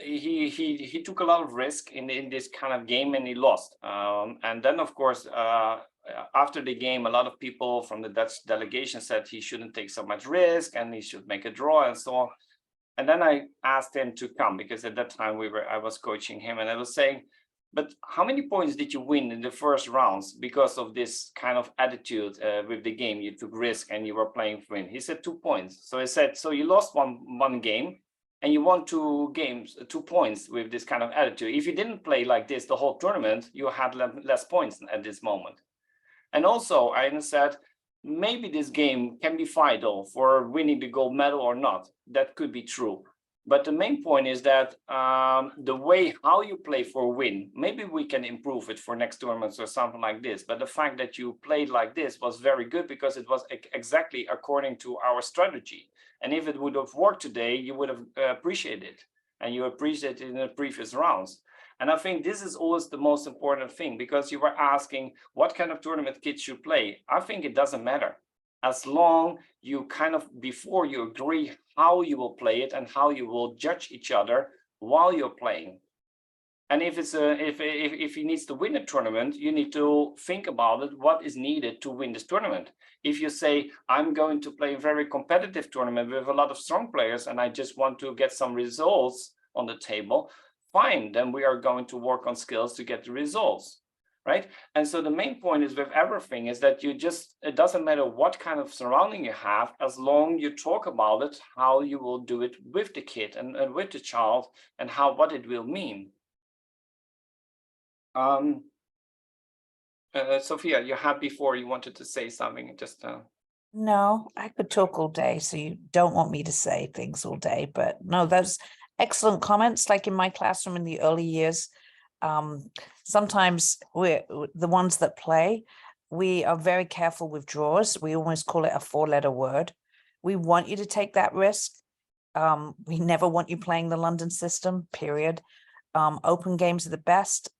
he took a lot of risk in this kind of game, and he lost. And then, of course, after the game, a lot of people from the Dutch delegation said he shouldn't take so much risk and he should make a draw and so on. And then I asked him to come, because at that time I was coaching him, and I was saying, but how many points did you win in the first rounds because of this kind of attitude with the game? You took risk and you were playing to win. He said 2 points. So I said, so you lost one game and you won 2 points with this kind of attitude. If you didn't play like this the whole tournament, you had less points at this moment. And also I said, maybe this game can be vital for winning the gold medal or not. That could be true. But the main point is that the way how you play for a win, maybe we can improve it for next tournaments or something like this. But the fact that you played like this was very good, because it was exactly according to our strategy. And if it would have worked today, you would have appreciated it, and you appreciated it in the previous rounds. And I think this is always the most important thing, because you were asking what kind of tournament kids should play. I think it doesn't matter, as long you before you agree how you will play it and how you will judge each other while you're playing. And if he needs to win a tournament, you need to think about it, what is needed to win this tournament. If you say, I'm going to play a very competitive tournament with a lot of strong players and I just want to get some results on the table, fine, then we are going to work on skills to get the results, right? And so the main point is with everything is that it doesn't matter what kind of surrounding you have, as long you talk about it, how you will do it with the kid and with the child, and what it will mean. Sophia, you had before, you wanted to say something, just No, I could talk all day, so you don't want me to say things all day, but no, those excellent comments. Like in my classroom in the early years, sometimes we're the ones that play, we are very careful with draws. We almost call it a 4-letter word. We want you to take that risk. We never want you playing the London system, period. Open games are the best.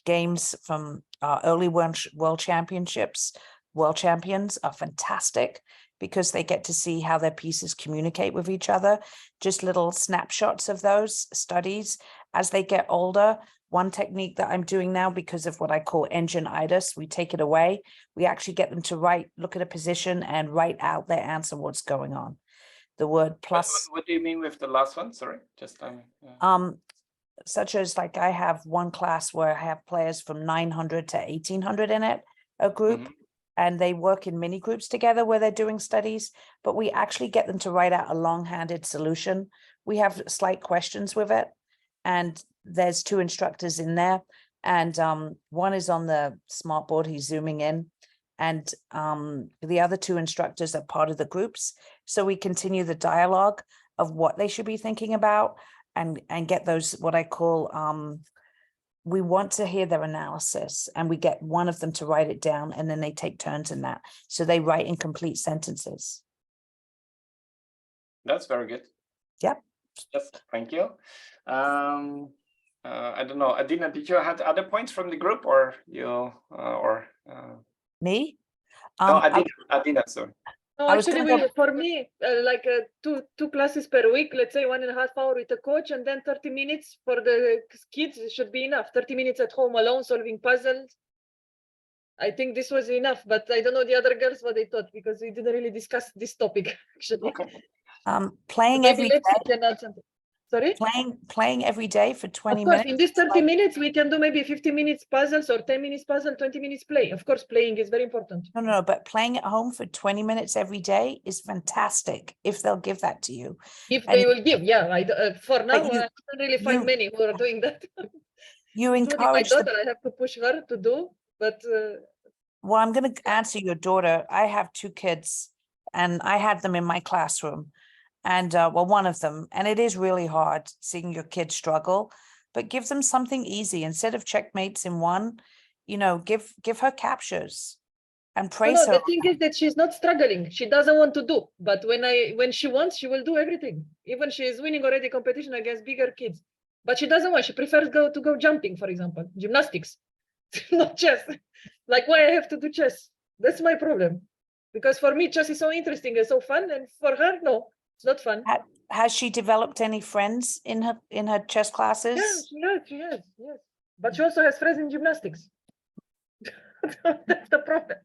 Games from our early world championships, world champions are fantastic, because they get to see how their pieces communicate with each other. Just little snapshots of those studies. As they get older, one technique that I'm doing now, because of what I call engine-itis, we take it away. We actually get them to look at a position and write out their answer, what's going on. The word plus. What do you mean with the last one? Sorry, just such as, like, I have one class where I have players from 900 to 1800 in it, a group, and they work in mini groups together where they're doing studies, but we actually get them to write out a long-handed solution. We have slight questions with it, and there's 2 instructors in there, and one is on the smart board, he's zooming in, and the other two instructors are part of the groups. So we continue the dialogue of what they should be thinking about and get those, what I call, we want to hear their analysis, and we get one of them to write it down, and then they take turns in that. So they write in complete sentences. That's very good. Yep. Yes, thank you. I don't know, Adina, did you have other points from the group, or you me? No, Adina, sorry. No, actually, for me, like two classes per week, let's say 1.5 hours with a coach, and then 30 minutes for the kids should be enough. 30 minutes at home alone solving puzzles. I think this was enough, but I don't know the other girls what they thought, because we didn't really discuss this topic actually. Okay. Playing every day. Sorry? Playing every day for 20 of course, minutes. in this 30 minutes, we can do maybe 15 minutes puzzles or 10 minutes puzzle, 20 minutes play. Of course, playing is very important. No, but playing at home for 20 minutes every day is fantastic if they'll give that to you. If they will give, yeah. For now, I don't really find many who are doing that. You encourage my daughter, I have to push her to do, but... Well, I'm going to answer your daughter. I have 2 kids, and I had them in my classroom. And well, one of them, and it is really hard seeing your kids struggle, but give them something easy instead of checkmates in one, you know, give her captures and praise her. The thing is that she's not struggling. She doesn't want to do, but when she wants, she will do everything. Even she is winning already competition against bigger kids, but she doesn't want. She prefers to go jumping, for example, gymnastics, not chess. Like, why I have to do chess? That's my problem. Because for me, chess is so interesting and so fun, and for her, no. It's not fun. Has she developed any friends in her chess classes? Yes, she has. But she also has friends in gymnastics. That's the problem.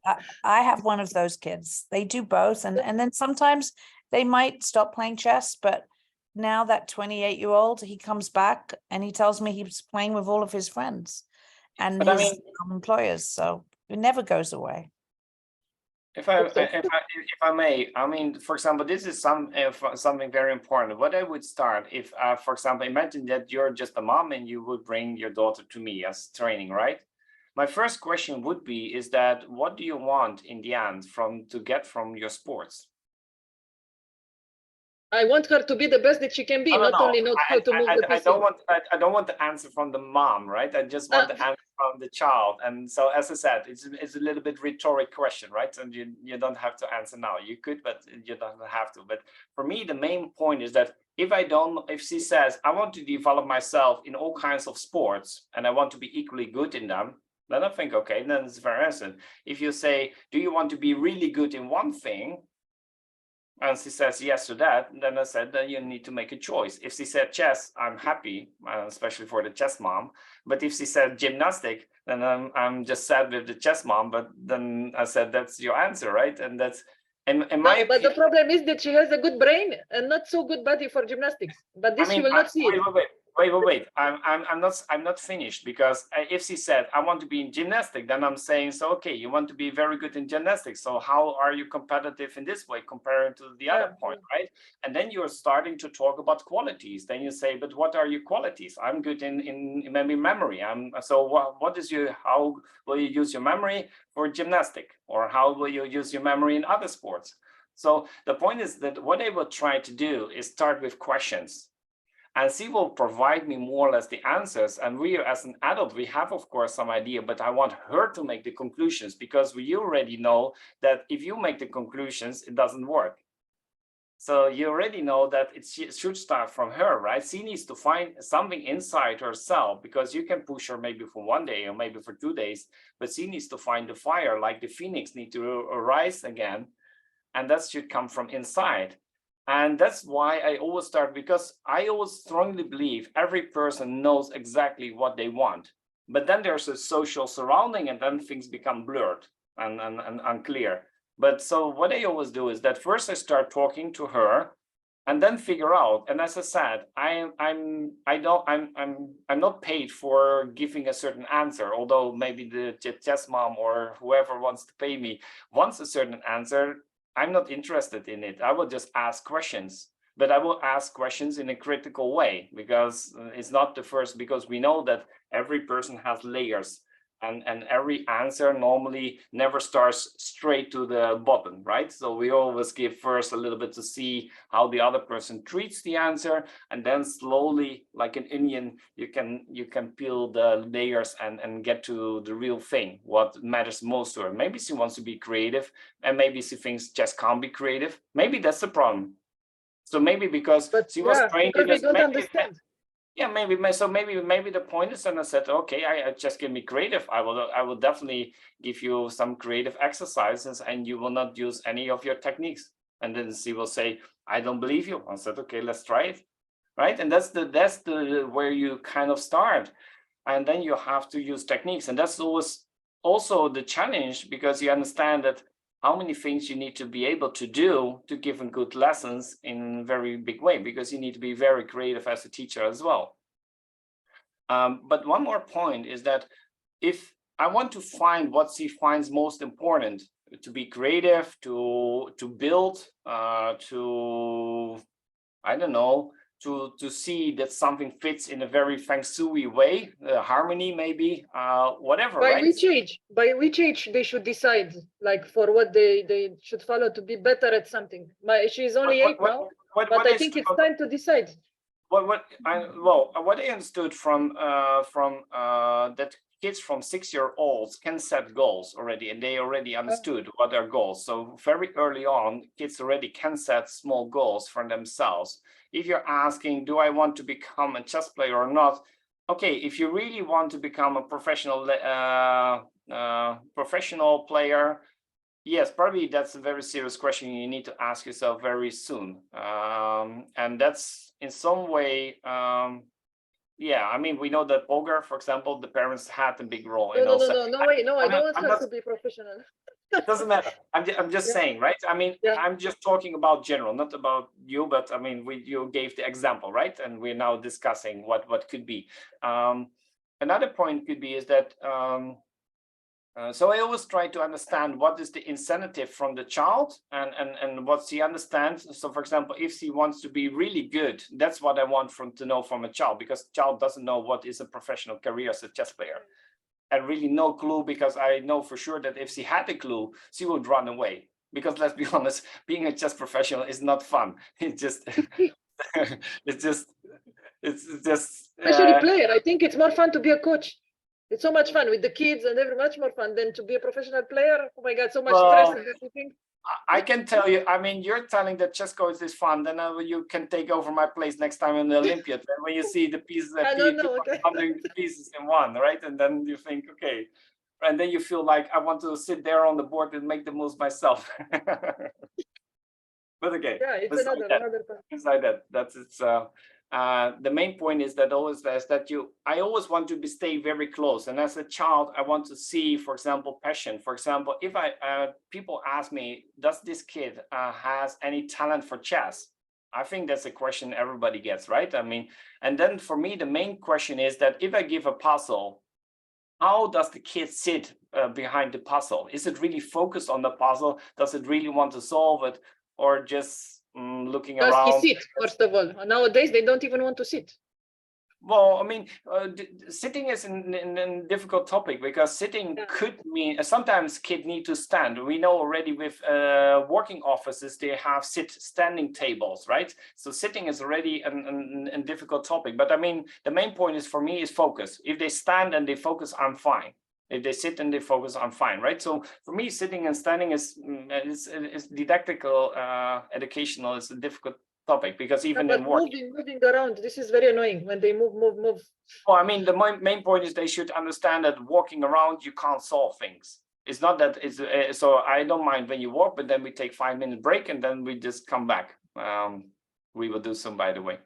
I have one of those kids. They do both, and then sometimes they might stop playing chess, but now that 28-year-old, he comes back and he tells me he's playing with all of his friends and his employers, so it never goes away. If I may, I mean, for example, this is something very important. What I would start if, for example, imagine that you're just a mom and you would bring your daughter to me as training, right? My first question would be, is that what do you want in the end to get from your sports? I want her to be the best that she can be, not only know how to move the PC. I don't want the answer from the mom, right? I just want the answer from the child. And so, as I said, it's a little bit rhetoric question, right? And you don't have to answer now. You could, but you don't have to. But for me, the main point is that if she says, I want to develop myself in all kinds of sports and I want to be equally good in them, then I think, okay, then it's very interesting. If you say, do you want to be really good in one thing? And she says yes to that, then I said that you need to make a choice. If she said chess, I'm happy, especially for the chess mom. But if she said gymnastic, then I'm just sad with the chess mom. But then I said, that's your answer, right? And that's, but the problem is that she has a good brain and not so good body for gymnastics. But this she will not see it. Wait. I'm not finished, because if she said I want to be in gymnastics, then I'm saying, so okay, you want to be very good in gymnastics, so how are you competitive in this way compared to the other point, right? And then you're starting to talk about qualities. Then you say, but what are your qualities? I'm good in maybe memory. So how will you use your memory for gymnastics, or how will you use your memory in other sports? So the point is that what I will try to do is start with questions. And she will provide me more or less the answers. And we, as an adult, we have, of course, some idea, but I want her to make the conclusions, because we already know that if you make the conclusions, it doesn't work. So you already know that it should start from her, right? She needs to find something inside herself, because you can push her maybe for 1 day or maybe for 2 days, but she needs to find the fire, like the phoenix need to arise again. And that should come from inside. And that's why I always start, because I always strongly believe every person knows exactly what they want. But then there's a social surrounding, and then things become blurred and unclear. But so what I always do is that first I start talking to her and then figure out. And as I said, I'm not paid for giving a certain answer, although maybe the chess mom or whoever wants to pay me wants a certain answer. I'm not interested in it. I will just ask questions, but I will ask questions in a critical way, because it's not the first, because we know that every person has layers and every answer normally never starts straight to the bottom, right? So we always give first a little bit to see how the other person treats the answer, and then slowly, like an onion, you can peel the layers and get to the real thing, what matters most to her. Maybe she wants to be creative, and maybe she thinks chess can't be creative. Maybe that's the problem. So maybe because she was trained in this, don't understand. Yeah, maybe the point is, and I said, okay, I just give me creative. I will definitely give you some creative exercises, and you will not use any of your techniques. And then she will say, I don't believe you. I said, okay, let's try it, right? And that's the where you kind of start, and then you have to use techniques, and that's always also the challenge, because you understand that how many things you need to be able to do to give them good lessons in a very big way, because you need to be very creative as a teacher as well. But one more point is that if I want to find what she finds most important, to be creative, to build, to, I don't know, to see that something fits in a very feng shui way, harmony maybe, whatever. By right? which age they should decide, like for what they should follow to be better at something? She's only 8 now, but I think it's time to decide. What I understood from that kids from 6-year-olds can set goals already, and they already understood what are goals. So very early on, kids already can set small goals for themselves. If you're asking, do I want to become a chess player or not? Okay, if you really want to become a professional player, yes, probably that's a very serious question you need to ask yourself very soon. And that's in some way, yeah, I mean, we know that Olga, for example, the parents had a big role. No, I don't want her to be professional. It doesn't matter. I'm just saying, right? I mean, I'm just talking about general, not about you, but I mean, you gave the example, right? And we're now discussing what could be. Another point could be is that, so I always try to understand what is the incentive from the child and what she understands. So for example, if she wants to be really good, that's what I want to know from a child, because child doesn't know what is a professional career as a chess player. And really no clue, because I know for sure that if she had a clue, she would run away. Because let's be honest, being a chess professional is not fun. It's just, it's just. Especially player, I think it's more fun to be a coach. It's so much fun with the kids, and they're much more fun than to be a professional player. Oh my God, so much stress and everything. I can tell you, I mean, you're telling that chess coach is fun, then you can take over my place next time in the Olympiad. And when you see the pieces, the pieces in one, right? And then you think, okay, and then you feel like I want to sit there on the board and make the moves myself. But okay, yeah, it's another part. Inside that, that's it's. The main point is that I always want to stay very close. And as a child, I want to see, for example, passion. For example, if people ask me, does this kid has any talent for chess? I think that's a question everybody gets, right? I mean, and then for me, the main question is that if I give a puzzle, how does the kid sit behind the puzzle? Is it really focused on the puzzle? Does it really want to solve it, or just looking around? Does he sit, first of all? Nowadays, they don't even want to sit. Well, I mean, sitting is a difficult topic, because sitting could mean sometimes kids need to stand. We know already with working offices, they have standing tables, right? So sitting is already a difficult topic. But I mean, the main point is for me is focus. If they stand and they focus, I'm fine. If they sit and they focus, I'm fine, right? So for me, sitting and standing is didactical, educational. It's a difficult topic, because even in work, moving around, this is very annoying when they move. Well, I mean, the main point is they should understand that walking around, you can't solve things. It's not that it's so I don't mind when you walk, but then we take 5-minute break and then we just come back. We will do some, by the way.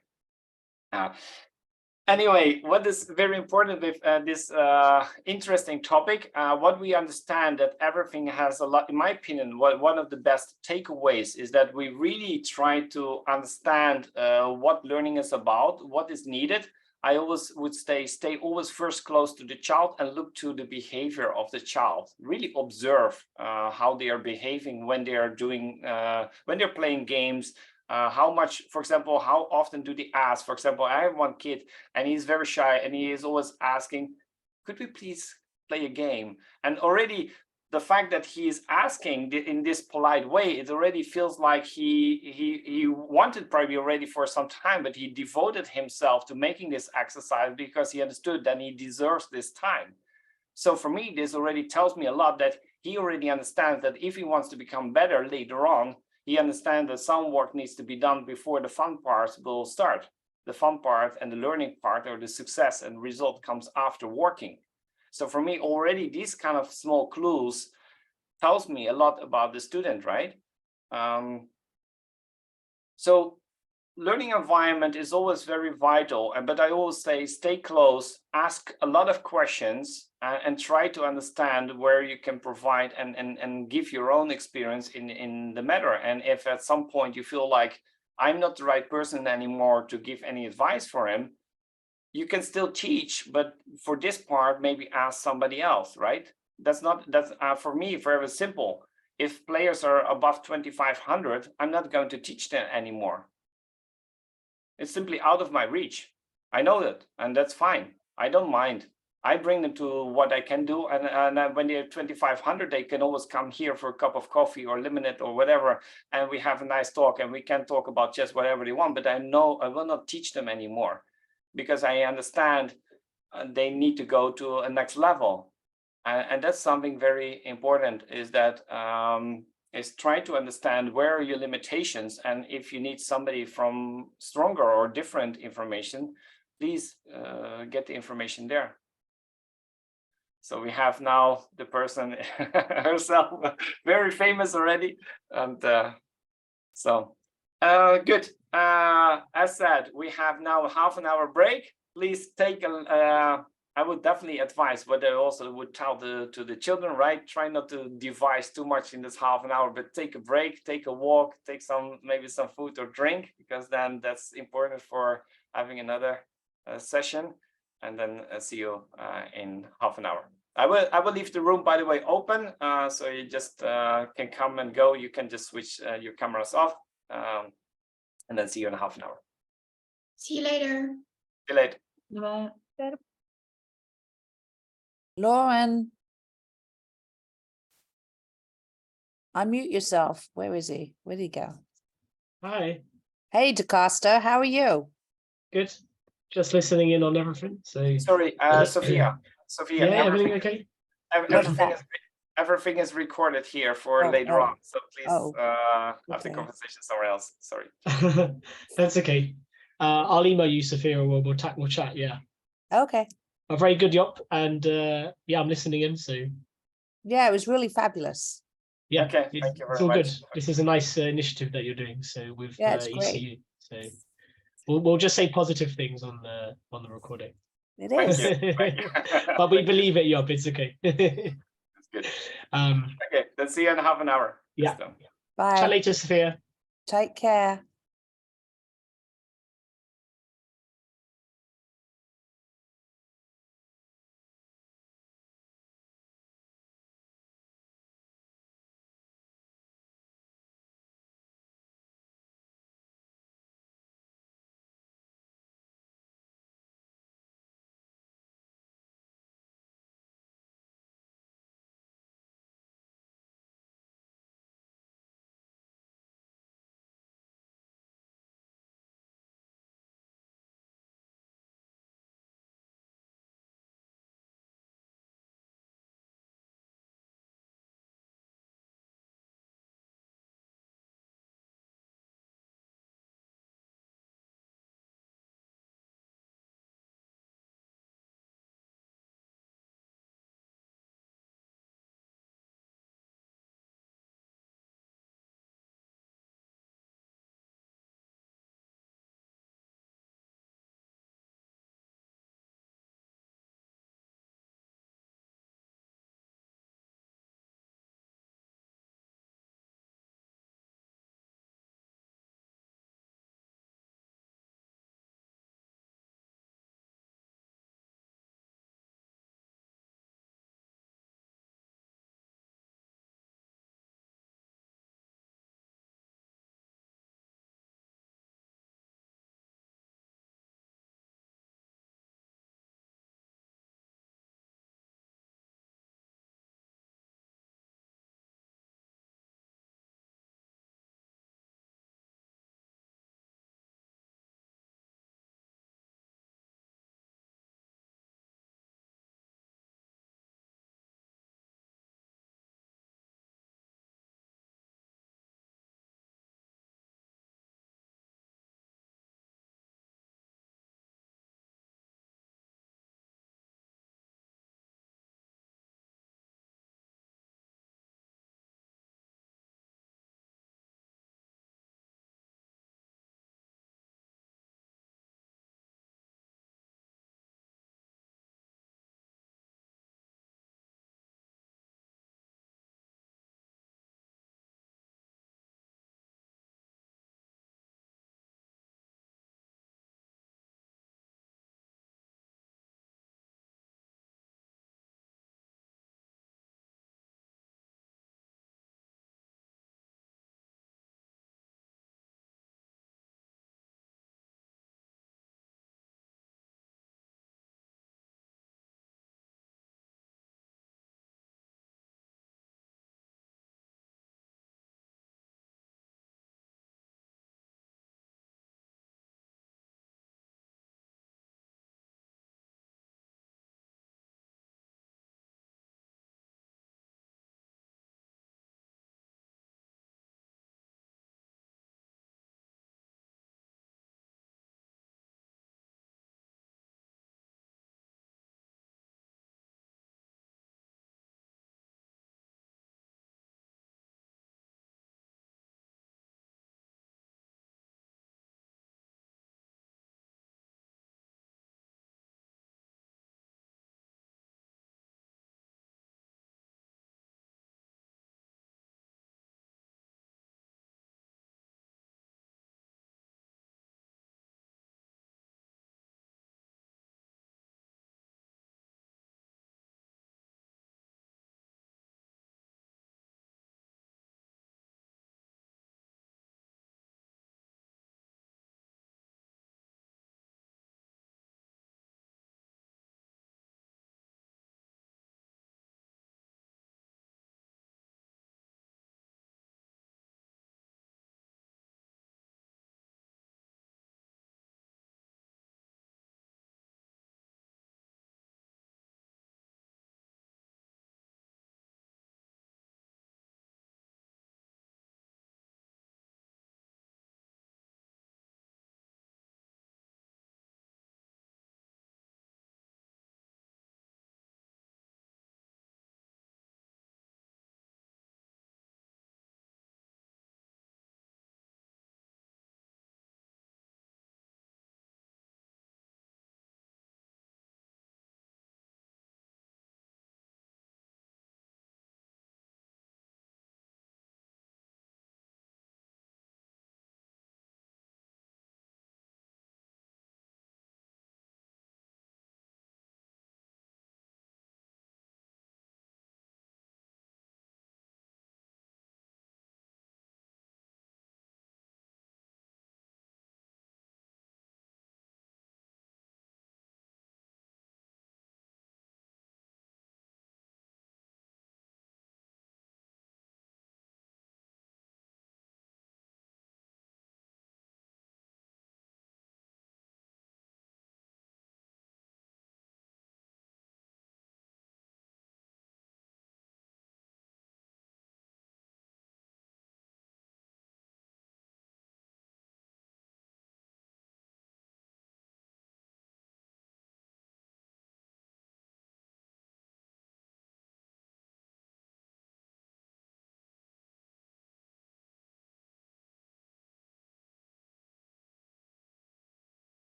Anyway, what is very important with this interesting topic, what we understand that everything has a lot, in my opinion, one of the best takeaways is that we really try to understand what learning is about, what is needed. I always would stay always first close to the child and look to the behavior of the child. Really observe how they are behaving when they are doing, when they're playing games. How much, for example, how often do they ask? For example, I have one kid and he's very shy and he is always asking, could we please play a game. And already the fact that he is asking in this polite way, it already feels like he wanted probably already for some time, but he devoted himself to making this exercise because he understood that he deserves this time. So for me, this already tells me a lot that he already understands that if he wants to become better later on, he understands that some work needs to be done before the fun parts will start. The fun part and the learning part, or the success and result, comes after working. So for me, already these kind of small clues tells me a lot about the student, right? So learning environment is always very vital, but I always say stay close, ask a lot of questions, and try to understand where you can provide and give your own experience in the matter. And if at some point you feel like I'm not the right person anymore to give any advice for him, you can still teach, but for this part, maybe ask somebody else, right? That's for me very simple. If players are above 2,500, I'm not going to teach them anymore. It's simply out of my reach. I know that, and that's fine. I don't mind. I bring them to what I can do, and when they're 2,500, they can always come here for a cup of coffee or lemonade or whatever, and we have a nice talk, and we can talk about just whatever they want. But I know I will not teach them anymore, because I understand they need to go to a next level. And that's something very important, is that is try to understand where are your limitations, and if you need somebody from stronger or different information, please get the information there. So we have now the person herself, very famous already, and so good. As said, we have now a half an hour break. Please take I would definitely advise, what I also would tell to the children, right? Try not to devise too much in this half an hour, but take a break, take a walk, take maybe some food or drink, because then that's important for having another session. And then see you in half an hour. I will leave the room, by the way, open, so you just can come and go. You can just switch your cameras off, and then see you in half an hour. See you later. See you later. Bye. Lauren, unmute yourself. Where is he? Where'd he go? Hi. Hey, DeCosta, how are you? Good. Just listening in on everything. So sorry, Sophia. Yeah, everything okay? Everything is recorded here for later on. So please have the conversation somewhere else. Sorry. That's okay. I'll email you, Sophia, or we'll chat. Yeah. Okay. A very good job, and yeah, I'm listening in. So yeah, it was really fabulous. Yeah, okay, thank you very it's all much. good. This is a nice initiative that you're doing. So with it's ECU, so we'll just say positive things on the recording. It is. Thank you. But we believe it, Job. It's okay. That's good. Okay, then see you in half an hour. Yeah. Bye. Chat later, Sophia. Take care.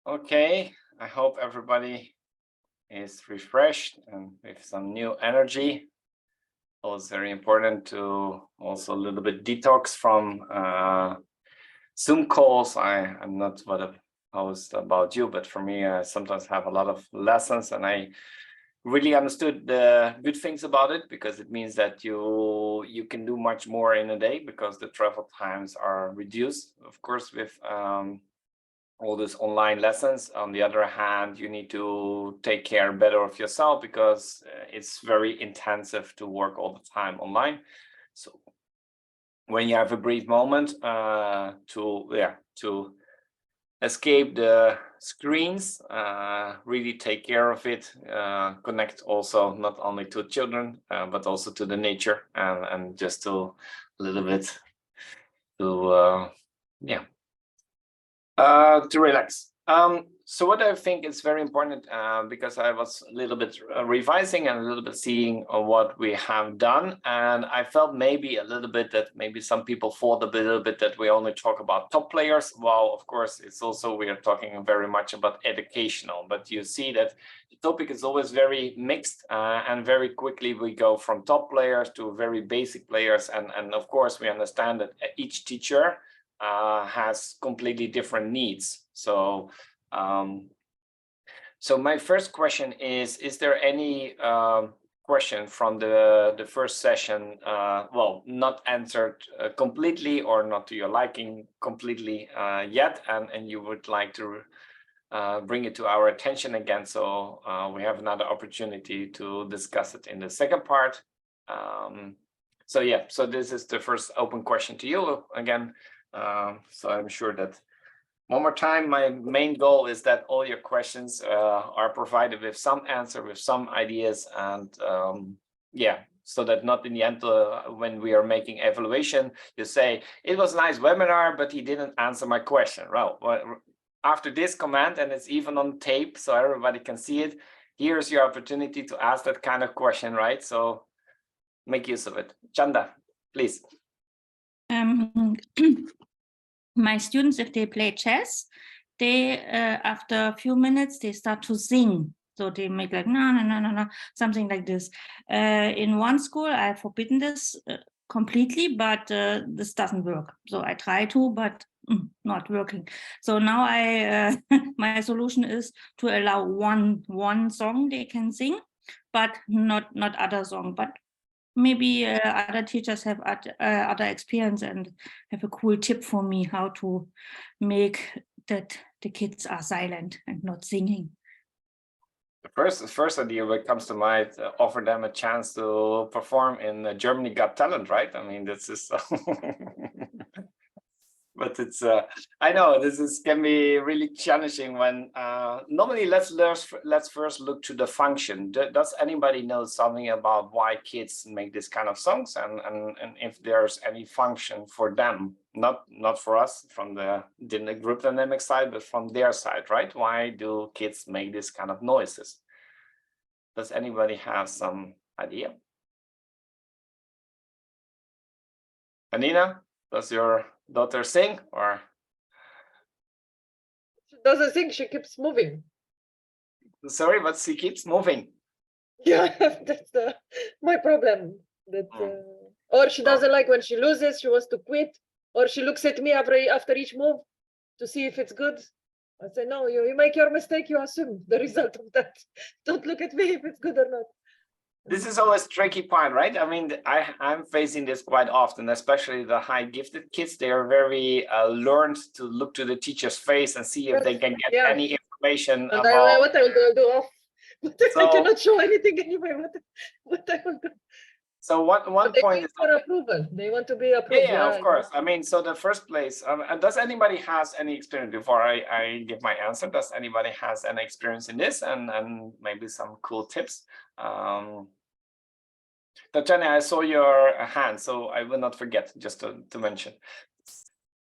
Okay, I hope everybody is refreshed and with some new energy. It was very important to also a little bit detox from Zoom calls. I'm not what a host about you, but for me, I sometimes have a lot of lessons, and I really understood the good things about it, because it means that you can do much more in a day, because the travel times are reduced, of course, with all these online lessons. On the other hand, you need to take care better of yourself, because it's very intensive to work all the time online. So when you have a brief moment to escape the screens, really take care of it, connect also not only to children, but also to the nature, and just to a little bit to to relax. So what I think is very important, because I was a little bit revising and a little bit seeing what we have done, and I felt maybe a little bit that maybe some people thought a little bit that we only talk about top players. Well, of course, it's also, we are talking very much about educational, but you see that the topic is always very mixed, and very quickly we go from top players to very basic players, and of course we understand that each teacher has completely different needs. So so my first question is there any question from the first session, well, not answered completely, or not to your liking completely yet, and you would like to bring it to our attention again, so we have another opportunity to discuss it in the second part. So yeah, so this is the first open question to you again. So I'm sure that one more time, my main goal is that all your questions are provided with some answer, with some ideas, and yeah, so that not in the end, when we are making evaluation, you say, it was a nice webinar, but he didn't answer my question. Well, after this comment, and it's even on tape, so everybody can see it, here's your opportunity to ask that kind of question, right? So make use of it. Chanda, please. My students, if they play chess, they after a few minutes they start to sing. So they make like no, something like this. In one school, I've forbidden this completely, but this doesn't work. So I try to, but not working. So now I my solution is to allow one song they can sing, but not other song. But maybe other teachers have other experience and have a cool tip for me how to make that the kids are silent and not singing. The first idea that comes to mind, offer them a chance to perform in Germany Got Talent, right? I mean, this is but it's I know this can be really challenging when normally let's first look to the function. Does anybody know something about why kids make this kind of songs, and if there's any function for them, not for us from the group dynamic side, but from their side, right? Why do kids make this kind of noises? Does anybody have some idea? Anina, does your daughter sing, or? She doesn't sing, she keeps moving. Sorry, but she keeps moving. Yeah, that's my problem. That or she doesn't like when she loses, she wants to quit, or she looks at me after each move to see if it's good. I say, no, you make your mistake, you assume the result of that. Don't look at me if it's good or not. This is always a tricky part, right? I mean, I'm facing this quite often, especially the high gifted kids. They are very learned to look to the teacher's face and see if they can get any information and about what I will do off. So, I cannot show anything anyway. What I will do. So one point is for approval. They want to be approved. Yeah, of course. I mean, so the first place, does anybody has any experience before I give my answer? Does anybody has any experience in this, and maybe some cool tips? Tatjana, I saw your hand, so I will not forget just to mention.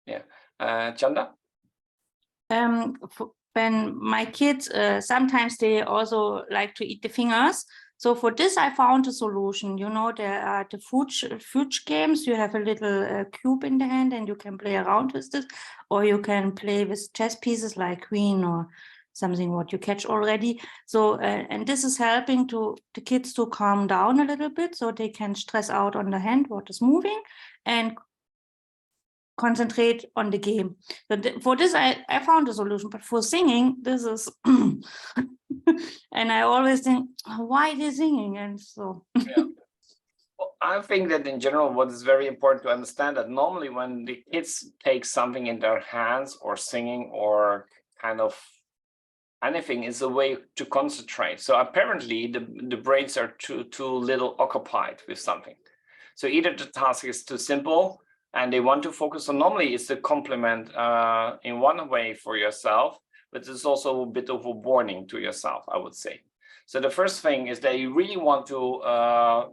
Yeah, Chanda. When my kids sometimes they also like to eat the fingers. So for this, I found a solution. You know, there are the fuge games. You have a little cube in the hand and you can play around with this, or you can play with chess pieces like queen or something what you catch already. So, and this is helping the kids to calm down a little bit so they can stress out on the hand what is moving and concentrate on the game. So for this, I found a solution, but for singing, this is, and I always think, why are they singing? And so. Yeah. Well, I think that in general, what is very important to understand that normally when the kids take something in their hands or singing or kind of anything is a way to concentrate. So apparently the brains are too little occupied with something. So either the task is too simple and they want to focus on, normally it's a compliment in one way for yourself, but it's also a bit of a warning to yourself, I would say. So the first thing is that you really want to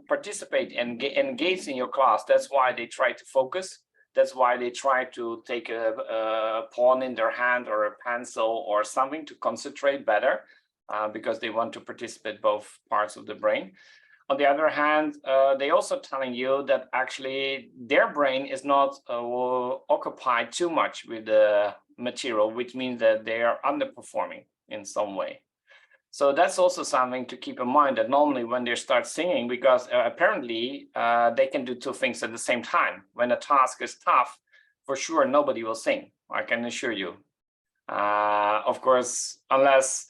participate and engage in your class. That's why they try to focus. That's why they try to take a pawn in their hand or a pencil or something to concentrate better, because they want to participate both parts of the brain. On the other hand, they also telling you that actually their brain is not occupied too much with the material, which means that they are underperforming in some way. So that's also something to keep in mind, that normally when they start singing, because apparently they can do two things at the same time. When a task is tough, for sure, nobody will sing, I can assure you. Of course, unless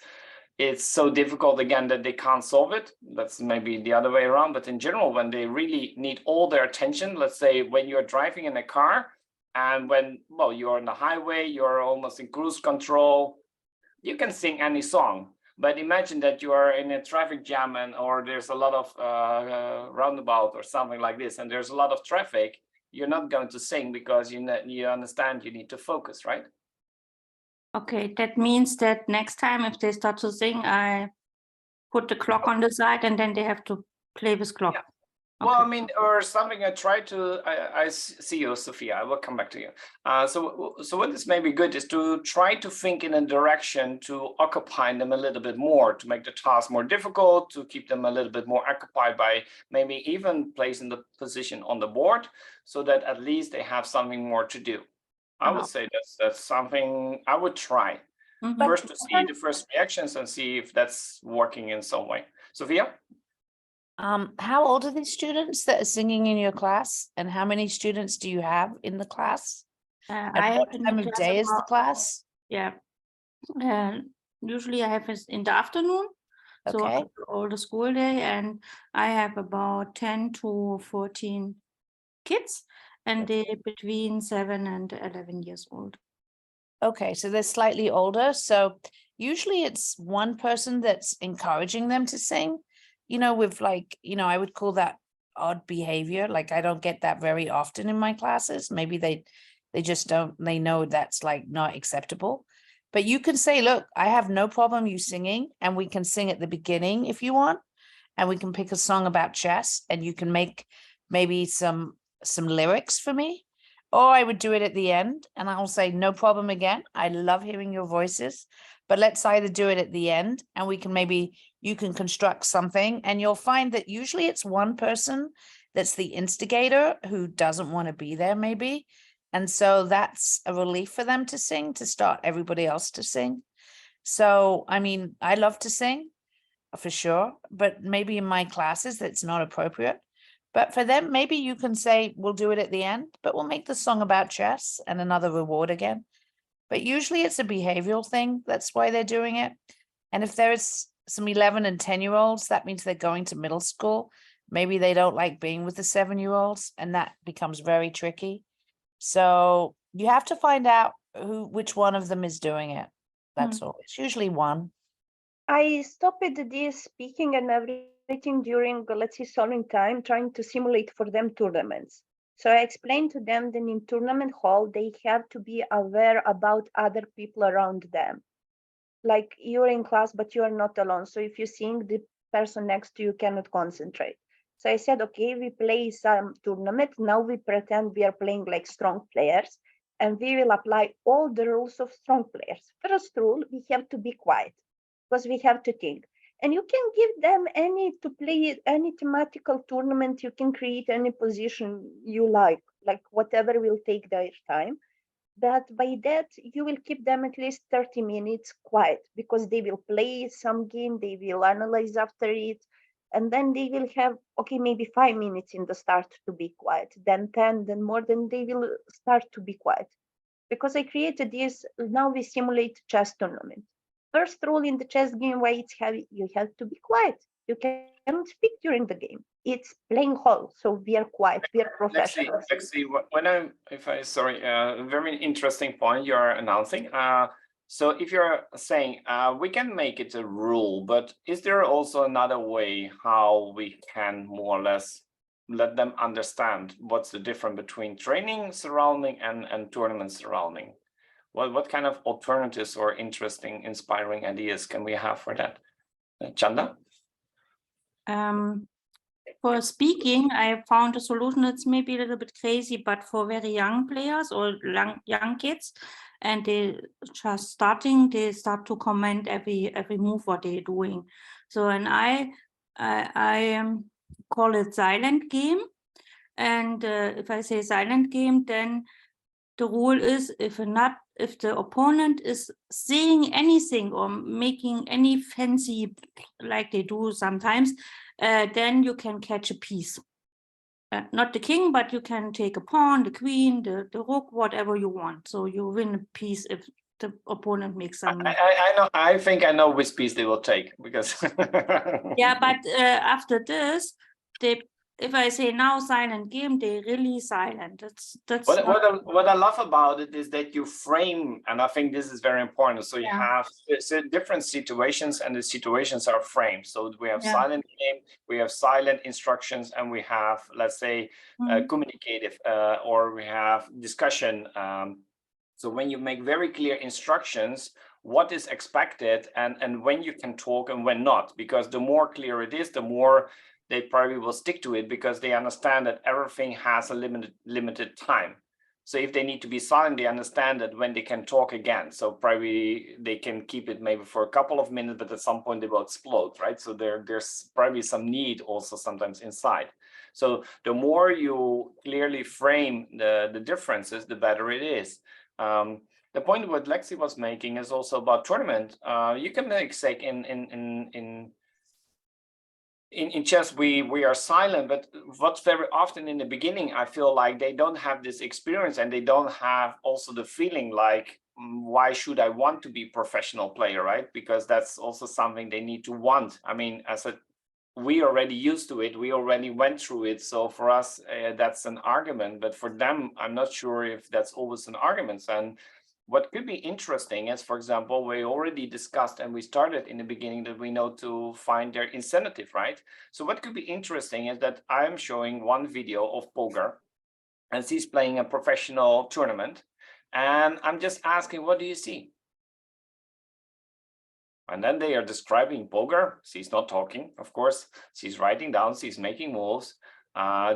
it's so difficult again that they can't solve it, that's maybe the other way around. But in general, when they really need all their attention, let's say when you're driving in a car and when, well, you're on the highway, you're almost in cruise control, you can sing any song. But imagine that you are in a traffic jam or there's a lot of roundabout or something like this, and there's a lot of traffic, you're not going to sing because you understand you need to focus, right? Okay, that means that next time if they start to sing, I put the clock on the side and then they have to play with clock. Yeah. Well, I mean, or something I try to, I see you, Sophia, I will come back to you. So what is maybe good is to try to think in a direction to occupy them a little bit more, to make the task more difficult, to keep them a little bit more occupied by maybe even placing the position on the board so that at least they have something more to do. I would say that's something I would try. First to see the first reactions and see if that's working in some way. Sophia? How old are these students that are singing in your class, and how many students do you have in the class? I what have time of day is the class? Yeah, usually I have it in the afternoon, so Okay. after all the school day, and I have about 10 to 14 kids, and they're between 7 and 11 years old. Okay, so they're slightly older. So usually it's one person that's encouraging them to sing, you know, with like, you know, I would call that odd behavior. Like I don't get that very often in my classes. Maybe they just don't, they know that's like not acceptable. But you can say, look, I have no problem you singing, and we can sing at the beginning if you want, and we can pick a song about chess, and you can make maybe some lyrics for me. Or I would do it at the end and I'll say, no problem again. I love hearing your voices, but let's either do it at the end and we can maybe, you can construct something, and you'll find that usually it's one person that's the instigator who doesn't want to be there maybe. And so that's a relief for them to sing, to start everybody else to sing. So, I mean, I love to sing for sure, but maybe in my classes that's not appropriate. But for them, maybe you can say, we'll do it at the end, but we'll make the song about chess and another reward again. But usually it's a behavioral thing. That's why they're doing it. And if there's some 11 and 10-year-olds, that means they're going to middle school. Maybe they don't like being with the 7-year-olds, and that becomes very tricky. So you have to find out which one of them is doing it. That's all. It's usually one. I stopped this speaking and everything during, let's say, solving time, trying to simulate for them tournaments. So I explained to them that in tournament hall, they have to be aware about other people around them. Like you're in class, but you are not alone. So if you sing, the person next to you cannot concentrate. So I said, okay, we play some tournament. Now we pretend we are playing like strong players, and we will apply all the rules of strong players. First rule, we have to be quiet, because we have to think. And you can give them to play any thematical tournament. You can create any position you like whatever will take their time. But by that, you will keep them at least 30 minutes quiet, because they will play some game, they will analyze after it, and then they will have, okay, maybe 5 minutes in the start to be quiet, then 10, then more, then they will start to be quiet. Because I created this, now we simulate chess tournament. First rule in the chess game, why it's heavy, you have to be quiet. You cannot speak during the game. It's playing hall, so we are quiet, we are professionals. Lexi, very interesting point you're announcing. So if you're saying we can make it a rule, but is there also another way how we can more or less let them understand what's the difference between training surrounding and tournament surrounding? What kind of alternatives or interesting, inspiring ideas can we have for that? Chanda? For speaking, I found a solution that's maybe a little bit crazy, but for very young players or young kids, and they just starting, they start to comment every move what they're doing. So, and I call it silent game. And if I say silent game, then the rule is if the opponent is saying anything or making any fancy, like they do sometimes, then you can catch a piece. Not the king, but you can take a pawn, the queen, the rook, whatever you want. So you win a piece if the opponent makes some. I know. I think I know which piece they will take, because. Yeah, but after this, if I say now silent game, they're really silent. That's what I love about it is that you frame, and I think this is very important. So you have different situations, and the situations are framed. So we have silent game, we have silent instructions, and we have, let's say, communicative, or we have discussion. So when you make very clear instructions, what is expected, and when you can talk and when not, because the more clear it is, the more they probably will stick to it, because they understand that everything has a limited time. So if they need to be silent, they understand that when they can talk again. So probably they can keep it maybe for a couple of minutes, but at some point they will explode, right? So there's probably some need also sometimes inside. So the more you clearly frame the differences, the better it is. The point what Lexi was making is also about tournament. You can make say in chess we are silent, but what's very often in the beginning, I feel like they don't have this experience, and they don't have also the feeling like, why should I want to be professional player, right? Because that's also something they need to want. I mean, we already used to it, we already went through it, so for us that's an argument, but for them I'm not sure if that's always an argument. And what could be interesting is, for example, we already discussed and we started in the beginning that we know to find their incentive, right? So what could be interesting is that I'm showing one video of poker, and she's playing a professional tournament, and I'm just asking, what do you see? And then they are describing poker. She's not talking, of course. She's writing down, she's making moves.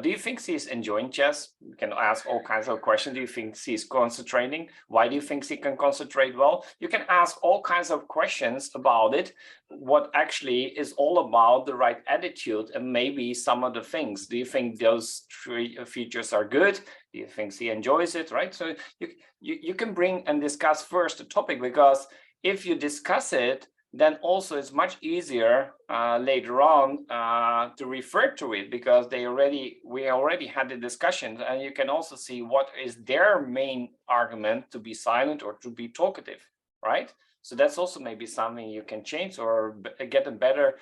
Do you think she's enjoying chess? You can ask all kinds of questions. Do you think she's concentrating? Why do you think she can concentrate well? You can ask all kinds of questions about it. What actually is all about the right attitude, and maybe some of the things. Do you think those three features are good? Do you think she enjoys it, right? So you can bring and discuss first the topic, because if you discuss it, then also it's much easier later on to refer to it, because we already had the discussion, and you can also see what is their main argument to be silent or to be talkative, right? So that's also maybe something you can change or get a better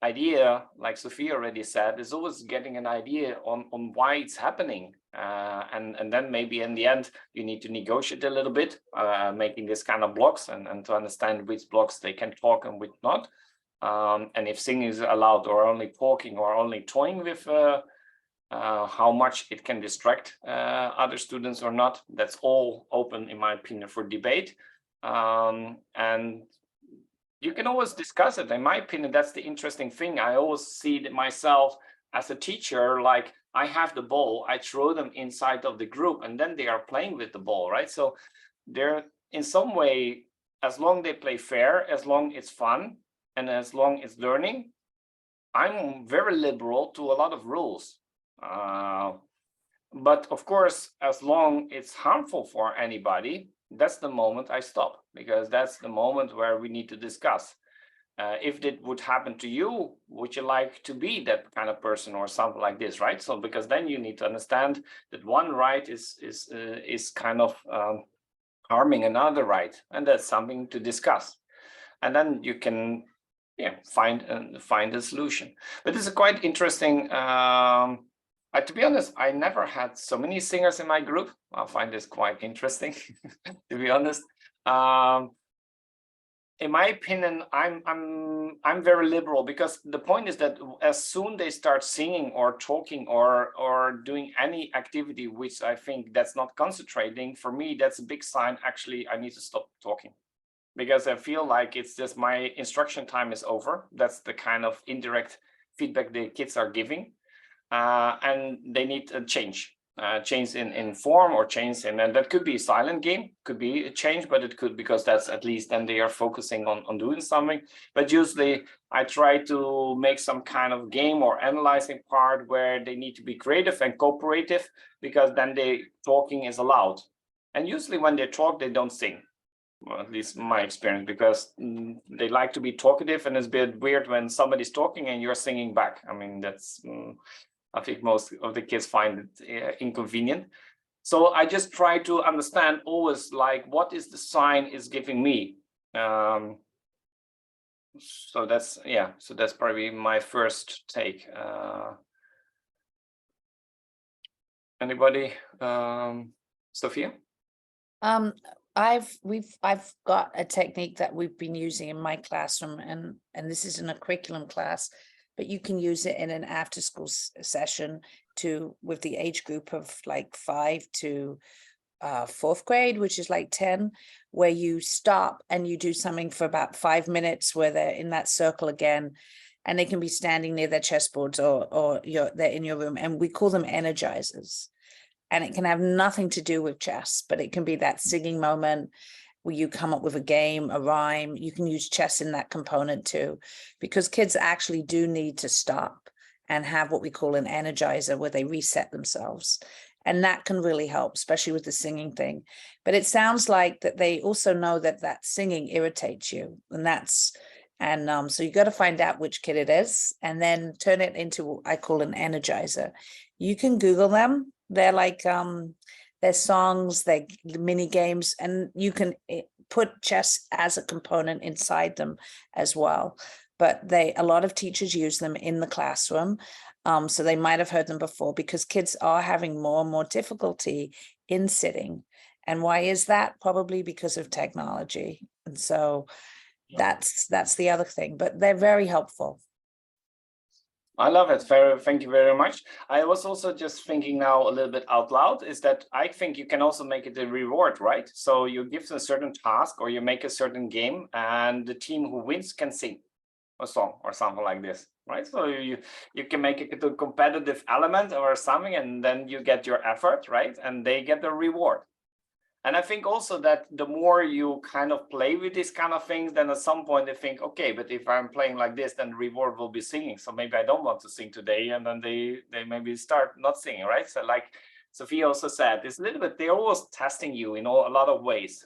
idea. Like Sophie already said, is always getting an idea on why it's happening. And then maybe in the end, you need to negotiate a little bit, making this kind of blocks and to understand which blocks they can talk and which not. And if singing is allowed, or only talking, or only toying with how much it can distract other students or not, that's all open, in my opinion, for debate. And you can always discuss it. In my opinion, that's the interesting thing. I always see that myself as a teacher, like I have the ball, I throw them inside of the group, and then they are playing with the ball, right? So they're in some way, as long they play fair, as long it's fun, and as long as learning, I'm very liberal to a lot of rules. But of course, as long it's harmful for anybody, that's the moment I stop, because that's the moment where we need to discuss. If it would happen to you, would you like to be that kind of person or something like this, right? So because then you need to understand that one right is kind of harming another right, and that's something to discuss, and then you can find a solution. But it's a quite interesting. To be honest, I never had so many singers in my group. I find this quite interesting, to be honest. In my opinion, I'm very liberal, because the point is that as soon they start singing or talking or doing any activity which I think that's not concentrating, for me that's a big sign. Actually, I need to stop talking, because I feel like it's just my instruction time is over. That's the kind of indirect feedback the kids are giving, and they need a change in form, or change in, and that could be a silent game, could be a change, but it could, because that's at least then they are focusing on doing something. But usually I try to make some kind of game or analyzing part where they need to be creative and cooperative, because then talking is allowed. And usually when they talk, they don't sing. Well, at least my experience, because they like to be talkative, and it's a bit weird when somebody's talking and you're singing back. I mean, that's I think most of the kids find it inconvenient. So I just try to understand always, like, what is the sign is giving me. So that's probably my first take. Anybody? Sophia? I've got a technique that we've been using in my classroom, and this isn't a curriculum class, but you can use it in an after school session with the age group of like 5 to 4th grade, which is like 10, where you stop and you do something for about 5 minutes where they're in that circle again, and they can be standing near their chessboards or they're in your room, and we call them energizers. And it can have nothing to do with chess, but it can be that singing moment where you come up with a game, a rhyme. You can use chess in that component too, because kids actually do need to stop and have what we call an energizer, where they reset themselves. And that can really help, especially with the singing thing. But it sounds like that they also know that singing irritates you. And so you got to find out which kid it is, and then turn it into what I call an energizer. You can Google them. They're like, they're songs, they're mini games, and you can put chess as a component inside them as well. But a lot of teachers use them in the classroom. So they might have heard them before, because kids are having more and more difficulty in sitting. And why is that? Probably because of technology. And so that's the other thing, but they're very helpful. I love it. Thank you very much. I was also just thinking now a little bit out loud, is that I think you can also make it a reward, right? So you give a certain task, or you make a certain game, and the team who wins can sing a song or something like this, right? So you can make it a competitive element or something, and then you get your effort, right? And they get the reward. And I think also that the more you kind of play with these kind of things, then at some point they think, okay, but if I'm playing like this, then the reward will be singing. So maybe I don't want to sing today, and then they maybe start not singing, right? So like Sophia also said, it's a little bit, they're always testing you in a lot of ways.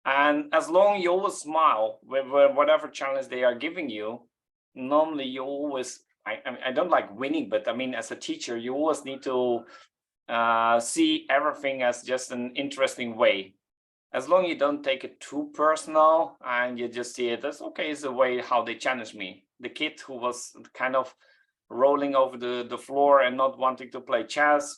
And as long as you always smile with whatever challenge they are giving you, normally you always, I don't like winning, but I mean, as a teacher, you always need to see everything as just an interesting way. As long as you don't take it too personal, and you just see it as, okay, it's the way how they challenge me. The kid who was kind of rolling over the floor and not wanting to play chess,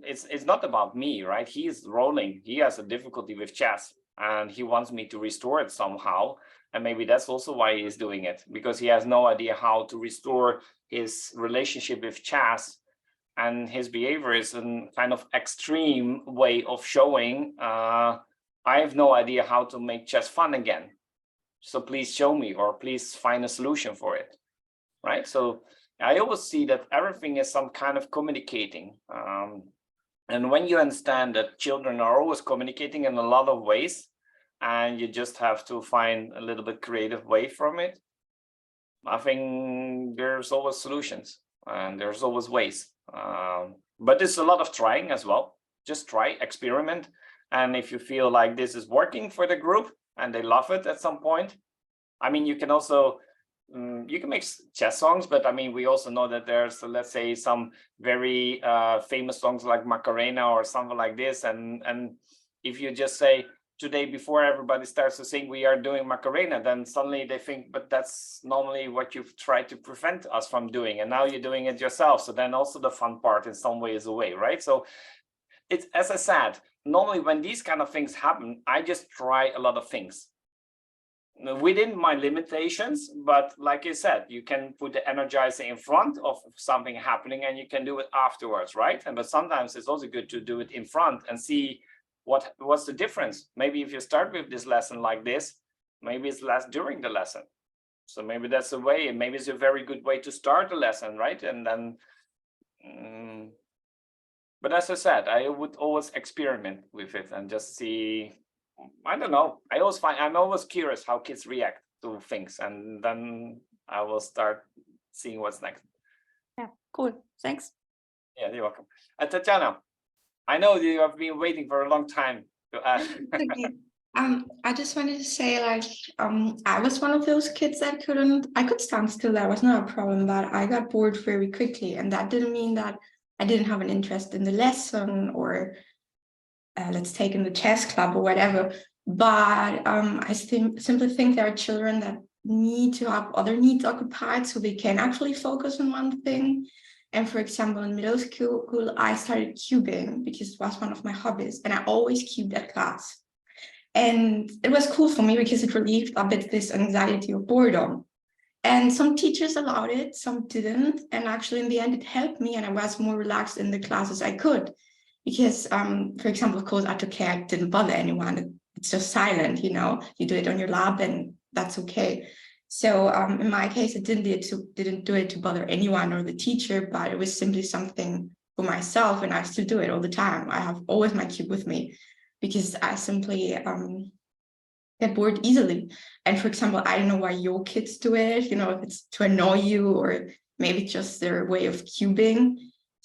it's not about me, right? He is rolling, he has a difficulty with chess, and he wants me to restore it somehow. And maybe that's also why he's doing it, because he has no idea how to restore his relationship with chess. And his behavior is a kind of extreme way of showing, I have no idea how to make chess fun again. So please show me, or please find a solution for it, right? So I always see that everything is some kind of communicating. And when you understand that children are always communicating in a lot of ways, and you just have to find a little bit creative way from it, I think there's always solutions and there's always ways. But it's a lot of trying as well. Just try, experiment. And if you feel like this is working for the group and they love it at some point, I mean, you can also, you can make chess songs, but I mean, we also know that there's, let's say, some very famous songs like Macarena or something like this. And if you just say, today, before everybody starts to sing, we are doing Macarena, then suddenly they think, but that's normally what you've tried to prevent us from doing. And now you're doing it yourself. So then also the fun part in some way is away, right? So it's, as I said, normally when these kind of things happen, I just try a lot of things within my limitations. But like I said, you can put the energizer in front of something happening and you can do it afterwards, right? And but sometimes it's also good to do it in front and see what's the difference. Maybe if you start with this lesson like this, maybe it's less during the lesson. So maybe that's a way, and maybe it's a very good way to start the lesson, right? And then but as I said, I would always experiment with it and just see. I don't know, I'm always curious how kids react to things, and then I will start seeing what's next. Yeah, cool, thanks. Yeah, you're welcome. Tatiana, I know you have been waiting for a long time to ask. I just wanted to say, like, I was one of those kids that I could stand still, that was not a problem, but I got bored very quickly, and that didn't mean that I didn't have an interest in the lesson or let's take in the chess club or whatever. But I simply think there are children that need to have other needs occupied so they can actually focus on one thing. And for example, in middle school, I started cubing because it was one of my hobbies, and I always cubed at class. And it was cool for me because it relieved a bit this anxiety of boredom. And some teachers allowed it, some didn't. And actually, in the end, it helped me, and I was more relaxed in the classes I could. Because, for example, of course, I took care, I didn't bother anyone. It's just silent, you know, you do it on your lap and that's okay. So in my case, I didn't do it to bother anyone or the teacher, but it was simply something for myself, and I still do it all the time. I have always my cube with me because I simply get bored easily. And for example, I don't know why your kids do it, you know, if it's to annoy you or maybe just their way of cubing.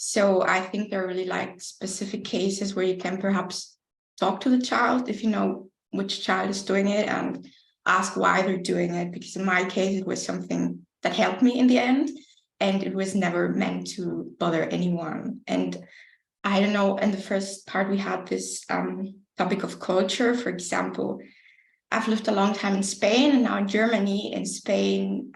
So I think there are really like specific cases where you can perhaps talk to the child if you know which child is doing it and ask why they're doing it. Because in my case, it was something that helped me in the end, and it was never meant to bother anyone. And I don't know, in the first part, we had this topic of culture. For example, I've lived a long time in Spain and now in Germany. In Spain,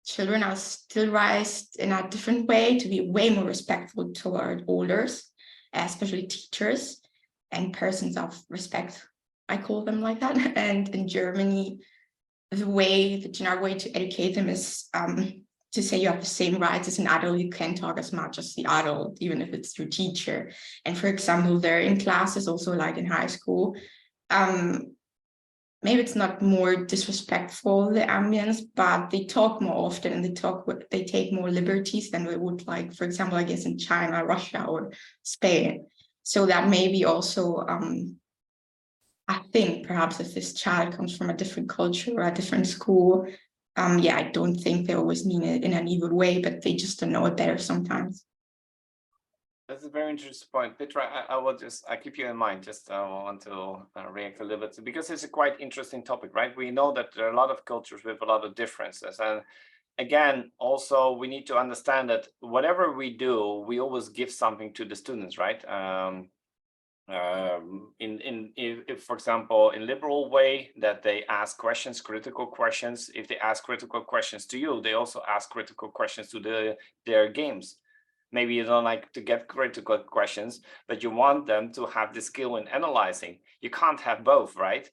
children are still raised in a different way to be way more respectful toward elders, especially teachers and persons of respect. I call them like that. And in Germany, the general way to educate them is to say you have the same rights as an adult. You can talk as much as the adult, even if it's your teacher. And for example, they're in classes also like in high school. Maybe it's not more disrespectful, the ambience, but they talk more often and they take more liberties than they would, like, for example, I guess in China, Russia, or Spain. So that maybe also, I think perhaps if this child comes from a different culture or a different school, yeah, I don't think they always mean it in an evil way, but they just don't know it better sometimes. That's a very interesting point, Petra. I keep you in mind. Just I want to react a little bit because it's a quite interesting topic, right? We know that there are a lot of cultures with a lot of differences, and again, also we need to understand that whatever we do, we always give something to the students, right? If, for example, in liberal way that they ask questions, critical questions. If they ask critical questions to you, they also ask critical questions to their games. Maybe you don't like to get critical questions, but you want them to have the skill in analyzing. You can't have both, right?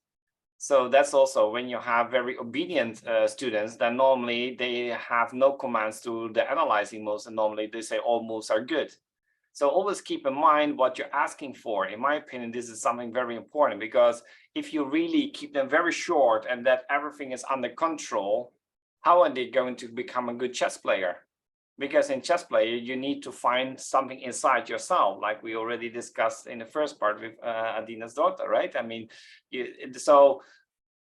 So that's also when you have very obedient students, then normally they have no commands to the analyzing moves, and normally they say all moves are good. So always keep in mind what you're asking for. In my opinion, this is something very important, because if you really keep them very short and that everything is under control, how are they going to become a good chess player? Because in chess play, you need to find something inside yourself, like we already discussed in the first part with Adina's daughter, right? I mean, so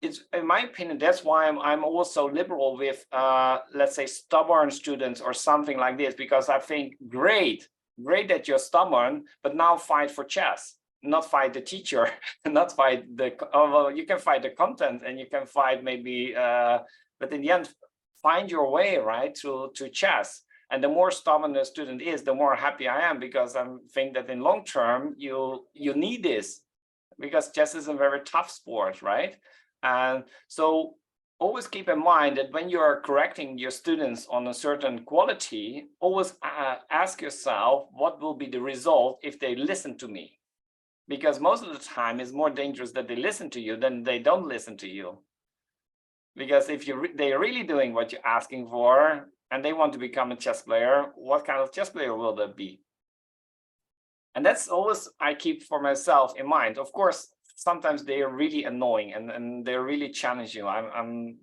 it's, in my opinion, that's why I'm always so liberal with, let's say, stubborn students or something like this, because I think great that you're stubborn, but now fight for chess, not fight the teacher, not fight the, well, you can fight the content and you can fight maybe, but in the end, find your way, right, to chess. And the more stubborn the student is, the more happy I am, because I think that in long term, you need this, because chess is a very tough sport, right? And so always keep in mind that when you are correcting your students on a certain quality, always ask yourself, what will be the result if they listen to me? Because most of the time it's more dangerous that they listen to you than they don't listen to you. Because if they're really doing what you're asking for and they want to become a chess player, what kind of chess player will that be? And that's always I keep for myself in mind. Of course, sometimes they are really annoying and they really challenge you. I'm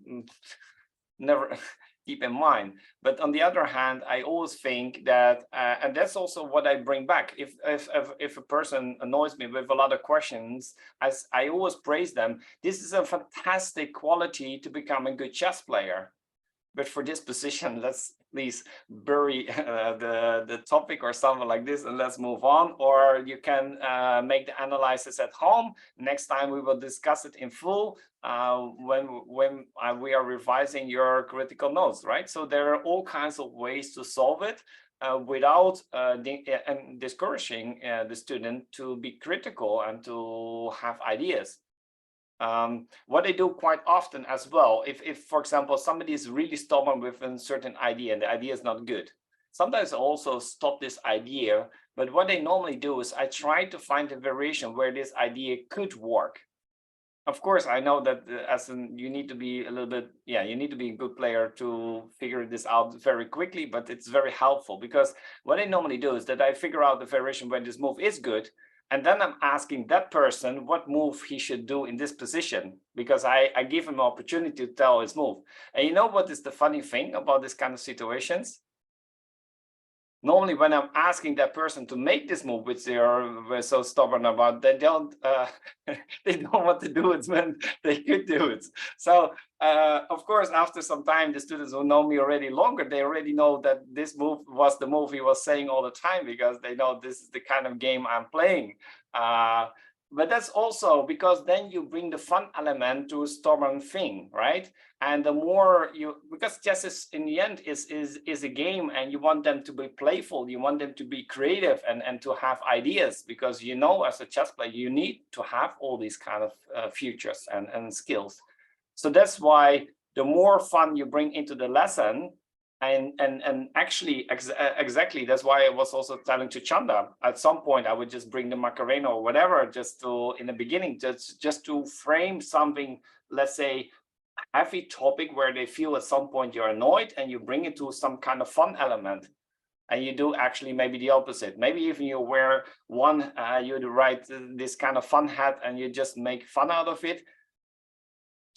never keep in mind. But on the other hand, I always think that, and that's also what I bring back. If a person annoys me with a lot of questions, as I always praise them, this is a fantastic quality to become a good chess player. But for this position, let's please bury the topic or something like this and let's move on. Or you can make the analysis at home. Next time we will discuss it in full when we are revising your critical notes, right? So there are all kinds of ways to solve it without discouraging the student to be critical and to have ideas. What I do quite often as well, if for example, somebody is really stubborn with a certain idea and the idea is not good, sometimes I also stop this idea. But what I normally do is I try to find a variation where this idea could work. Of course, I know that you need to be a little bit, you need to be a good player to figure this out very quickly, but it's very helpful, because what I normally do is that I figure out the variation when this move is good. And then I'm asking that person what move he should do in this position, because I give him an opportunity to tell his move. And you know what is the funny thing about this kind of situations? Normally, when I'm asking that person to make this move, which we're so stubborn about, they don't want to do it when they could do it. So, of course, after some time, the students who know me already longer, they already know that this move was the move he was saying all the time, because they know this is the kind of game I'm playing. But that's also because then you bring the fun element to a stubborn thing, right? And the more because chess is in the end is a game, and you want them to be playful, you want them to be creative and to have ideas, because you know, as a chess player, you need to have all these kind of features and skills. So that's why the more fun you bring into the lesson, and actually exactly that's why I was also telling to Chanda, at some point I would just bring the Macarena or whatever, just to in the beginning, just to frame something, let's say heavy topic where they feel at some point you're annoyed, and you bring it to some kind of fun element. And you do actually maybe the opposite. Maybe even you wear you write this kind of fun hat and you just make fun out of it,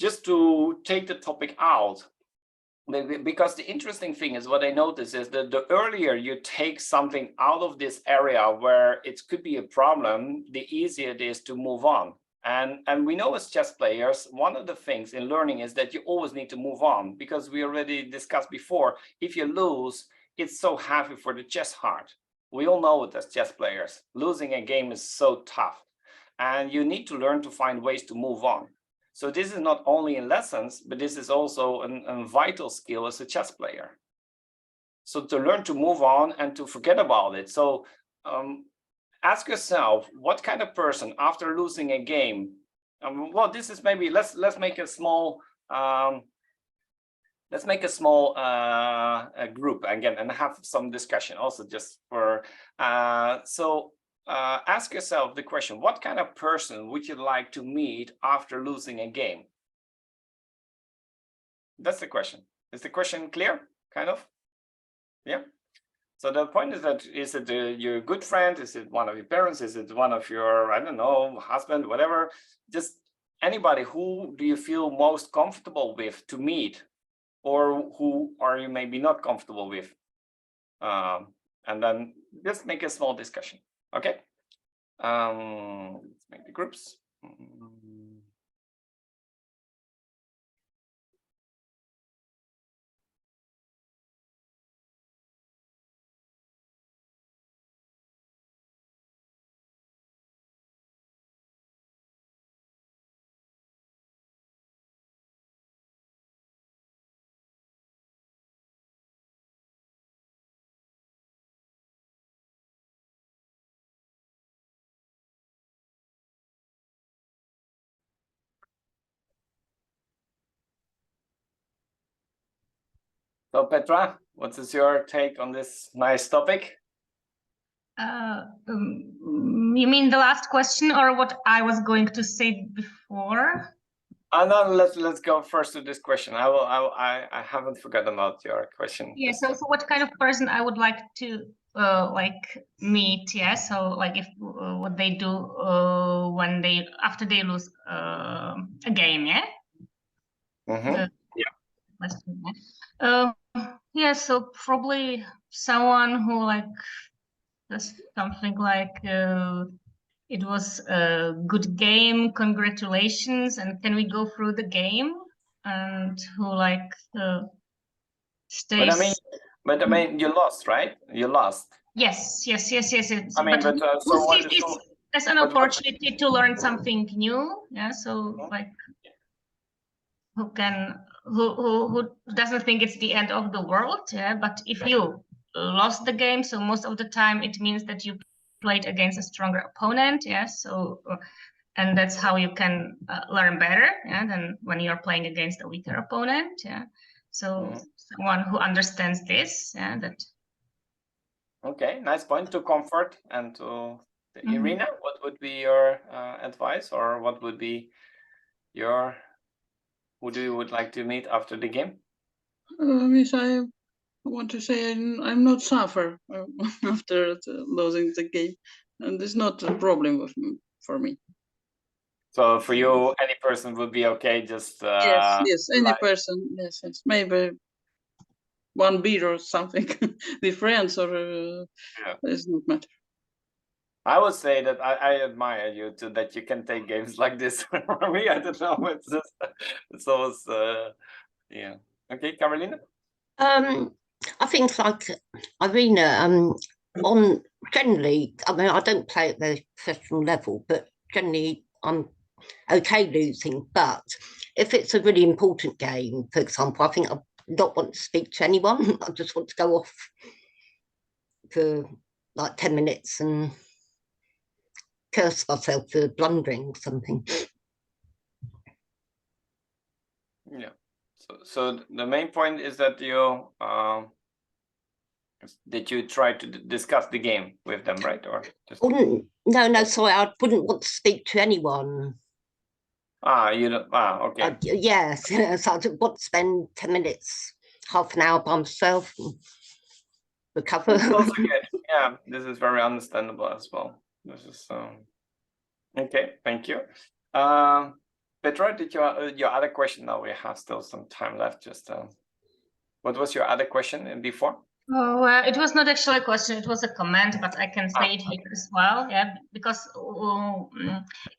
just to take the topic out. Because the interesting thing is, what I notice is that the earlier you take something out of this area where it could be a problem, the easier it is to move on. And we know as chess players, one of the things in learning is that you always need to move on, because we already discussed before, if you lose, it's so heavy for the chess heart. We all know it as chess players. Losing a game is so tough, and you need to learn to find ways to move on. So this is not only in lessons, but this is also a vital skill as a chess player. So to learn to move on and to forget about it. So ask yourself, what kind of person after losing a game? Well, this is maybe let's make a small group again and have some discussion also, just for ask yourself the question, what kind of person would you like to meet after losing a game? That's the question. Is the question clear? Kind of? Yeah. So the point is that, is it your good friend? Is it one of your parents? Is it one of your, I don't know, husband, whatever? Just anybody. Who do you feel most comfortable with to meet? Or who are you maybe not comfortable with? And then just make a small discussion. Okay. Let's make the groups. So Petra, what is your take on this nice topic? You mean the last question or what I was going to say before? No, let's go first to this question. I haven't forgotten about your question. Yeah, so what kind of person I would like to like meet? Yeah, so like if what they do when after they lose a game, yeah. Mm-hmm. Yeah, so probably someone who like does something like it was a good game, congratulations, and can we go through the game? And who like stays. But I mean, you lost, right? You lost. Yes. I mean, but so what? As an opportunity to learn something new. Yeah. So like, who doesn't think it's the end of the world? Yeah. But if you lost the game, so most of the time it means that you played against a stronger opponent. Yeah. So. And that's how you can learn better, yeah, than when you're playing against a weaker opponent. Yeah. So someone who understands this, yeah, that. Okay, nice point to comfort and to Irina. What would be your advice, or what would be your who do you would like to meet after the game? Yes, I want to say I'm not suffer after losing the game, and it's not a problem for me. So for you, any person would be okay. Just yes, any person. Yes, maybe one beer or something different, or it's not matter. I would say that I admire you too, that you can take games like this. For me, I don't know. It's just it's always yeah. Okay, Carolina. I think like Irina. On generally, I mean, I don't play at the professional level, but generally, I'm okay losing. But if it's a really important game, for example, I think I not want to speak to anyone. I just want to go off for like 10 minutes and curse myself for blundering or something. Yeah. So the main point is that you try to discuss the game with them, right? Or just... No, sorry, I wouldn't want to speak to anyone. You don't. Okay. Yes, so I don't want to spend 10 minutes, half an hour by myself and recover. Yeah, this is very understandable as well. This is okay. Thank you. Petra, did your other question? Now we have still some time left. Just what was your other question before? Oh, it was not actually a question, it was a comment, but I can say it here as well, yeah, because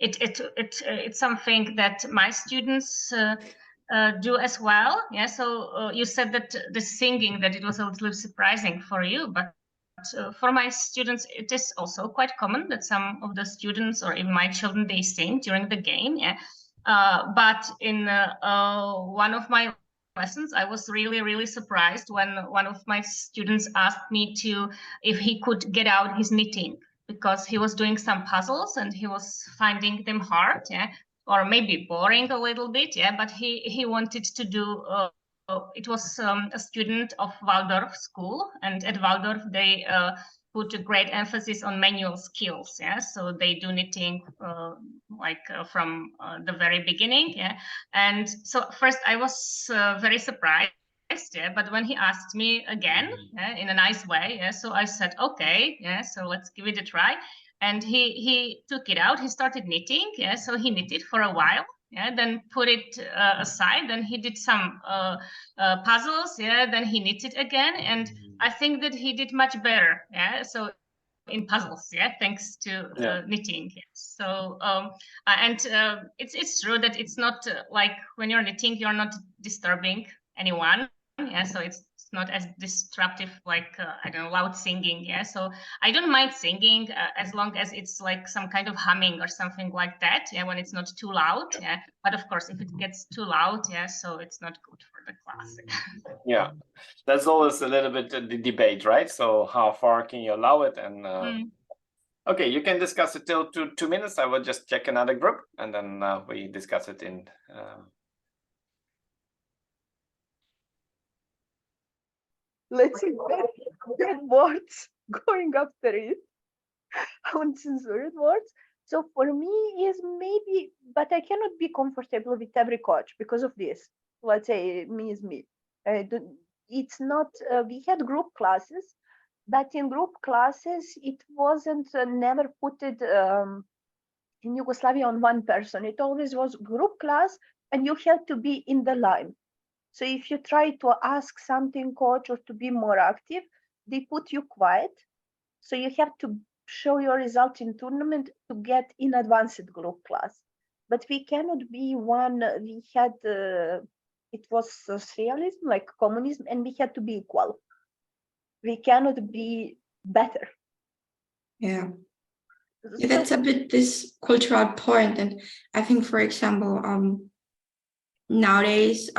it's something that my students do as well, yeah. So you said that the singing, that it was a little surprising for you, but for my students, it is also quite common that some of the students or even my children, they sing during the game, yeah. But in one of my lessons, I was really surprised when one of my students asked me if he could get out his knitting, because he was doing some puzzles and he was finding them hard, yeah, or maybe boring a little bit, yeah, but he wanted to do it was a student of Waldorf school, and at Waldorf they put a great emphasis on manual skills, yeah, so they do knitting from the very beginning, yeah. And so first I was very surprised, yeah, but when he asked me again, yeah, in a nice way, yeah, so I said okay, yeah, so let's give it a try. And he took it out, he started knitting, yeah, so he knitted for a while, yeah, then put it aside, then he did some puzzles, yeah, then he knitted again, and I think that he did much better, yeah, so in puzzles, yeah, thanks to knitting. So it's true that it's not like when you're knitting, you're not disturbing anyone, yeah, so it's not as disruptive like I don't know, loud singing, yeah. So I don't mind singing as long as it's like some kind of humming or something like that, yeah, when it's not too loud, yeah. But of course, if it gets too loud, yeah, so it's not good for the class. Yeah, that's always a little bit the debate, right? So how far can you allow it? And okay, you can discuss it till 2 minutes. I will just check another group and then we discuss it in let's say, bad words going after it, uncensored words. So for me is maybe, but I cannot be comfortable with every coach because of this. Let's say me is me. It's not, we had group classes, but in group classes, it wasn't never put it in Yugoslavia on one person. It always was group class and you had to be in the line. So if you try to ask something coach or to be more active, they put you quiet. So you have to show your result in tournament to get in advanced group class. But we cannot be one, we had, it was socialism, like communism, and we had to be equal. We cannot be better. Yeah. That's a bit this cultural point. And I think, for example, nowadays,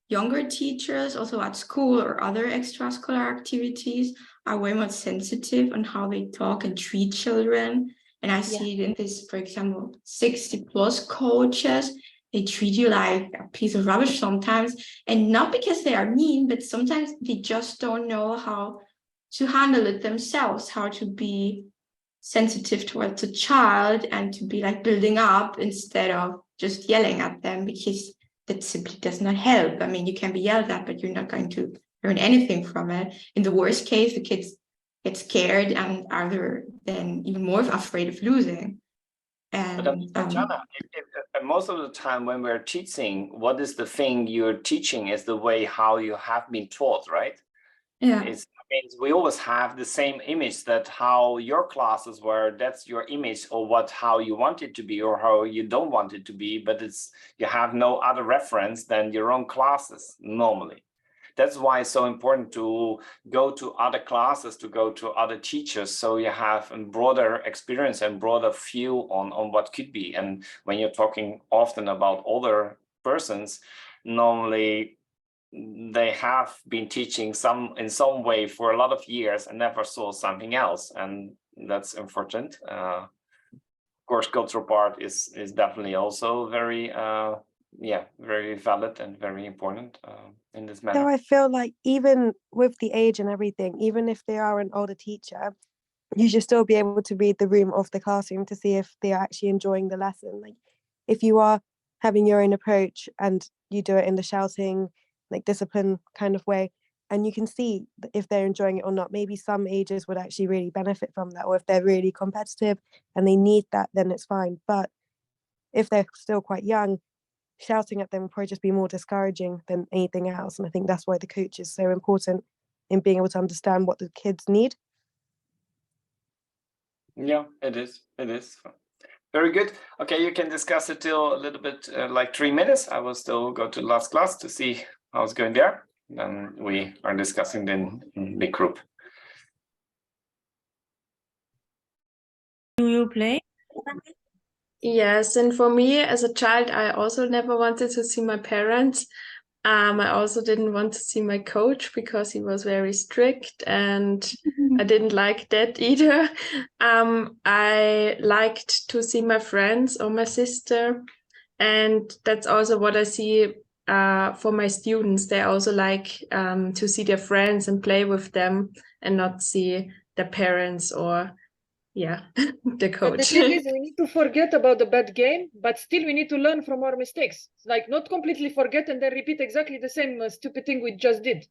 younger teachers also at school or other extracurricular activities are way more sensitive on how they talk and treat children. And I see it in this, for example, 60+ coaches, they treat you like a piece of rubbish sometimes, and not because they are mean, but sometimes they just don't know how to handle it themselves, how to be sensitive towards a child and to be like building up instead of just yelling at them, because that simply does not help. I mean, you can be yelled at, but you're not going to learn anything from it. In the worst case, the kids get scared and are then even more afraid of losing. And Jana, most of the time when we're teaching, what is the thing you're teaching is the way how you have been taught, right? Yeah. I mean, we always have the same image that how your classes were, that's your image, or how you want it to be or how you don't want it to be, but you have no other reference than your own classes normally. That's why it's so important to go to other classes, to go to other teachers, so you have a broader experience and broader view on what could be. And when you're talking often about older persons, normally they have been teaching in some way for a lot of years and never saw something else, and that's important. Of course, cultural part is definitely also very very valid and very important in this matter. So I feel like even with the age and everything, even if they are an older teacher, you should still be able to read the room of the classroom to see if they are actually enjoying the lesson. Like if you are having your own approach and you do it in the shouting, like discipline kind of way, and you can see if they're enjoying it or not. Maybe some ages would actually really benefit from that, or if they're really competitive and they need that, then it's fine. But if they're still quite young, shouting at them would probably just be more discouraging than anything else. And I think that's why the coach is so important in being able to understand what the kids need. Yeah, it is. Very good. Okay, you can discuss it till a little bit like 3 minutes. I will still go to the last class to see how it's going there. Then we are discussing then in big group. Do you play? Yes, and for me as a child, I also never wanted to see my parents. I also didn't want to see my coach because he was very strict, and I didn't like that either. I liked to see my friends or my sister, and that's also what I see for my students. They also like to see their friends and play with them and not see their parents or the coach. But the thing is, we need to forget about the bad game, but still we need to learn from our mistakes. Like not completely forget and then repeat exactly the same stupid thing we just did.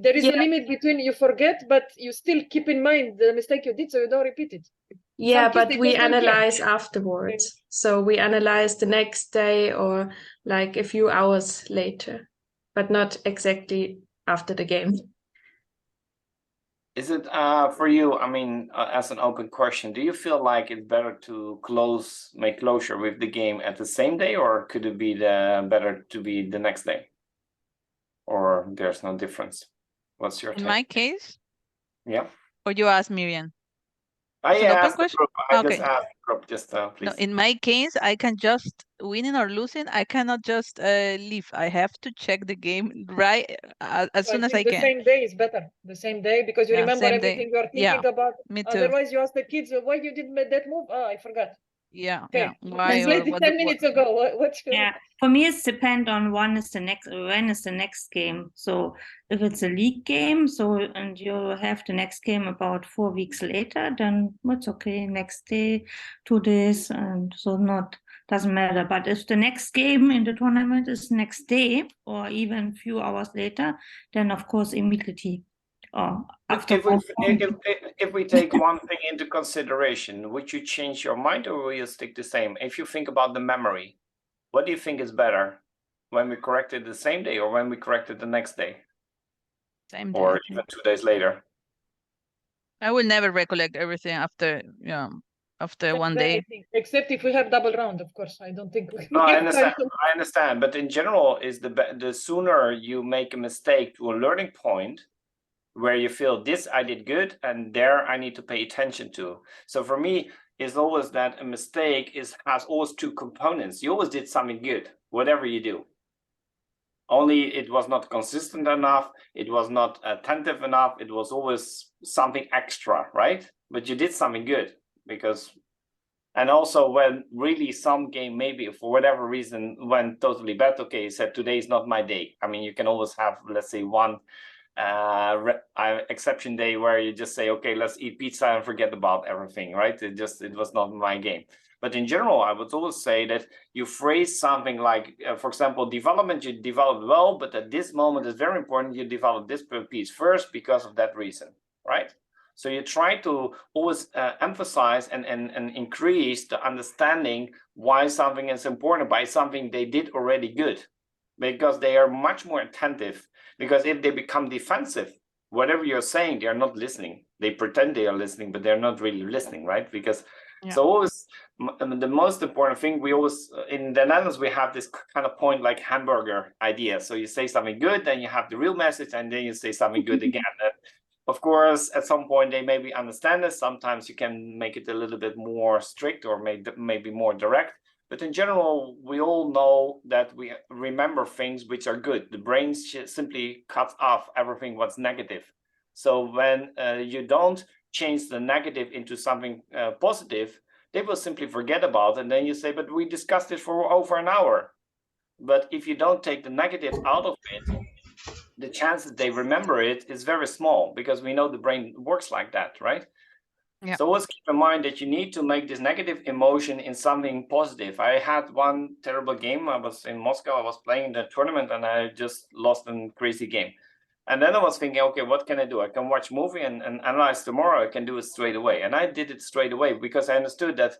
There is a limit between you forget, but you still keep in mind the mistake you did, so you don't repeat it. Yeah, but we analyze afterwards. So we analyze the next day or like a few hours later, but not exactly after the game. Is it for you, I mean, as an open question, do you feel like it's better to make closure with the game at the same day, or could it be better to be the next day? Or there's no difference? What's your take? In my case? Yeah. Or you ask Miriam? I just please. No, in my case, I can just winning or losing. I cannot just leave. I have to check the game right as soon as I can. The same day is better. The same day, because you remember everything you're thinking about. Me too. Otherwise, you ask the kids, why you did that move? Oh, I forgot. Yeah, Okay. yeah. Why or Translated what? 10 minutes ago. What's your... Yeah, for me, it's depend on when is the next game. So if it's a league game, so and you have the next game about 4 weeks later, then it's okay. Next day, 2 days, and so doesn't matter. But if the next game in the tournament is next day or even few hours later, then of course immediately. If we take one thing into consideration, would you change your mind or will you stick the same? If you think about the memory, what do you think is better? When we correct it the same day or when we correct it the next day? Same day. Or even 2 days later? I will never recollect everything after after one day. Except if we have double round, of course. I don't think we No, I have understand. time to... I understand. But in general, is the sooner you make a mistake to a learning point where you feel this I did good and there I need to pay attention to. So for me, it's always that a mistake has always two components. You always did something good, whatever you do. Only it was not consistent enough, it was not attentive enough, it was always something extra, right? But you did something good because, and also when really some game maybe for whatever reason went totally bad, okay, you said today is not my day. I mean, you can always have, let's say, one exception day where you just say, okay, let's eat pizza and forget about everything, right? It was not my game. But in general, I would always say that you phrase something like, for example, development, you developed well, but at this moment it's very important you develop this piece first because of that reason, right? So you try to always emphasize and increase the understanding why something is important by something they did already good, because they are much more attentive. Because if they become defensive, whatever you're saying, they are not listening. They pretend they are listening, but they're not really listening, right? Because so always the most important thing, we always, in the Netherlands, we have this kind of point like hamburger idea. So you say something good, then you have the real message, and then you say something good again. And of course, at some point, they maybe understand this. Sometimes you can make it a little bit more strict or maybe more direct. But in general, we all know that we remember things which are good. The brain simply cuts off everything what's negative. So when you don't change the negative into something positive, they will simply forget about it. And then you say, but we discussed it for over an hour. But if you don't take the negative out of it, the chance that they remember it is very small, because we know the brain works like that, right? Yeah. So always keep in mind that you need to make this negative emotion in something positive. I had one terrible game. I was in Moscow. I was playing the tournament and I just lost a crazy game. And then I was thinking, okay, what can I do? I can watch a movie and analyze tomorrow. I can do it straight away. And I did it straight away because I understood that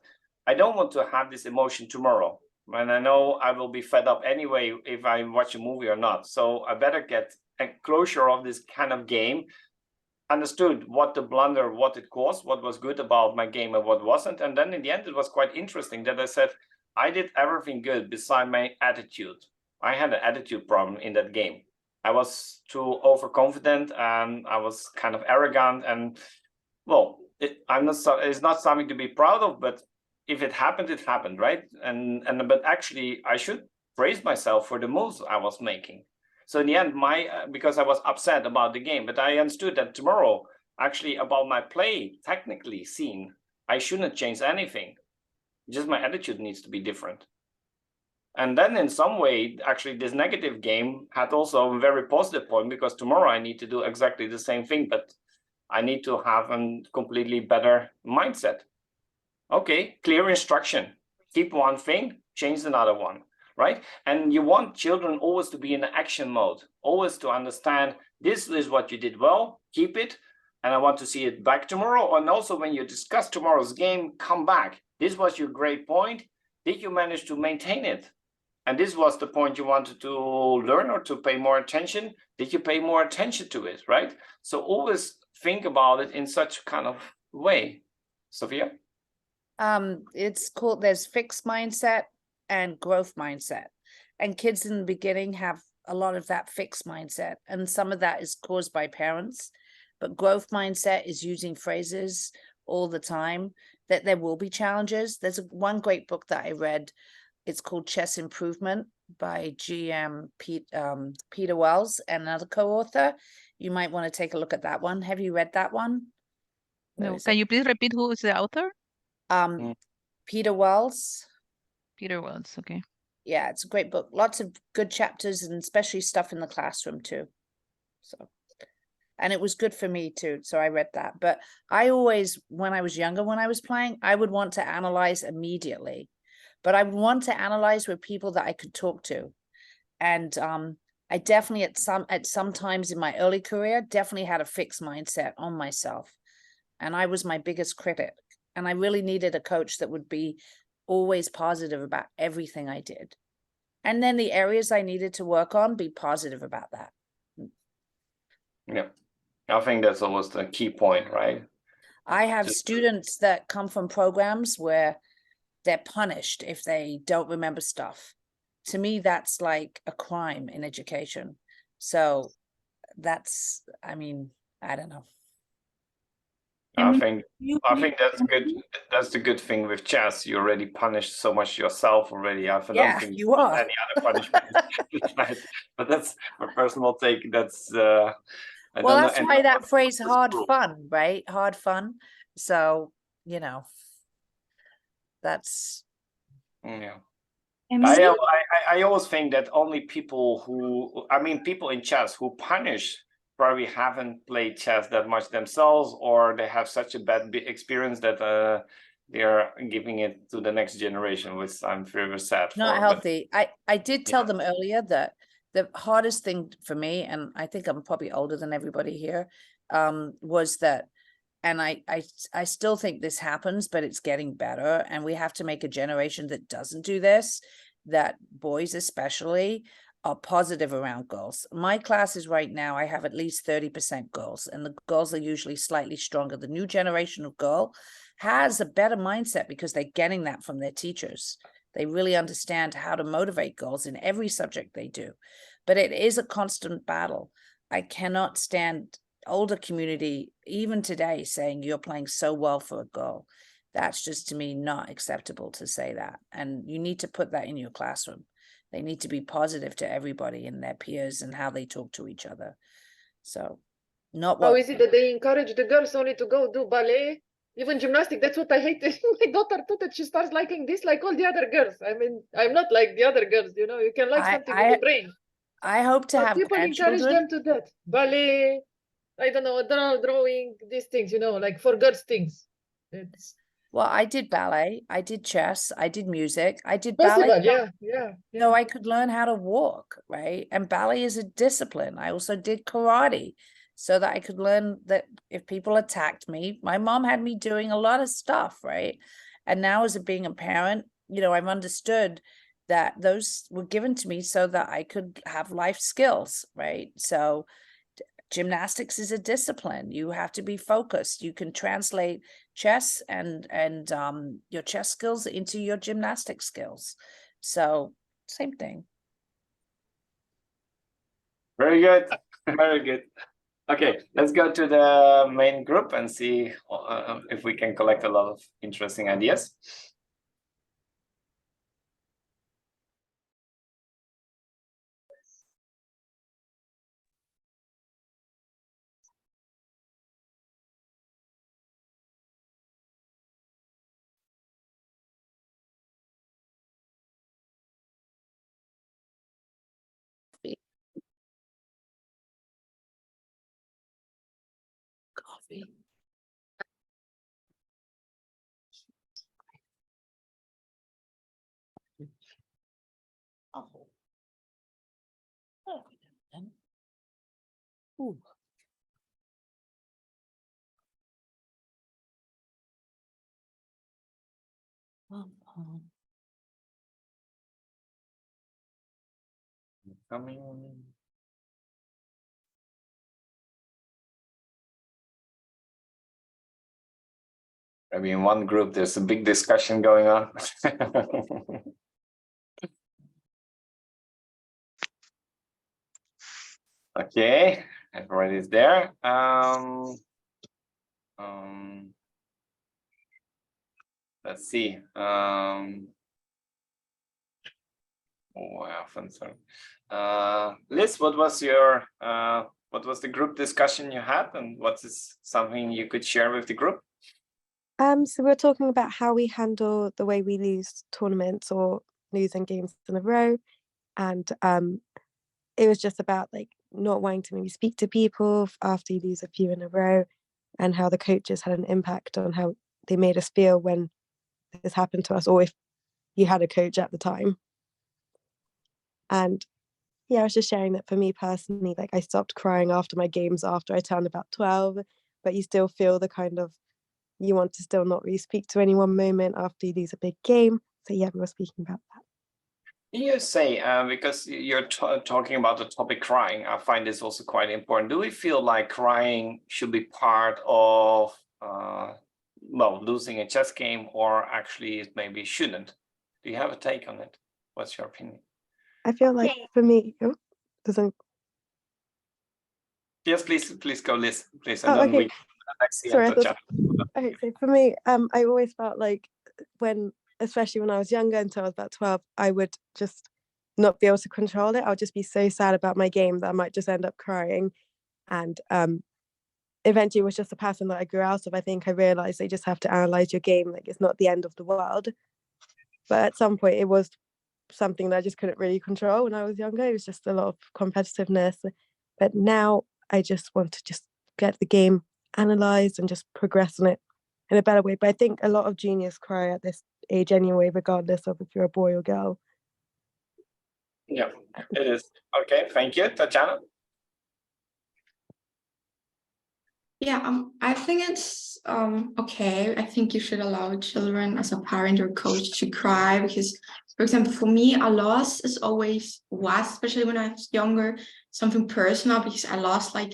I don't want to have this emotion tomorrow. And I know I will be fed up anyway if I watch a movie or not. So I better get a closure of this kind of game. Understood what the blunder, what it caused, what was good about my game and what wasn't. And then in the end, it was quite interesting that I said, I did everything good beside my attitude. I had an attitude problem in that game. I was too overconfident and I was kind of arrogant. And well, it's not something to be proud of, but if it happened, right? But actually, I should praise myself for the moves I was making. So in the end, because I was upset about the game, but I understood that tomorrow, actually about my play, technically seen, I shouldn't change anything. Just my attitude needs to be different. And then in some way, actually, this negative game had also a very positive point, because tomorrow I need to do exactly the same thing, but I need to have a completely better mindset. Okay, clear instruction. Keep one thing, change another one. Right? And you want children always to be in the action mode, always to understand this is what you did well, keep it, and I want to see it back tomorrow. And also when you discuss tomorrow's game, come back. This was your great point. Did you manage to maintain it? And this was the point you wanted to learn or to pay more attention. Did you pay more attention to it, right? So always think about it in such kind of way. Sophia? It's called, there's fixed mindset and growth mindset, and kids in the beginning have a lot of that fixed mindset, and some of that is caused by parents, but growth mindset is using phrases all the time, that there will be challenges. There's one great book that I read, it's called Chess Improvement by Peter Wells and another co-author. You might want to take a look at that one. Have you read that one? No. Can you please repeat who is the author? Peter Wells. Peter Wells, okay. Yeah, it's a great book. Lots of good chapters and especially stuff in the classroom too. So, and it was good for me too. So I read that. But I always, when I was younger, when I was playing, I would want to analyze immediately. But I would want to analyze with people that I could talk to. And I definitely at some times in my early career, definitely had a fixed mindset on myself. And I was my biggest critic. And I really needed a coach that would be always positive about everything I did. And then the areas I needed to work on, be positive about that. Yeah, I think that's always the key point, right? I have students that come from programs where they're punished if they don't remember stuff. To me, that's like a crime in education. So that's, I mean, I don't know. I think that's good. That's the good thing with chess. You already punished so much yourself already. I don't think you are. any other punishment. But that's my personal take. That's well, that's why that phrase hard fun, right? Hard fun. So, you know, that's yeah. I always think that only people who, I mean, people in chess who punish probably haven't played chess that much themselves, or they have such a bad experience that they're giving it to the next generation, which I'm very sad for. Not healthy. I did tell them earlier that the hardest thing for me, and I think I'm probably older than everybody here, was that, and I still think this happens, but it's getting better, and we have to make a generation that doesn't do this, that boys especially are positive around girls. My classes right now, I have at least 30% girls, and the girls are usually slightly stronger. The new generation of girl has a better mindset because they're getting that from their teachers. They really understand how to motivate girls in every subject they do. But it is a constant battle. I cannot stand older community, even today, saying you're playing so well for a girl. That's just, to me, not acceptable to say that. And you need to put that in your classroom. They need to be positive to everybody and their peers and how they talk to each other. So not what. How is it that they encourage the girls only to go do ballet, even gymnastics? That's what I hate. My daughter too, that she starts liking this like all the other girls. I mean, I'm not like the other girls, you know, you can like something with the brain. I hope to have people encourage them to that. Ballet, I don't know, drawing, these things, you know, like for girls things. It's well, I did ballet, I did chess, I did music, I did ballet. Yeah. So I could learn how to walk, right? And ballet is a discipline. I also did karate so that I could learn that if people attacked me, my mom had me doing a lot of stuff, right? And now as being a parent, you know, I've understood that those were given to me so that I could have life skills, right? So gymnastics is a discipline. You have to be focused. You can translate chess and your chess skills into your gymnastic skills. So same thing. Very good. Very good. Okay, let's go to the main group and see if we can collect a lot of interesting ideas. Coffee. Oh. Oh. Ooh. Coming. Maybe in one group there's a big discussion going on. Okay, everybody's there. Let's see. Liz, what was the group discussion you had, and what is something you could share with the group? So we're talking about how we handle the way we lose tournaments or losing games in a row. And it was just about like not wanting to maybe speak to people after you lose a few in a row, and how the coaches had an impact on how they made us feel when this happened to us, or if you had a coach at the time. And yeah, I was just sharing that for me personally, like I stopped crying after my games after I turned about 12, but you still feel the kind of, you want to still not really speak to anyone moment after you lose a big game. So yeah, we were speaking about that. You say, because you're talking about the topic crying, I find this also quite important. Do we feel like crying should be part of, well, losing a chess game, or actually it maybe shouldn't? Do you have a take on it? What's your opinion? I feel like for me, Yes, please go, Liz, please. And then we Sorry, okay, so for me, I always felt like especially when I was younger, until I was about 12, I would just not be able to control it. I would just be so sad about my game that I might just end up crying. And eventually it was just a pattern that I grew out of. I think I realized you just have to analyze your game. Like, it's not the end of the world. But at some point it was something that I just couldn't really control when I was younger. It was just a lot of competitiveness. But now I just want to just get the game analyzed and just progress on it in a better way. But I think a lot of juniors cry at this age anyway, regardless of if you're a boy or girl. Yeah, it is. Okay, thank you. Tatjana? Yeah, I think it's okay. I think you should allow children as a parent or coach to cry, because, for example, for me, a loss is always was, especially when I was younger, something personal, because I lost, like,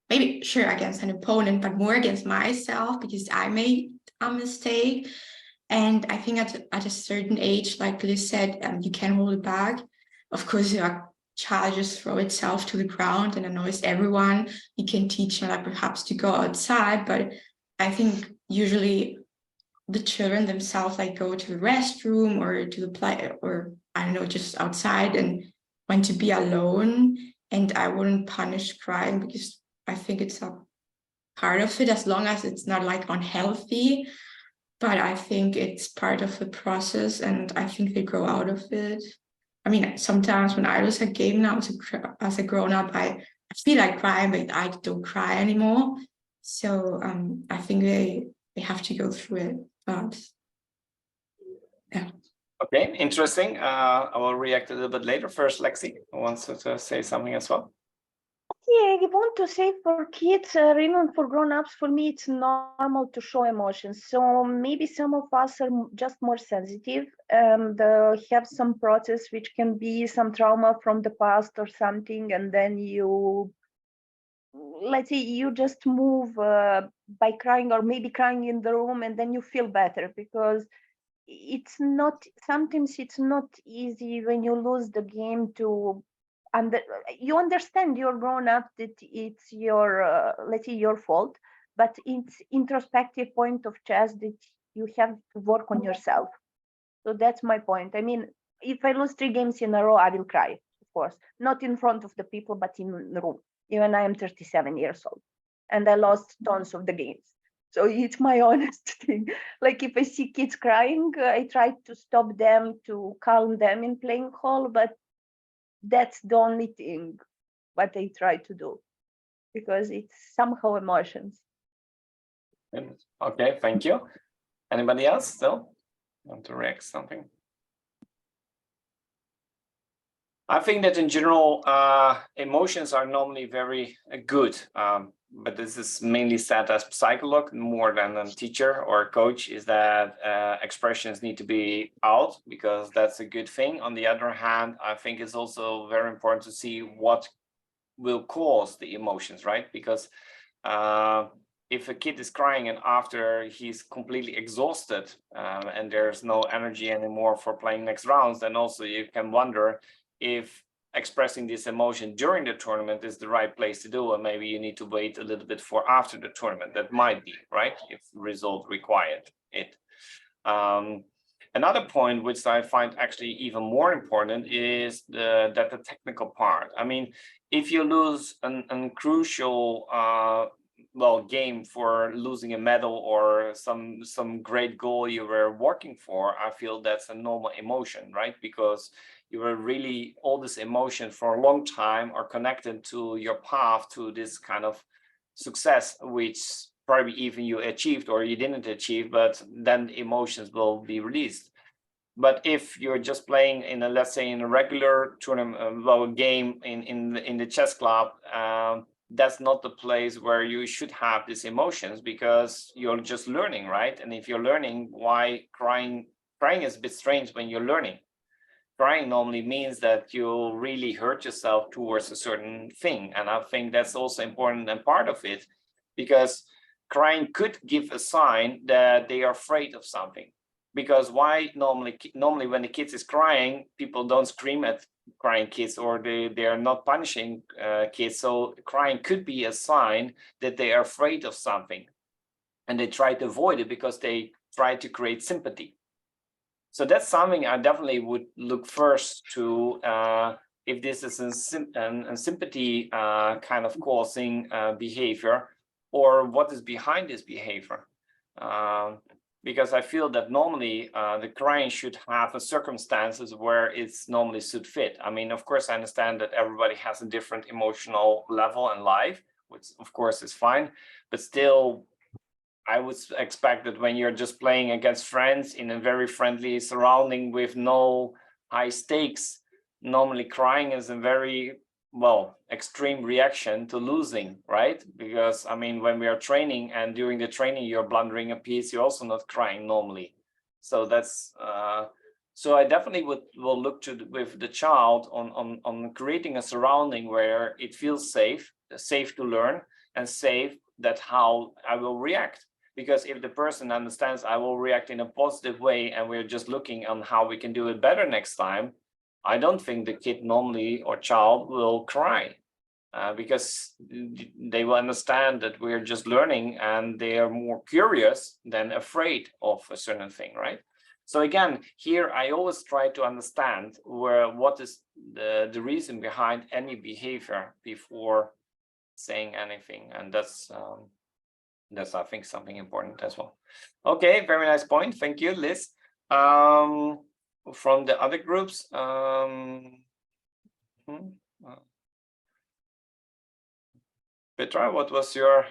maybe sure against an opponent, but more against myself because I made a mistake. And I think at a certain age, like Liz said, you can't hold it back. Of course, your child just throw itself to the ground and annoys everyone. You can teach them, like, perhaps to go outside, but I think usually the children themselves, like, go to the restroom or to the play, or I don't know, just outside and want to be alone. And I wouldn't punish crying, because I think it's a part of it, as long as it's not like unhealthy. But I think it's part of the process, and I think they grow out of it. I mean, sometimes when I was a game now as a grown-up, I feel like crying, but I don't cry anymore. So I think they have to go through it. But yeah. Okay, interesting. I will react a little bit later. First, Lexi wants to say something as well. Yeah, I want to say for kids or even for grown-ups, for me, it's normal to show emotions. So maybe some of us are just more sensitive and have some process which can be some trauma from the past or something. And then you, let's say, you just move by crying, or maybe crying in the room, and then you feel better, because sometimes it's not easy when you lose the game to you understand you're grown up, that it's your let's say your fault, but it's introspective point of chess that you have to work on yourself. So that's my point. I mean, if I lose 3 games in a row, I will cry, of course, not in front of the people, but in the room. Even I am 37 years old and I lost tons of the games. So it's my honest thing. Like, if I see kids crying, I try to stop them, to calm them in playing hall, but that's the only thing what I try to do, because it's somehow emotions. Okay, thank you. Anybody else still want to react something? I think that in general, emotions are normally very good, but this is mainly said as psycholog more than a teacher or a coach, is that expressions need to be out, because that's a good thing. On the other hand, I think it's also very important to see what will cause the emotions, right? Because if a kid is crying and after he's completely exhausted and there's no energy anymore for playing next rounds, then also you can wonder if expressing this emotion during the tournament is the right place to do, and maybe you need to wait a little bit for after the tournament. That might be right if result required it. Another point which I find actually even more important is the technical part. I mean, if you lose a crucial well, game for losing a medal or some great goal you were working for, I feel that's a normal emotion, right? Because you were really, all this emotion for a long time are connected to your path to this kind of success, which probably even you achieved or you didn't achieve, but then the emotions will be released. But if you're just playing in a, let's say in a regular tournament, well, game in the chess club, that's not the place where you should have these emotions, because you're just learning, right? And if you're learning, why crying is a bit strange when you're learning. Crying normally means that you really hurt yourself towards a certain thing. And I think that's also important and part of it, because crying could give a sign that they are afraid of something. Because why normally when the kids is crying, people don't scream at crying kids, or they are not punishing kids. So crying could be a sign that they are afraid of something, and they try to avoid it because they try to create sympathy. So that's something I definitely would look first to, if this is a sympathy kind of causing behavior, or what is behind this behavior. Because I feel that normally the crying should have a circumstances where it's normally should fit. I mean, of course, I understand that everybody has a different emotional level in life, which of course is fine, but still, I would expect that when you're just playing against friends in a very friendly surrounding with no high stakes, normally crying is a very, well, extreme reaction to losing, right? Because I mean, when we are training and during the training you're blundering a piece, you're also not crying normally. So that's so I definitely will look to with the child on creating a surrounding where it feels safe to learn, and safe that how I will react. Because if the person understands I will react in a positive way, and we're just looking on how we can do it better next time, I don't think the kid normally or child will cry, because they will understand that we're just learning, and they are more curious than afraid of a certain thing, right? So again, here I always try to understand what is the reason behind any behavior before saying anything, and that's I think something important as well. Okay, very nice point. Thank you, Liz. From the other groups, Petra, what was your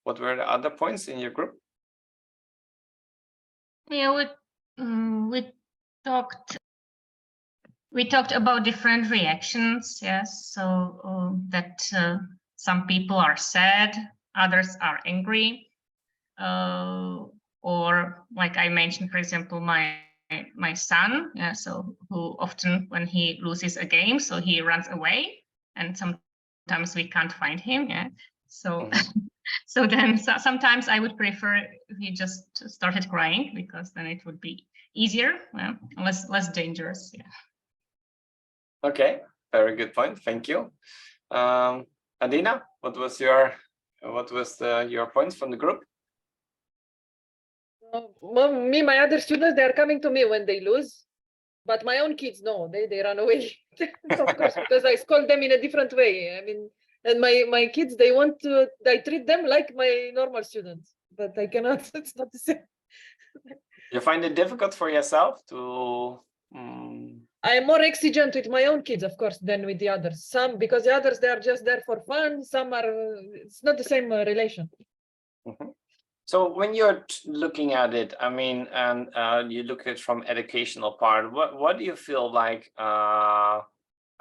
what were the other points in your group? Yeah, we talked about different reactions. Yes, so that some people are sad, others are angry, or like I mentioned, for example, my son, yeah, so who often, when he loses a game, so he runs away, and sometimes we can't find him, yeah. So so then sometimes I would prefer if he just started crying, because then it would be easier, less dangerous, yeah. Okay, very good point. Thank you. Adina, what was your points from the group? My other students, they are coming to me when they lose, but my own kids, no, they run away. Of course, because I scold them in a different way. I mean, and my kids, I treat them like my normal students, but I cannot. It's not the same. You find it difficult for yourself to? I am more exigent with my own kids, of course, than with the others. Some, because the others, they are just there for fun. Some are, it's not the same relation. So when you're looking at it, I mean, and you look at it from educational part, what do you feel like, I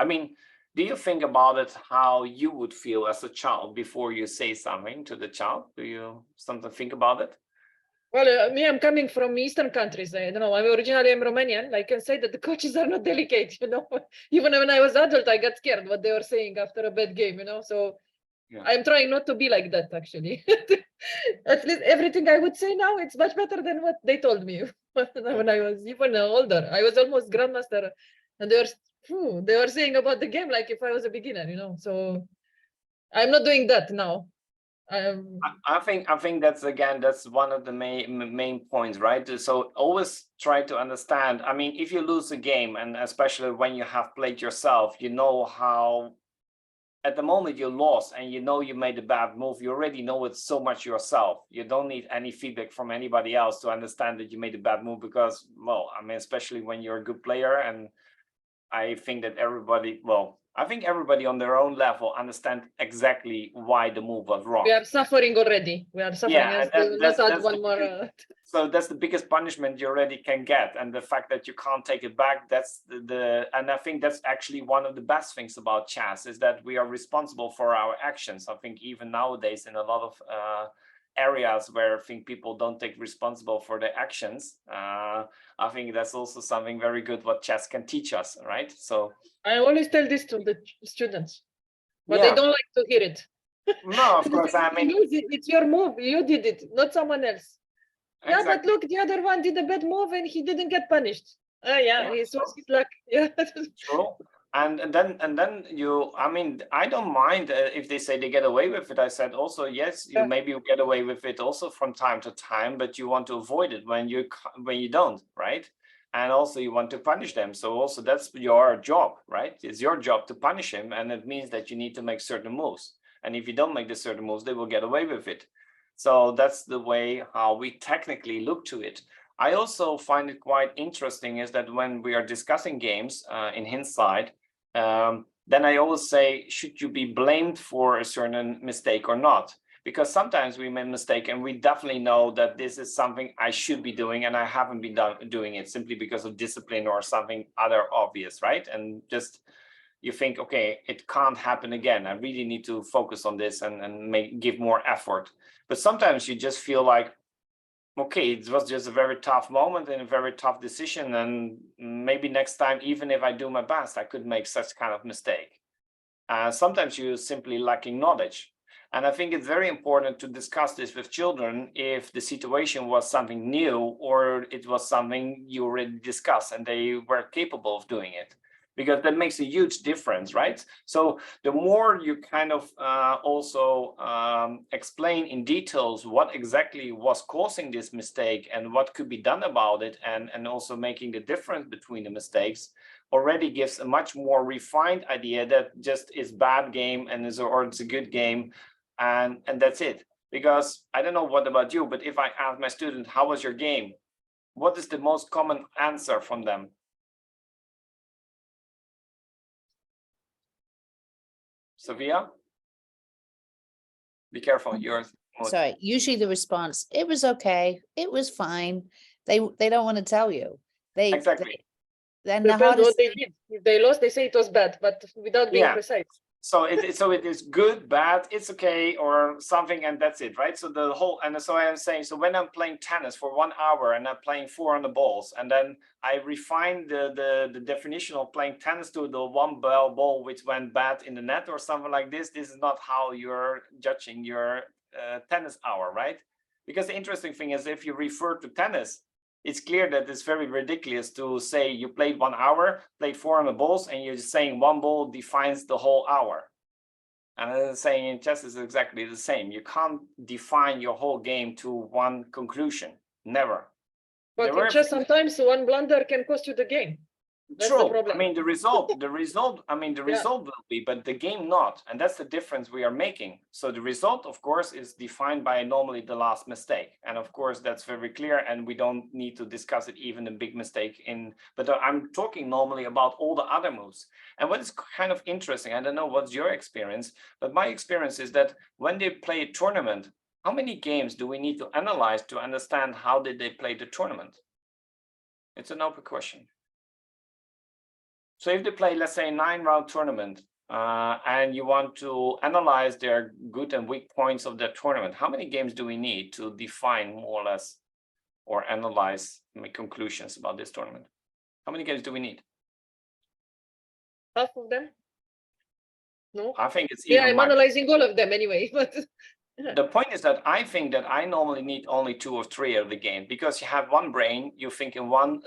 mean, do you think about it how you would feel as a child before you say something to the child? Do you sometimes think about it? Well, me, I'm coming from Eastern countries. I don't know. I'm originally Romanian. I can say that the coaches are not delicate, you know. Even when I was adult, I got scared what they were saying after a bad game, you know. So yeah. I'm trying not to be like that, actually. At least everything I would say now, it's much better than what they told me when I was even older. I was almost grandmaster, and they were saying about the game like if I was a beginner, you know. So I'm not doing that now. I think that's one of the main points, right? So always try to understand. I mean, if you lose a game, and especially when you have played yourself, you know how at the moment you lost and you know you made a bad move, you already know it so much yourself. You don't need any feedback from anybody else to understand that you made a bad move because, well, I mean, especially when you're a good player. And I think that everybody, well, I think everybody on their own level understand exactly why the move was wrong. We are suffering already. We are suffering. Yeah, Yes, we will not add one more. So that's the biggest punishment you already can get, and the fact that you can't take it back, that's and I think that's actually one of the best things about chess, is that we are responsible for our actions. I think even nowadays in a lot of areas where I think people don't take responsible for their actions, I think that's also something very good what chess can teach us, right? So I always tell this to the students, but yeah, they don't like to hear it. No, of course, I mean, it's your move, you did it, not someone else. Yeah, exactly. but look, the other one did a bad move and he didn't get punished. Yeah, it's his luck. Yeah. True. And then you, I mean, I don't mind if they say they get away with it. I said also, yes, you maybe you get away with it also from time to time, but you want to avoid it when you don't, right? And also you want to punish them. So also that's your job, right? It's your job to punish him, and it means that you need to make certain moves. And if you don't make the certain moves, they will get away with it. So that's the way how we technically look to it. I also find it quite interesting is that when we are discussing games in hindsight, then I always say, should you be blamed for a certain mistake or not? Because sometimes we make a mistake and we definitely know that this is something I should be doing and I haven't been doing it simply because of discipline or something other obvious, right? And just you think, okay, it can't happen again. I really need to focus on this and give more effort. But sometimes you just feel like, okay, it was just a very tough moment and a very tough decision. And maybe next time, even if I do my best, I could make such kind of mistake. Sometimes you're simply lacking knowledge. And I think it's very important to discuss this with children if the situation was something new or it was something you already discussed and they were capable of doing it. Because that makes a huge difference, right? So the more you kind of also explain in details what exactly was causing this mistake and what could be done about it, and also making the difference between the mistakes, already gives a much more refined idea that just is bad game and or it's a good game, and that's it. Because I don't know what about you, but if I ask my student, how was your game? What is the most common answer from them? Sophia, be careful. Yours. Sorry. Usually the response, it was okay. It was fine. They don't want to tell you. Exactly. Then Depends the hardest what they did. If they lost, they say it was bad, but without being precise. So it is good, bad, it's okay, or something, and that's it, right? So the whole, and so I am saying, so when I'm playing tennis for 1 hour and I'm playing 400 balls, and then I refine the definition of playing tennis to the one ball which went bad in the net or something like this. This is not how you're judging your tennis hour, right? Because the interesting thing is, if you refer to tennis, it's clear that it's very ridiculous to say you played 1 hour, played 400 balls, and you're just saying one ball defines the whole hour. And saying in chess is exactly the same. You can't define your whole game to one conclusion. Never. But in chess, sometimes one blunder can cost you the game. That's True. the problem. I mean, the result will be, but the game not. And that's the difference we are making. So the result, of course, is defined by normally the last mistake. And of course, that's very clear. And we don't need to discuss it, even a big mistake but I'm talking normally about all the other moves. And what is kind of interesting, I don't know what's your experience, but my experience is that when they play a tournament, how many games do we need to analyze to understand how did they play the tournament? It's an open question. So if they play, let's say, a 9-round tournament, and you want to analyze their good and weak points of that tournament, how many games do we need to define more or less or analyze, make conclusions about this tournament? How many games do we need? Half of them? No? I think it's even I'm analyzing all of them anyway. But the point is that I think that I normally need only 2 or 3 of the game, because you have one brain, you think in one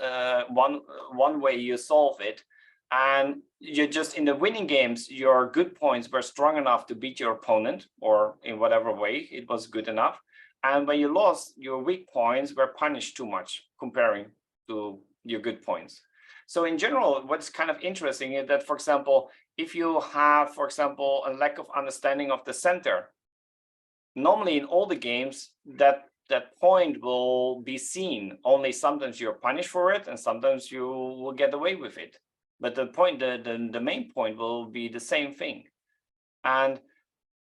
way you solve it. And you're just in the winning games, your good points were strong enough to beat your opponent, or in whatever way it was good enough. And when you lost, your weak points were punished too much comparing to your good points. So in general, what's kind of interesting is that, for example, if you have, for example, a lack of understanding of the center, normally in all the games, that point will be seen. Only sometimes you're punished for it, and sometimes you will get away with it. But the point, the main point will be the same thing. And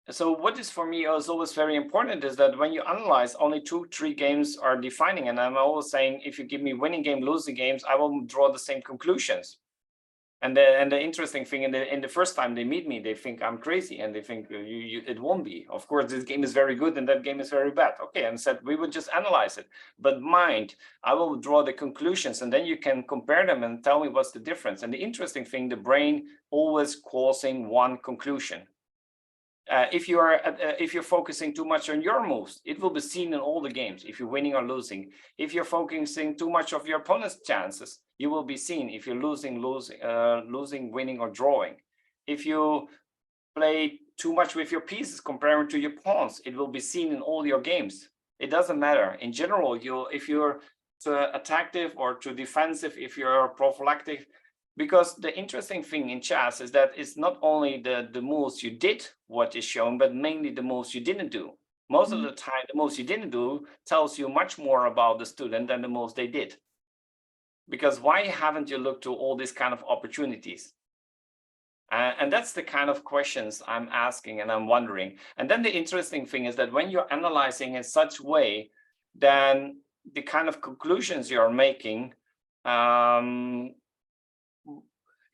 so what is for me is always very important is that when you analyze, only 2-3 games are defining. And I'm always saying, if you give me winning game, losing games, I will draw the same conclusions. And the interesting thing, in the first time they meet me, they think I'm crazy, and they think it won't be. Of course, this game is very good and that game is very bad. Okay, and said we would just analyze it. But mind, I will draw the conclusions, and then you can compare them and tell me what's the difference. And the interesting thing, the brain always causing one conclusion. If you're focusing too much on your moves, it will be seen in all the games if you're winning or losing. If you're focusing too much of your opponent's chances, you will be seen if you're losing, winning, or drawing. If you play too much with your pieces comparing to your pawns, it will be seen in all your games. It doesn't matter. In general, if you're too attactive or too defensive, if you're prophylactic. Because the interesting thing in chess is that it's not only the moves you did what is shown, but mainly the moves you didn't do. Most of the time, the moves you didn't do tells you much more about the student than the moves they did. Because why haven't you looked to all these kind of opportunities? And that's the kind of questions I'm asking and I'm wondering. And then the interesting thing is that when you're analyzing in such a way, then the kind of conclusions you're making,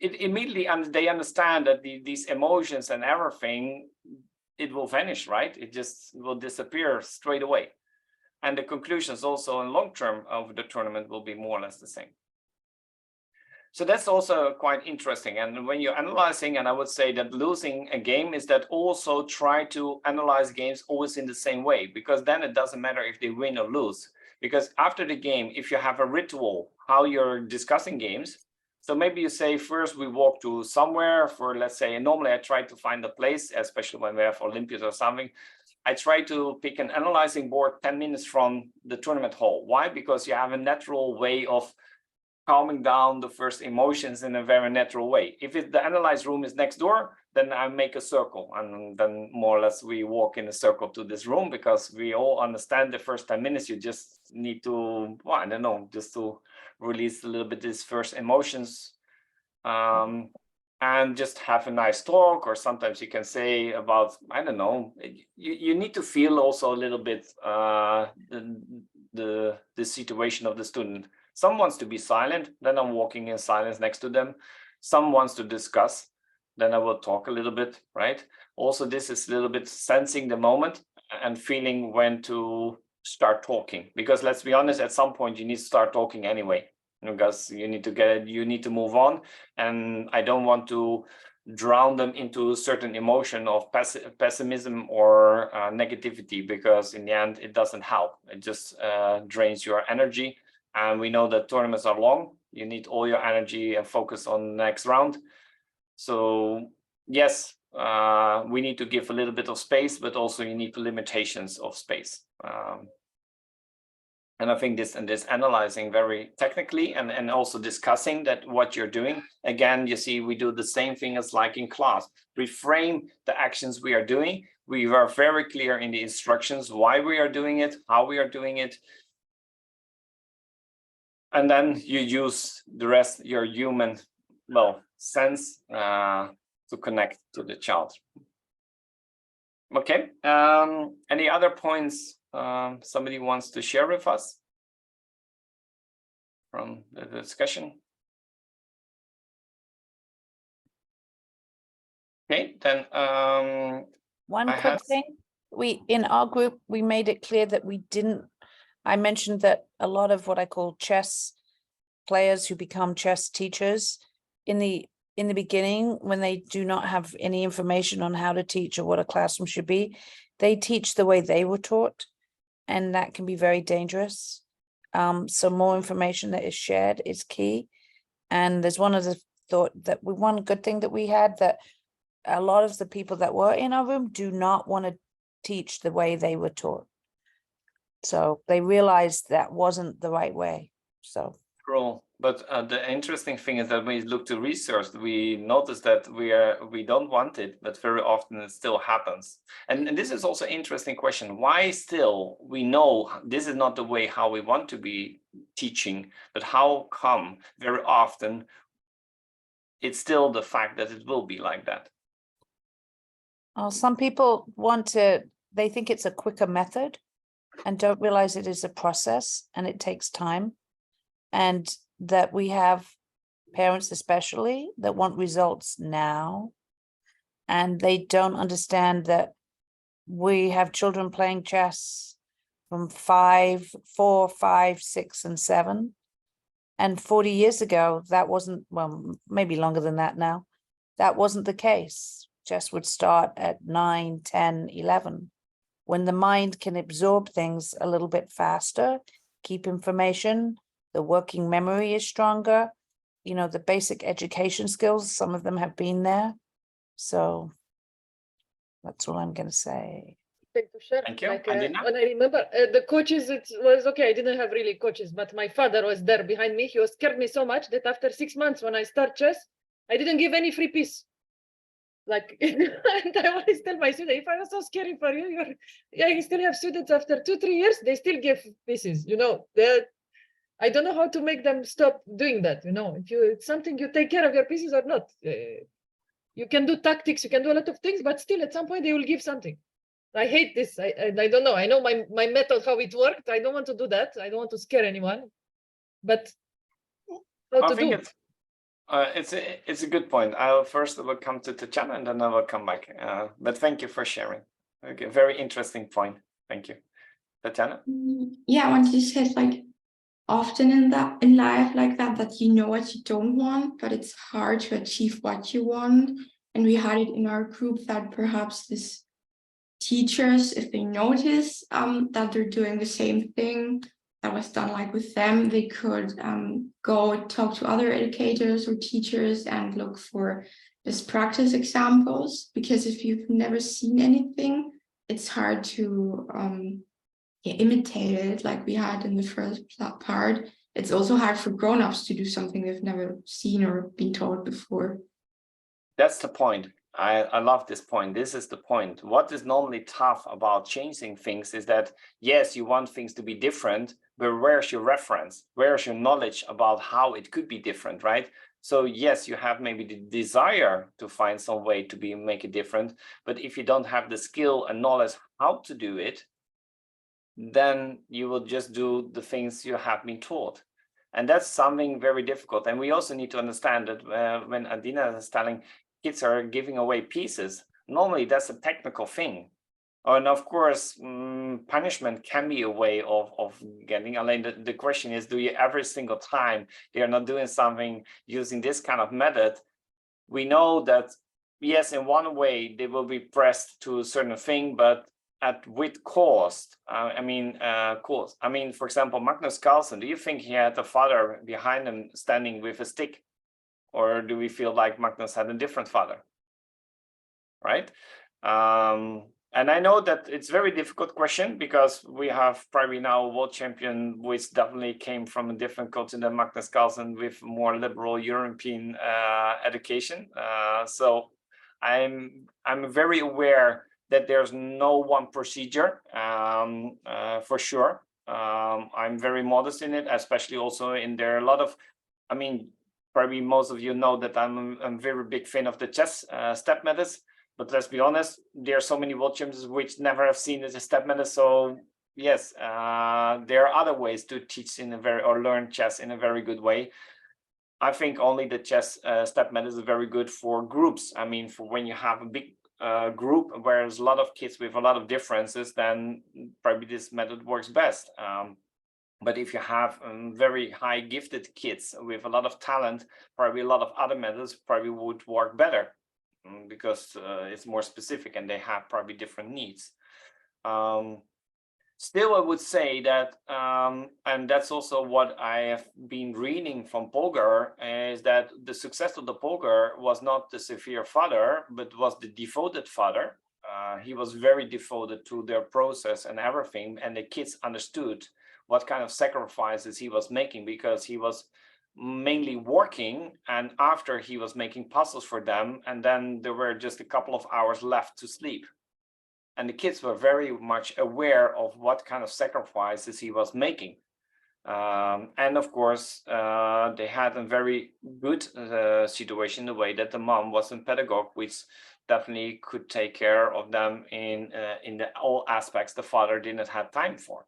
it immediately, they understand that these emotions and everything, it will vanish, right? It just will disappear straight away. And the conclusions also in long term of the tournament will be more or less the same. So that's also quite interesting. And when you're analyzing, and I would say that losing a game is that also try to analyze games always in the same way, because then it doesn't matter if they win or lose. Because after the game, if you have a ritual, how you're discussing games, so maybe you say, first we walk to somewhere for, let's say, normally I try to find a place, especially when we have Olympics or something. I try to pick an analyzing board 10 minutes from the tournament hall. Why? Because you have a natural way of calming down the first emotions in a very natural way. If the analyze room is next door, then I make a circle, and then more or less we walk in a circle to this room, because we all understand the first 10 minutes you just need to, well, I don't know, just to release a little bit these first emotions, and just have a nice talk. Or sometimes you can say about, I don't know, you need to feel also a little bit the situation of the student. Some wants to be silent, then I'm walking in silence next to them. Some wants to discuss, then I will talk a little bit, right? Also, this is a little bit sensing the moment and feeling when to start talking, because let's be honest, at some point you need to start talking anyway, because you need to move on. And I don't want to drown them into a certain emotion of pessimism or negativity, because in the end it doesn't help. It just drains your energy. And we know that tournaments are long. You need all your energy and focus on the next round. So yes, we need to give a little bit of space, but also you need limitations of space. And I think this analyzing very technically and also discussing that what you're doing. Again, you see, we do the same thing as like in class. We frame the actions we are doing. We are very clear in the instructions, why we are doing it, how we are doing it. And then you use the rest, your human, sense to connect to the child. Okay, any other points somebody wants to share with us from the discussion? Okay, then one quick thing. In our group, we made it clear that I mentioned that a lot of what I call chess players who become chess teachers in the beginning, when they do not have any information on how to teach or what a classroom should be, they teach the way they were taught, and that can be very dangerous. So more information that is shared is key. And there's one good thing that we had, that a lot of the people that were in our room do not want to teach the way they were taught. So they realized that wasn't the right way. So But the interesting thing is that when we look to research, we notice that we don't want it, but very often it still happens. And this is also an interesting question. Why still we know this is not the way how we want to be teaching, but how come very often it's still the fact that it will be like that? Oh, some people they think it's a quicker method and don't realize it is a process and it takes time. And that we have parents especially that want results now, and they don't understand that we have children playing chess from 4, 5, 6, and 7. And 40 years ago, that wasn't, well, maybe longer than that now, that wasn't the case. Chess would start at 9, 10, 11, when the mind can absorb things a little bit faster, keep information. The working memory is stronger, you know, the basic education skills, some of them have been there. So that's all I'm going to say. Thank you. Like, when I remember the coaches, it was okay. I didn't have really coaches, but my father was there behind me. He was scared me so much that after 6 months, when I start chess, I didn't give any free piece. Like, and I always tell my students, if I was so scary for you, you still have students after 2, 3 years, they still give pieces, you know, I don't know how to make them stop doing that. You know, if it's something you take care of your pieces or not. You can do tactics, you can do a lot of things, but still at some point they will give something. I hate this. I don't know. I know my method, how it worked. I don't want to do that. I don't want to scare anyone. But I think it's a good point. I'll first come to Tatjana and then I will come back. But thank you for sharing. Okay, very interesting point. Thank you. Tatjana? Yeah, when you said like often in life like that you know what you don't want, but it's hard to achieve what you want. And we had it in our group that perhaps this teachers, if they notice that they're doing the same thing that was done like with them, they could go talk to other educators or teachers and look for best practice examples, because if you've never seen anything, it's hard to imitate it like we had in the first part. It's also hard for grown-ups to do something they've never seen or been taught before. That's the point. I love this point. This is the point. What is normally tough about changing things is that, yes, you want things to be different, but where's your reference? Where's your knowledge about how it could be different, right? So yes, you have maybe the desire to find some way to make it different, but if you don't have the skill and knowledge how to do it, then you will just do the things you have been taught. And that's something very difficult. And we also need to understand that when Adina is telling kids are giving away pieces, normally that's a technical thing. And of course, punishment can be a way of getting. The question is, do you every single time they are not doing something using this kind of method? We know that, yes, in one way they will be pressed to a certain thing, but at what cost? Cost. I mean, for example, Magnus Carlsen, do you think he had a father behind him standing with a stick? Or do we feel like Magnus had a different father? Right? And I know that it's a very difficult question because we have probably now a world champion, which definitely came from a different culture than Magnus Carlsen with more liberal European education. So I'm very aware that there's no one procedure for sure. I'm very modest in it, especially also in there are a lot of, probably most of you know that I'm a very big fan of the chess step methods, but let's be honest, there are so many world champions which never have seen it as a step method. So yes, there are other ways to teach or learn chess in a very good way. I think only the chess step method is very good for groups. I mean, for when you have a big group where there's a lot of kids with a lot of differences, then probably this method works best. But if you have very high gifted kids with a lot of talent, probably a lot of other methods probably would work better because it's more specific and they have probably different needs. Still, I would say that, and that's also what I have been reading from Polgar, is that the success of the Polgar was not the severe father, but was the devoted father. He was very devoted to their process and everything, and the kids understood what kind of sacrifices he was making, because he was mainly working, and after he was making puzzles for them, and then there were just a couple of hours left to sleep. And the kids were very much aware of what kind of sacrifices he was making. And of course, they had a very good situation, the way that the mom was a pedagogue, which definitely could take care of them in all aspects the father didn't have time for.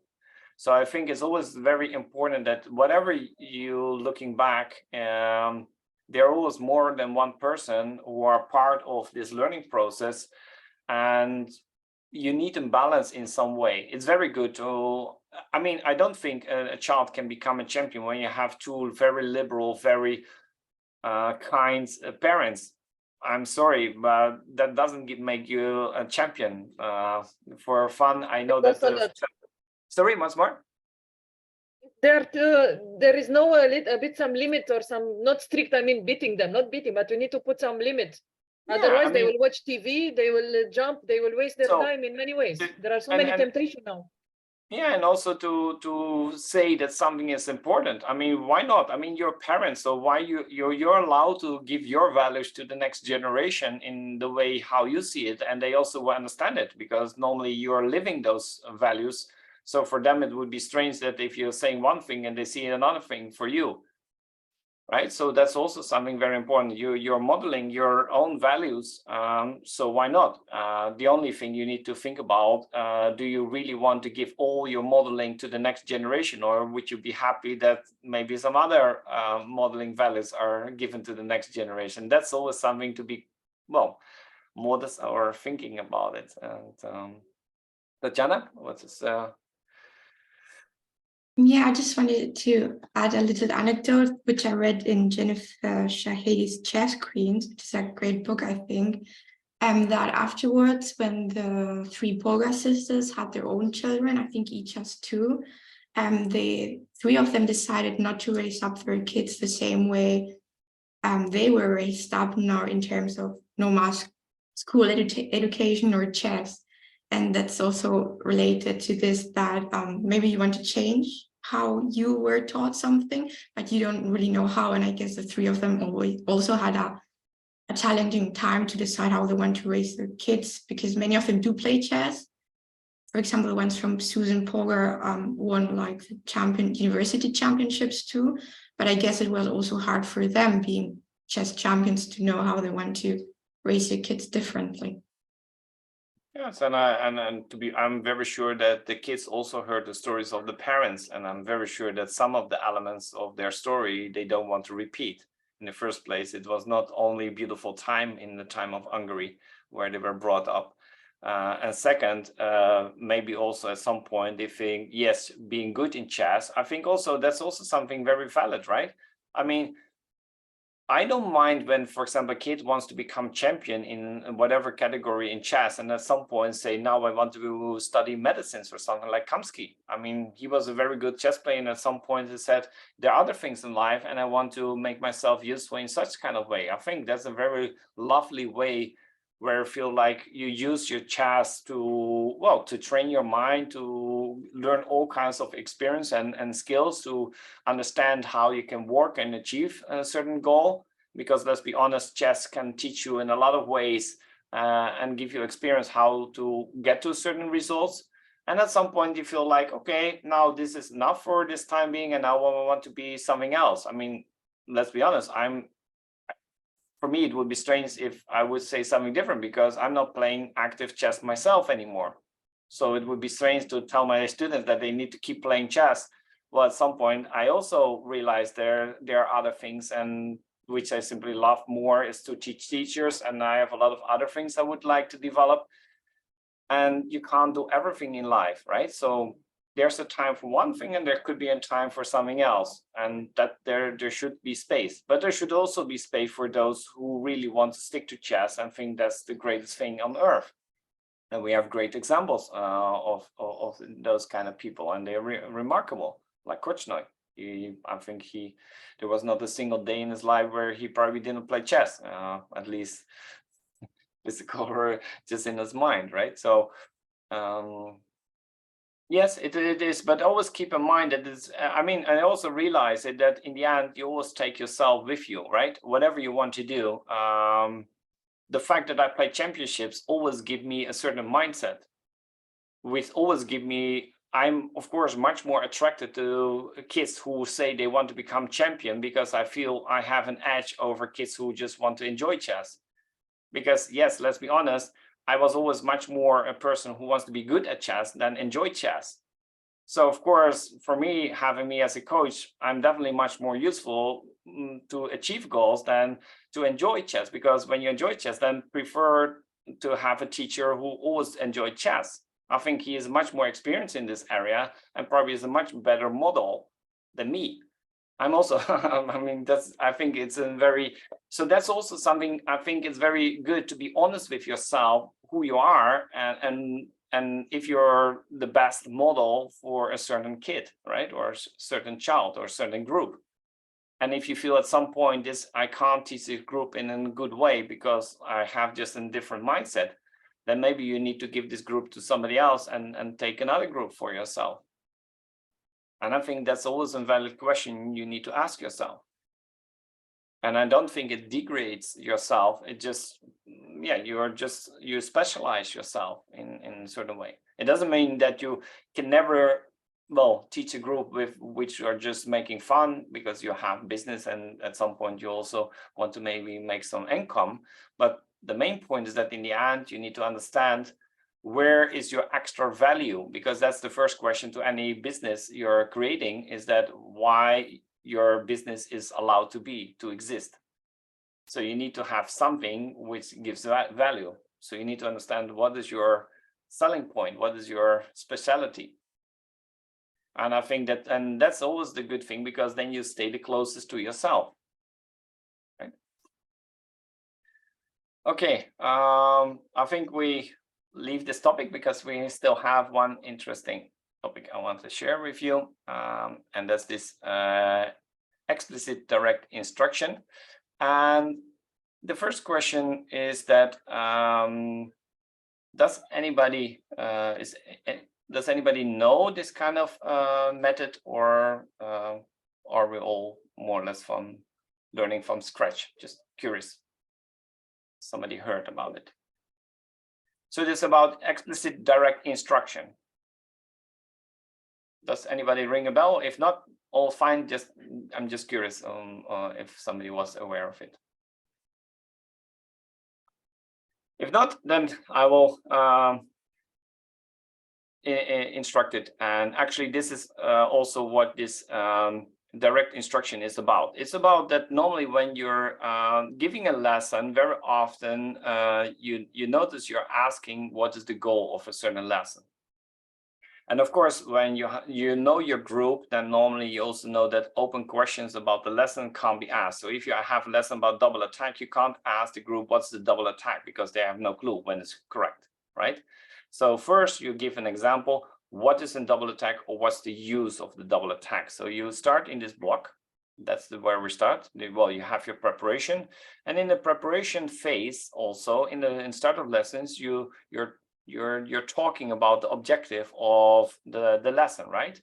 So I think it's always very important that whatever you looking back, there are always more than one person who are part of this learning process, and you need a balance in some way. It's very good to, I mean, I don't think a child can become a champion when you have two very liberal, very kind parents. I'm sorry, but that doesn't make you a champion. For fun, I know that. Sorry, once more. There is no a bit some limit or some, not strict, I mean beating them, not beating, but you need to put some limit. Yeah, Otherwise, they will watch TV, they will jump, they will waste their time in many ways. There are so many temptations now. Yeah, and also to say that something is important. I mean, why not? I mean, you're parents, so why you're allowed to give your values to the next generation in the way how you see it, and they also will understand it, because normally you're living those values. So for them, it would be strange that if you're saying one thing and they see another thing for you. Right, so that's also something very important. You're modeling your own values, so why not? The only thing you need to think about, do you really want to give all your modeling to the next generation, or would you be happy that maybe some other modeling values are given to the next generation? That's always something to be, well, modest or thinking about it. And Tatjana, what's this? Yeah, I just wanted to add a little anecdote, which I read in Jennifer Shahadi's Chess Queens, which is a great book, I think, that afterwards, when the three Polgar sisters had their own children, I think each has two, the three of them decided not to raise up their kids the same way they were raised up, nor in terms of no mass school education or chess. And that's also related to this, that maybe you want to change how you were taught something, but you don't really know how. And I guess the three of them always also had a challenging time to decide how they want to raise their kids, because many of them do play chess. For example, the ones from Susan Polgar won like the university championships too. But I guess it was also hard for them, being chess champions, to know how they want to raise their kids differently. Yes, and I'm very sure that the kids also heard the stories of the parents, and I'm very sure that some of the elements of their story they don't want to repeat. In the first place, it was not only a beautiful time in the time of Hungary where they were brought up, and second, maybe also at some point they think, yes, being good in chess. I think also that's also something very valid, right? I mean, I don't mind when, for example, a kid wants to become champion in whatever category in chess, and at some point say, now I want to study medicines or something, like Kamsky. I mean, he was a very good chess player, and at some point he said, there are other things in life, and I want to make myself useful in such kind of way. I think that's a very lovely way where I feel like you use your chess to, well, to train your mind, to learn all kinds of experience and skills, to understand how you can work and achieve a certain goal. Because let's be honest, chess can teach you in a lot of ways and give you experience how to get to certain results. And at some point you feel like, okay, now this is enough for this time being, and now I want to be something else. I mean, let's be honest, for me, it would be strange if I would say something different, because I'm not playing active chess myself anymore. So it would be strange to tell my students that they need to keep playing chess. Well, at some point, I also realized there are other things, and which I simply love more is to teach teachers. And I have a lot of other things I would like to develop. And you can't do everything in life, right? So there's a time for one thing, and there could be a time for something else, and that there should be space. But there should also be space for those who really want to stick to chess and think that's the greatest thing on earth. And we have great examples of those kind of people, and they're remarkable, like Korchnoi. I think there was not a single day in his life where he probably didn't play chess, at least physical or just in his mind, right? So Yes, it is, but always keep in mind that it's, I mean, I also realize that in the end, you always take yourself with you, right? Whatever you want to do. The fact that I play championships always give me a certain mindset, which always give me, I'm of course much more attracted to kids who say they want to become champion, because I feel I have an edge over kids who just want to enjoy chess. Because yes, let's be honest, I was always much more a person who wants to be good at chess than enjoy chess. So of course, for me, having me as a coach, I'm definitely much more useful to achieve goals than to enjoy chess, because when you enjoy chess, then prefer to have a teacher who always enjoyed chess. I think he is much more experienced in this area and probably is a much better model than me. I'm also, I mean, I think it's a very, so that's also something I think it's very good to be honest with yourself, who you are, and if you're the best model for a certain kid, right? Or a certain child or a certain group. And if you feel at some point I can't teach this group in a good way because I have just a different mindset, then maybe you need to give this group to somebody else and take another group for yourself. And I think that's always a valid question you need to ask yourself. And I don't think it degrades yourself. It just, yeah, you specialize yourself in a certain way. It doesn't mean that you can never, well, teach a group with which are just making fun because you have business and at some point you also want to maybe make some income. But the main point is that in the end, you need to understand where is your extra value, because that's the first question to any business you're creating, is that why your business is allowed to exist. So you need to have something which gives that value. So you need to understand what is your selling point, what is your specialty. And I think that, and that's always the good thing, because then you stay the closest to yourself. Right? Okay, I think we leave this topic because we still have one interesting topic I want to share with you, and that's this explicit direct instruction. And the first question is that does anybody know this kind of method, or are we all more or less from learning from scratch? Just curious. Somebody heard about it. So this is about explicit direct instruction. Does anybody ring a bell? If not, all fine. I'm just curious if somebody was aware of it. If not, then I will instruct it. And actually, this is also what this direct instruction is about. It's about that normally when you're giving a lesson, very often you notice you're asking what is the goal of a certain lesson. And of course, when you know your group, then normally you also know that open questions about the lesson can't be asked. So if you have a lesson about double attack, you can't ask the group what's the double attack, because they have no clue when it's correct, right? So first you give an example, what is a double attack, or what's the use of the double attack? So you start in this block. That's where we start. Well, you have your preparation, and in the preparation phase, also in start of lessons, you're talking about the objective of the lesson, right?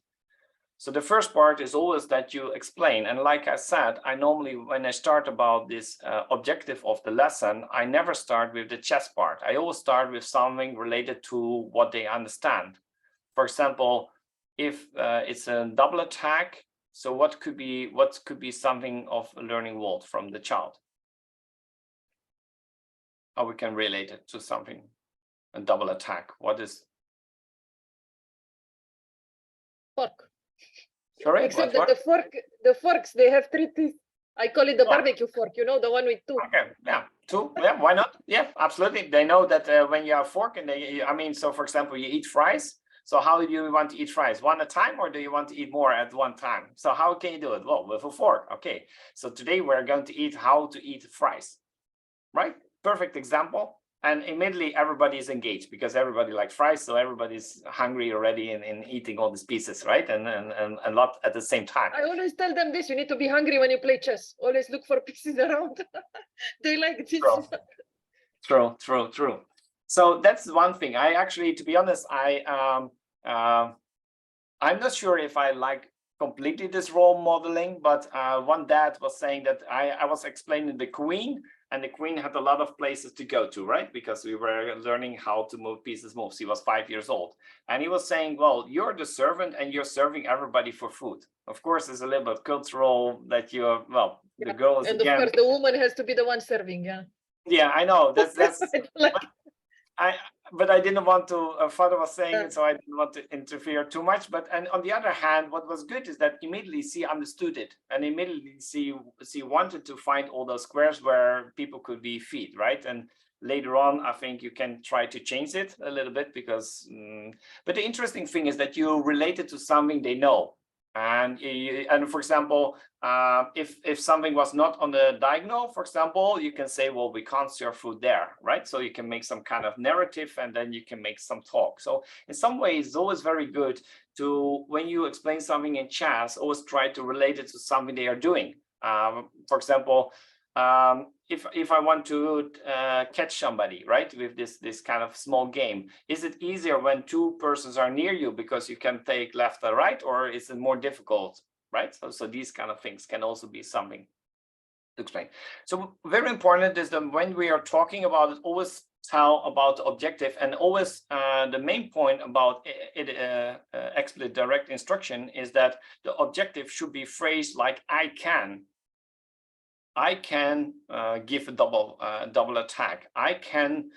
So the first part is always that you explain. And like I said, I normally, when I start about this objective of the lesson, I never start with the chess part. I always start with something related to what they understand. For example, if it's a double attack, so what could be something of a learning world from the child? How we can relate it to something, a double attack. What is? Fork. Sorry, except that the forks, they have 3 teeth. I call it the barbecue fork, you know, the one with 2. Okay, yeah, 2, yeah, why not? Yeah, absolutely. They know that when you have fork and I mean, so for example, you eat fries. So how do you want to eat fries? One at a time, or do you want to eat more at one time? So how can you do it? Well, with a fork. Okay, so today we're going to eat how to eat fries, right? Perfect example. And immediately everybody is engaged because everybody likes fries. So everybody's hungry already in eating all these pieces, right? And a lot at the same time. I always tell them this, you need to be hungry when you play chess. Always look for pieces around. They like this. True. So that's one thing. I actually, to be honest, I I'm not sure if I like completely this role modeling, but one dad was saying that I was explaining the queen, and the queen had a lot of places to go to, right? Because we were learning how to move pieces moves. He was 5 years old. And he was saying, well, you're the servant and you're serving everybody for food. Of course, it's a little bit cultural that you're, well, the girl is And again. of course, the woman has to be the one serving, yeah. Yeah, I know. That's but I didn't want to, father was saying it, so I didn't want to interfere too much. But and on the other hand, what was good is that immediately she understood it, and immediately she wanted to find all those squares where people could be feet, right? And later on, I think you can try to change it a little bit because, but the interesting thing is that you relate it to something they know. And for example, if something was not on the diagonal, for example, you can say, well, we can't serve food there, right? So you can make some kind of narrative and then you can make some talk. So in some ways, it's always very good to, when you explain something in chess, always try to relate it to something they are doing. For example, if I want to catch somebody, right, with this kind of small game, is it easier when two persons are near you because you can take left or right, or is it more difficult, right? So these kind of things can also be something to explain. So very important is that when we are talking about it, always tell about the objective, and always the main point about explicit direct instruction is that the objective should be phrased like I can give a double attack. I can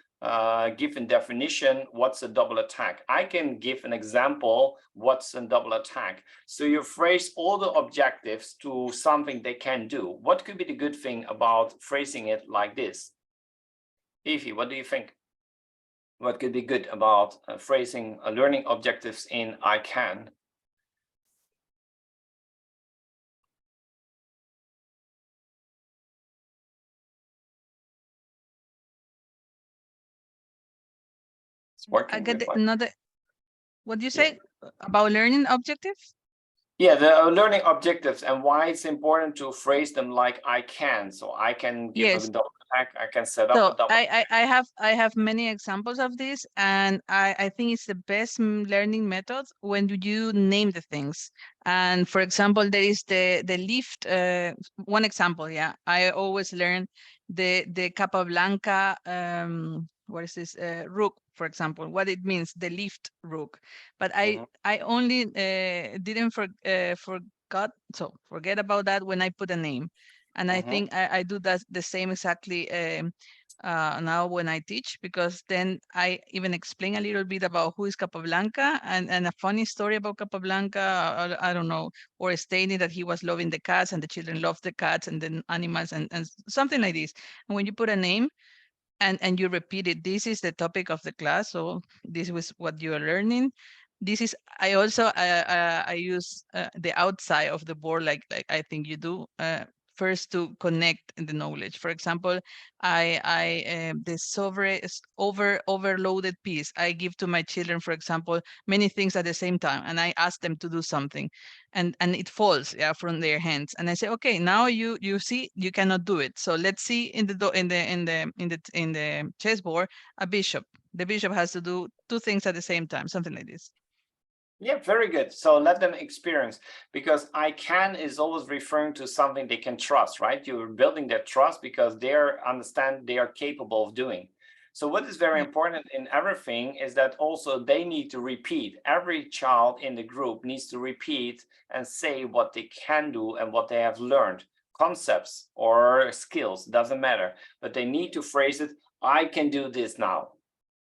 give a definition what's a double attack. I can give an example what's a double attack. So you phrase all the objectives to something they can do. What could be the good thing about phrasing it like this? Evie, what do you think? What could be good about phrasing learning objectives in I can? I get another. What do you say about learning objectives? Yeah, the learning objectives and why it's important to phrase them like I can. So I can give a double attack. I can set up a double. I have many examples of this, and I think it's the best learning method when you name the things. And for example, there is the lift. One example, yeah, I always learn the Capablanca. What is this rook, for example, what it means, the lift rook, but I only didn't forget about that when I put a name. And I think I do that the same exactly now when I teach, because then I even explain a little bit about who is Capablanca and a funny story about Capablanca, I don't know, or stating that he was loving the cats and the children loved the cats and the animals and something like this. And when you put a name, and you repeat it, this is the topic of the class, so this was what you are learning. This is, I also I use the outside of the board, like I think you do, first to connect the knowledge. For example, this overloaded piece, I give to my children, for example, many things at the same time, and I ask them to do something, and it falls from their hands, and I say, okay, now you see you cannot do it, so let's see in the chessboard a bishop. The bishop has to do two things at the same time, something like this. Yeah, very good. So let them experience, because I can is always referring to something they can trust, right? You're building that trust because they understand they are capable of doing. So what is very important in everything is that also they need to repeat. Every child in the group needs to repeat and say what they can do and what they have learned. Concepts or skills, doesn't matter, but they need to phrase it, I can do this now.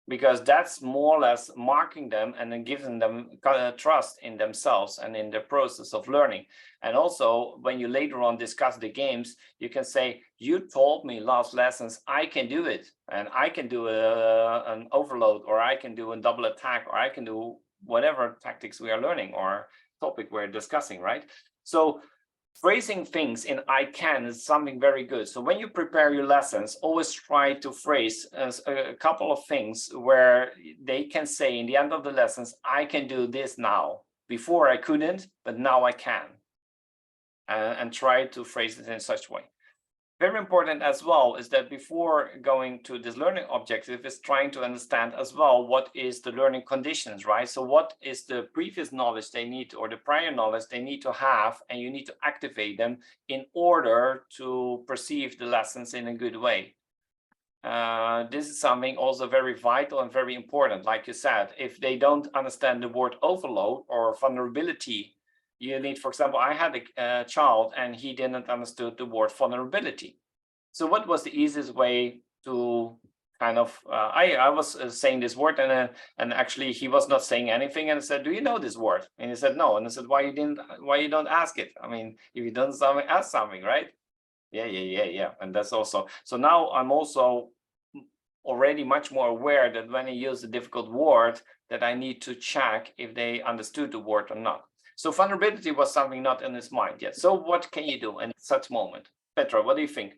Because that's more or less marking them and then giving them trust in themselves and in the process of learning. And also, when you later on discuss the games, you can say, you told me last lessons, I can do it. And I can do an overload, or I can do a double attack, or I can do whatever tactics we are learning or topic we're discussing, right? So phrasing things in I can is something very good. So when you prepare your lessons, always try to phrase a couple of things where they can say in the end of the lessons, I can do this now. Before I couldn't, but now I can. And try to phrase it in such a way. very important as well is that before going to this learning objective is trying to understand as well what is the learning conditions, right? So what is the previous knowledge they need or the prior knowledge they need to have, and you need to activate them in order to perceive the lessons in a good way. This is something also very vital and very important. Like you said, if they don't understand the word overload or vulnerability, you need, for example, I had a child and he didn't understand the word vulnerability. So what was the easiest way to kind of, I was saying this word and actually he was not saying anything, and I said, do you know this word? And he said, no. And I said, why you don't ask it? I mean, if you don't ask something, right? Yeah. And that's also, so now I'm also already much more aware that when I use a difficult word that I need to check if they understood the word or not. So vulnerability was something not in his mind yet. So what can you do in such moment? Petra, what do you think?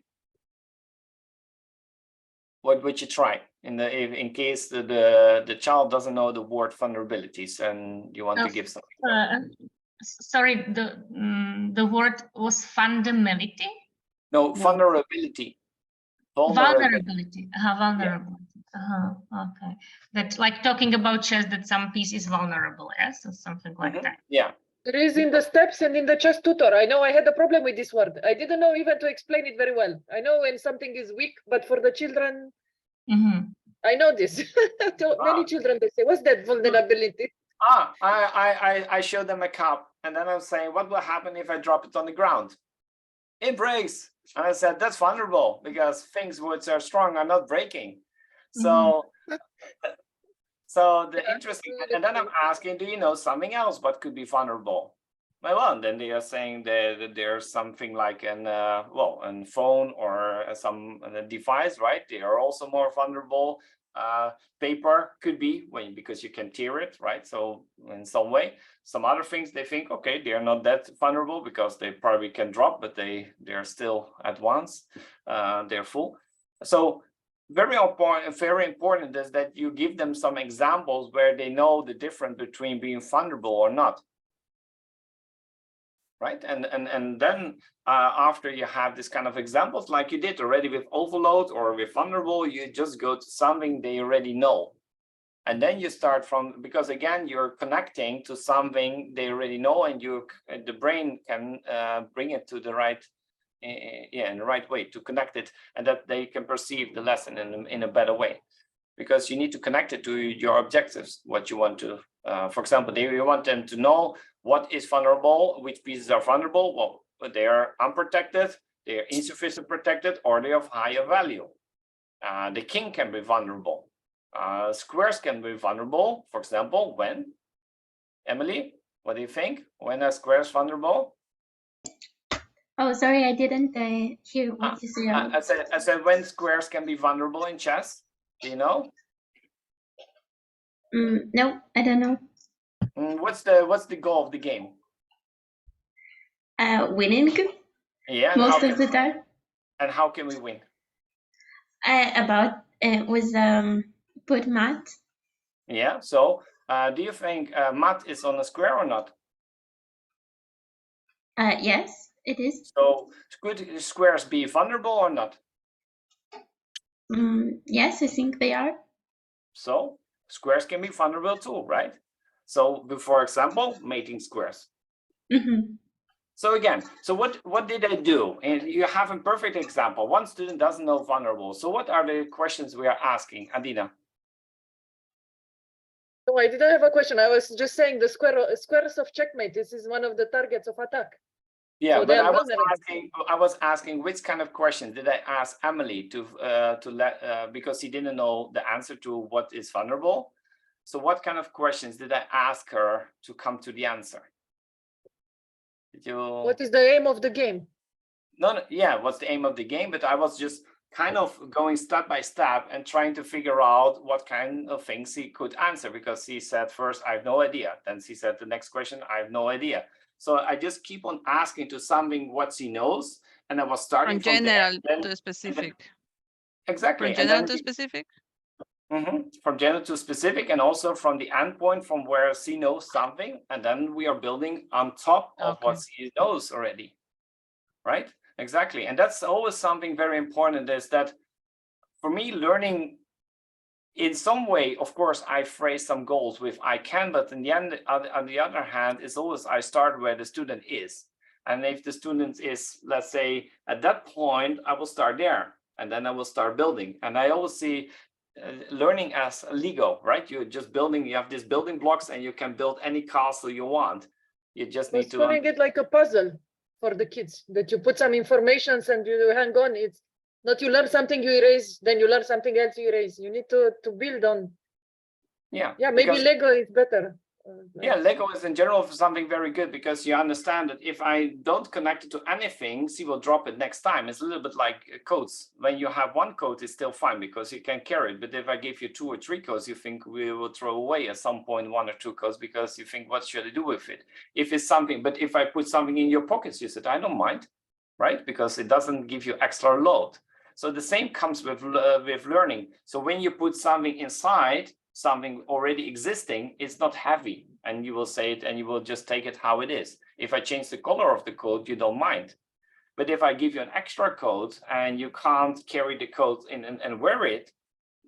What would you try in case the child doesn't know the word vulnerabilities and you want to give something? Sorry, the word was fundamentality? No, vulnerability. Vulnerability. Vulnerability. Yeah. Okay. That, like talking about chess, that some piece is vulnerable, yes, or something like that. Yeah. It is in the steps and in the chess tutor. I know I had a problem with this word. I didn't know even to explain it very well. I know when something is weak, but for the children, I know this. Many children, they say, what's that vulnerability? I showed them a cup, and then I'm saying, what will happen if I drop it on the ground? It breaks. And I said, that's vulnerable because things which are strong are not breaking. So, so the interesting, and then I'm asking, do you know something else what could be vulnerable? Well, then they are saying that there's something like a phone or some device, right? They are also more vulnerable. Paper could be because you can tear it, right? So in some way, some other things they think, okay, they are not that vulnerable because they probably can drop, but they are still at once, they're full. So very important is that you give them some examples where they know the difference between being vulnerable or not. Right, and then after you have this kind of examples, like you did already with overload or with vulnerable, you just go to something they already know, and then you start from, because again you're connecting to something they already know, and the brain can bring it to the right, in the right way to connect it, and that they can perceive the lesson in a better way, because you need to connect it to your objectives, what you want to. For example, you want them to know what is vulnerable, which pieces are vulnerable. Well, they are unprotected, they are insufficient protected, or they have higher value. The king can be vulnerable. Squares can be vulnerable. For example, when? Emily, what do you think? When are squares vulnerable? Oh, sorry, I didn't hear what you said. I said when squares can be vulnerable in chess. Do you know? No, I don't know. What's the goal of the game? Winning. Yeah. Most of the time. And how can we win? With put mat. Yeah. So, do you think mat is on a square or not? Yes, it is. So, could squares be vulnerable or not? Yes, I think they are. So, squares can be vulnerable too, right? So, for example, mating squares. So again, so what did I do? And you have a perfect example. One student doesn't know vulnerable. So what are the questions we are asking, Adina? No, I didn't have a question. I was just saying the squares of checkmate. This is one of the targets of attack. Yeah, so but I was asking which kind of questions did I ask Emily to let because he didn't know the answer to what is vulnerable. So what kind of questions did I ask her to come to the answer? What is the aim of the game? No, yeah, what's the aim of the game? But I was just kind of going step by step and trying to figure out what kind of things he could answer, because he said first, I have no idea. Then he said the next question, I have no idea. So I just keep on asking to something what he knows, and I was starting from general to specific. Exactly. From general to specific. From general to specific, and also from the endpoint from where C knows something, and then we are building on top of what C knows already, right? Exactly. And that's always something very important, is that for me, learning in some way, of course, I phrase some goals with I can, but in the end, on the other hand, it's always I start where the student is. And if the student is, let's say, at that point, I will start there, and then I will start building. And I always see learning as a Lego, right? You're just building, you have these building blocks, and you can build any castle you want. You just need to turning it like a puzzle for the kids, that you put some informations and you hang on. It's not you learn something, you erase, then you learn something else, you erase. You need to build on. Yeah, maybe because Lego is better. Yeah, Lego is in general something very good, because you understand that if I don't connect it to anything, C will drop it next time. It's a little bit like codes. When you have one code, it's still fine because you can carry it. But if I give you 2 or 3 codes, you think we will throw away at some point 1 or 2 codes, because you think, what should I do with it? If it's something, but if I put something in your pockets, you said, I don't mind, right? Because it doesn't give you extra load. So the same comes with learning. So when you put something inside, something already existing, it's not heavy, and you will say it and you will just take it how it is. If I change the color of the code, you don't mind. But if I give you an extra code and you can't carry the code in and wear it,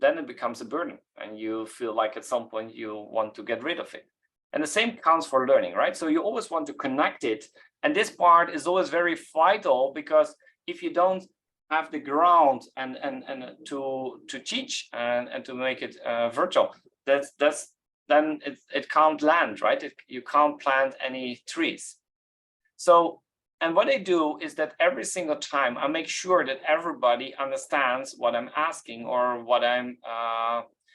then it becomes a burden, and you feel like at some point you want to get rid of it. And the same counts for learning, right? So you always want to connect it. And this part is always very vital, because if you don't have the ground and to teach and to make it virtual, then it can't land, right? You can't plant any trees. So, and what I do is that every single time I make sure that everybody understands what I'm asking, or what I'm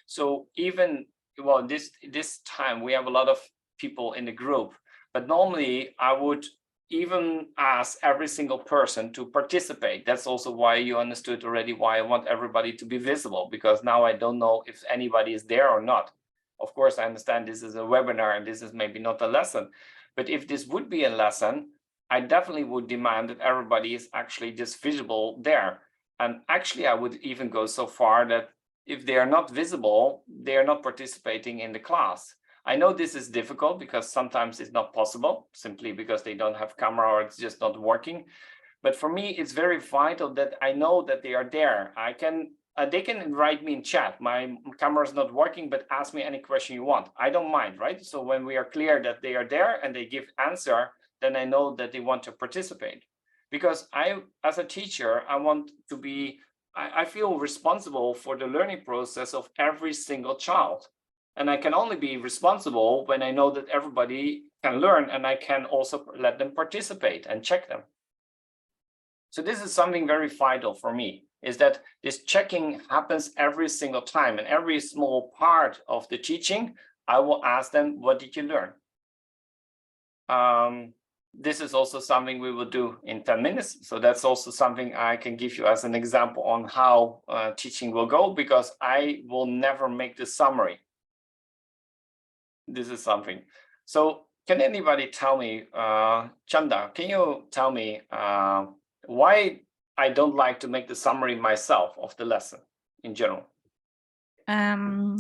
so even, well, this time we have a lot of people in the group, but normally I would even ask every single person to participate. That's also why you understood already why I want everybody to be visible, because now I don't know if anybody is there or not. Of course, I understand this is a webinar and this is maybe not a lesson, but if this would be a lesson, I definitely would demand that everybody is actually just visible there. And actually, I would even go so far that if they are not visible, they are not participating in the class. I know this is difficult because sometimes it's not possible, simply because they don't have camera or it's just not working. But for me, it's very vital that I know that they are there. They can write me in chat. My camera is not working, but ask me any question you want. I don't mind, right? So when we are clear that they are there and they give answer, then I know that they want to participate. Because as a teacher, I feel responsible for the learning process of every single child. And I can only be responsible when I know that everybody can learn, and I can also let them participate and check them. So this is something very vital for me, is that this checking happens every single time, and every small part of the teaching, I will ask them, what did you learn? This is also something we will do in 10 minutes. So that's also something I can give you as an example on how teaching will go, because I will never make the summary. This is something. So can anybody tell me, Chanda, can you tell me why I don't like to make the summary myself of the lesson in general?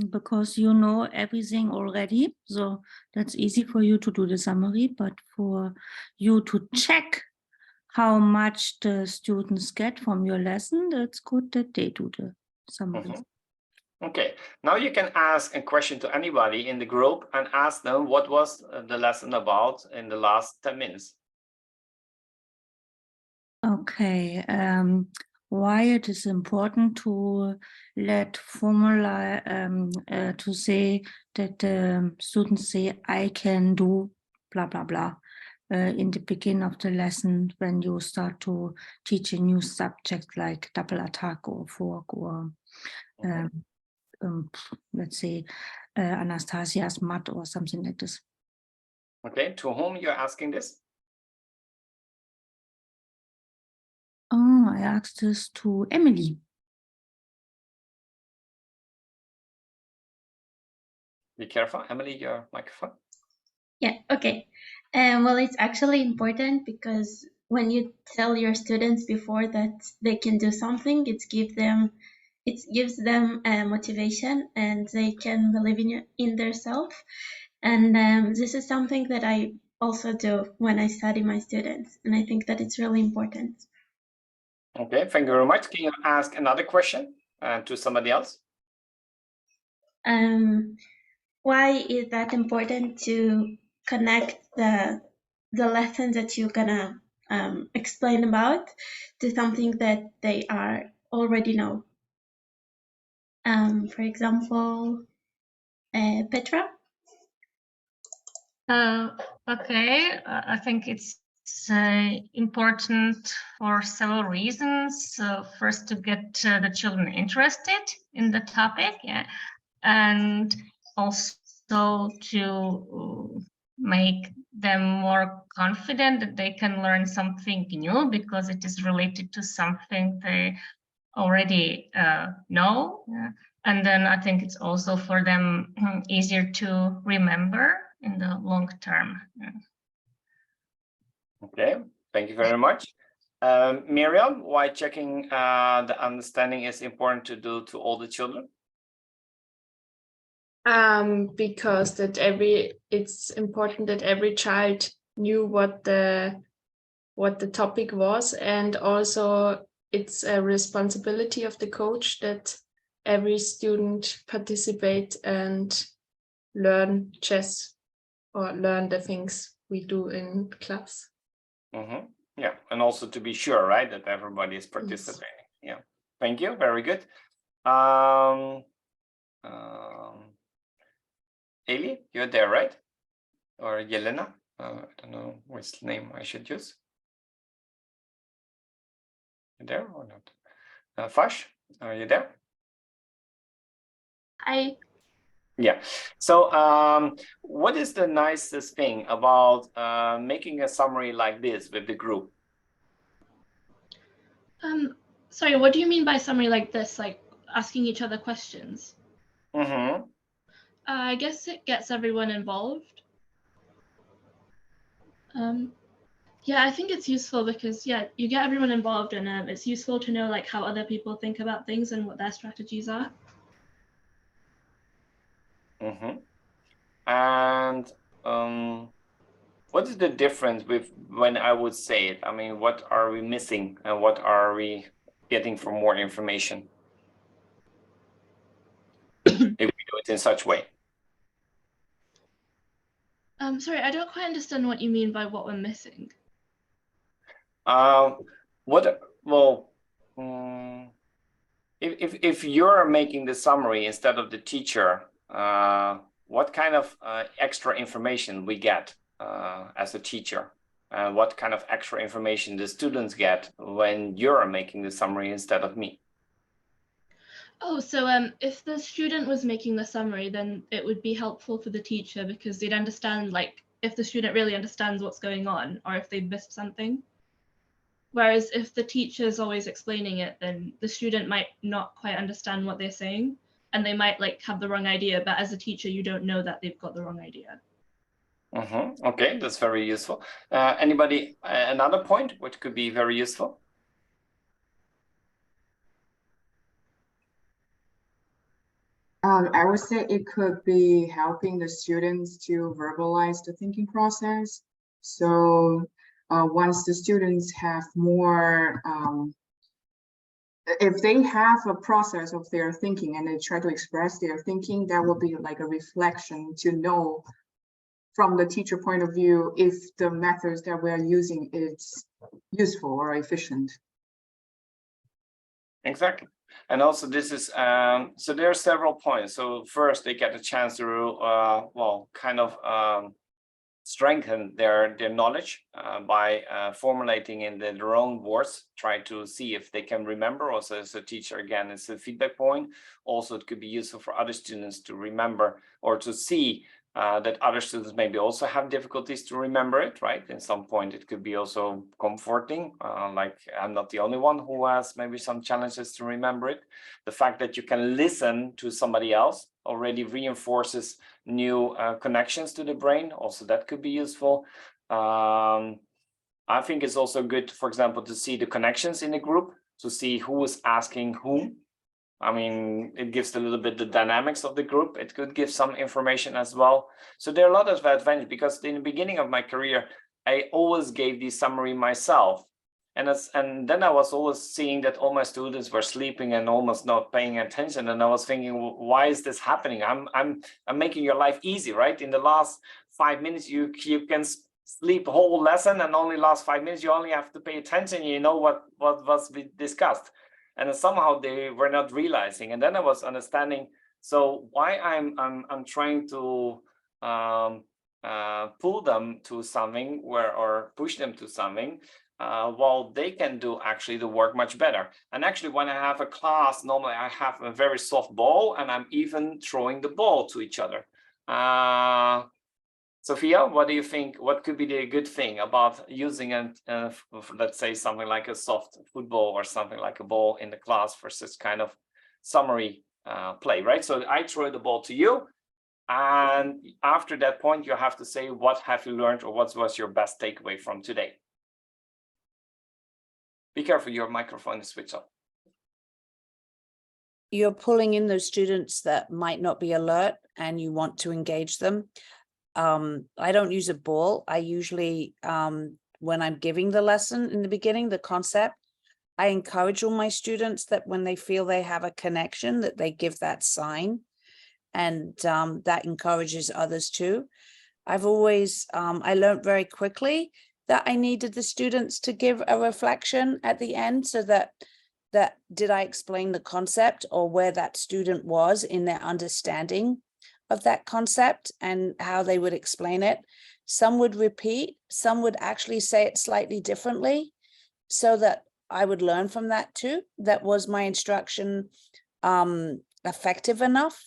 Because you know everything already, so that's easy for you to do the summary, but for you to check how much the students get from your lesson, that's good that they do the summary. Mm-hmm. Okay, now you can ask a question to anybody in the group and ask them what was the lesson about in the last 10 minutes. Okay, why it is important to let formula to say that students say I can do blah blah blah in the beginning of the lesson, when you start to teach a new subject like double attack or fork or let's say Anastasia's math or something like this. Okay, to whom you're asking this? Oh, I asked this to Emily. Be careful, Emily, your microphone. Yeah, okay. Well, it's actually important because when you tell your students before that they can do something, it gives them motivation, and they can believe in themselves. And this is something that I also do when I study my students, and I think that it's really important. Okay, thank you very much. Can you ask another question to somebody else? Why is that important to connect the lessons that you're gonna explain about to something that they are already know? For example, Petra? Okay, I think it's important for several reasons. First, to get the children interested in the topic, yeah, and also to make them more confident that they can learn something new because it is related to something they already know. And then I think it's also for them easier to remember in the long term. Okay, thank you very much. Miriam, why checking the understanding is important to do to all the children? Because it's important that every child knew what the topic was, and also it's a responsibility of the coach that every student participate and learn chess or learn the things we do in class. Mm-hmm. Yeah, and also to be sure, right, that everybody is participating. Yes. Yeah, thank you. Very good. Eli, you're there, right? Or Yelena? I don't know which name I should use. You there or not? Fash, are you there? Hi. Yeah. So what is the nicest thing about making a summary like this with the group? Sorry, what do you mean by summary like this? Like asking each other questions? Mm-hmm. I guess it gets everyone involved. Yeah, I think it's useful because, yeah, you get everyone involved, and it's useful to know like how other people think about things and what their strategies are. Mm-hmm. And what is the difference with when I would say it? I mean, what are we missing and what are we getting for more information if we do it in such a way? Sorry, I don't quite understand what you mean by what we're missing. If you're making the summary instead of the teacher, what kind of extra information we get as a teacher? What kind of extra information the students get when you're making the summary instead of me? Oh, so if the student was making the summary, then it would be helpful for the teacher because they'd understand, like, if the student really understands what's going on or if they've missed something. Whereas if the teacher is always explaining it, then the student might not quite understand what they're saying and they might like have the wrong idea, but as a teacher, you don't know that they've got the wrong idea. Mm-hmm. Okay, that's very useful. Anybody, another point which could be very useful? I would say it could be helping the students to verbalize the thinking process. So once the students have more, if they have a process of their thinking and they try to express their thinking, that will be like a reflection to know from the teacher point of view if the methods that we are using is useful or efficient. Exactly. And also this is, so there are several points. So first they get a chance to, well, kind of strengthen their knowledge by formulating in their own words, try to see if they can remember. Also as a teacher, again, it's a feedback point. Also, it could be useful for other students to remember or to see that other students maybe also have difficulties to remember it, right? At some point, it could be also comforting, like I'm not the only one who has maybe some challenges to remember it. The fact that you can listen to somebody else already reinforces new connections to the brain. Also, that could be useful. I think it's also good, for example, to see the connections in the group, to see who is asking whom. I mean, it gives a little bit the dynamics of the group. It could give some information as well. So there are a lot of advantages because in the beginning of my career, I always gave the summary myself. And then I was always seeing that all my students were sleeping and almost not paying attention. And I was thinking, why is this happening? I'm making your life easy, right? In the last 5 minutes, you can sleep a whole lesson, and only last 5 minutes, you only have to pay attention. You know what was discussed. And somehow they were not realizing. And then I was understanding, so why I'm trying to pull them to something or push them to something, while they can do actually the work much better. And actually, when I have a class, normally I have a very soft ball, and I'm even throwing the ball to each other. Sophia, what do you think? What could be the good thing about using let's say something like a soft football or something like a ball in the class for such kind of summary play, right? So I throw the ball to you, and after that point, you have to say, what have you learned, or what was your best takeaway from today? Be careful, your microphone is switched off. You're pulling in those students that might not be alert and you want to engage them. I don't use a ball. I usually, when I'm giving the lesson in the beginning, the concept, I encourage all my students that when they feel they have a connection, that they give that sign, and that encourages others too. I've always, I learned very quickly that I needed the students to give a reflection at the end, so that did I explain the concept, or where that student was in their understanding of that concept and how they would explain it. Some would repeat, some would actually say it slightly differently, so that I would learn from that too. That was my instruction effective enough?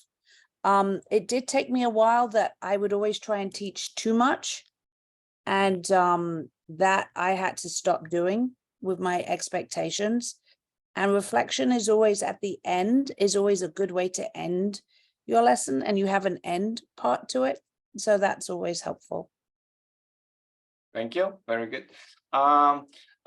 It did take me a while that I would always try and teach too much, and that I had to stop doing with my expectations. And reflection is always at the end, is always a good way to end your lesson, and you have an end part to it. So that's always helpful. Thank you. Very good.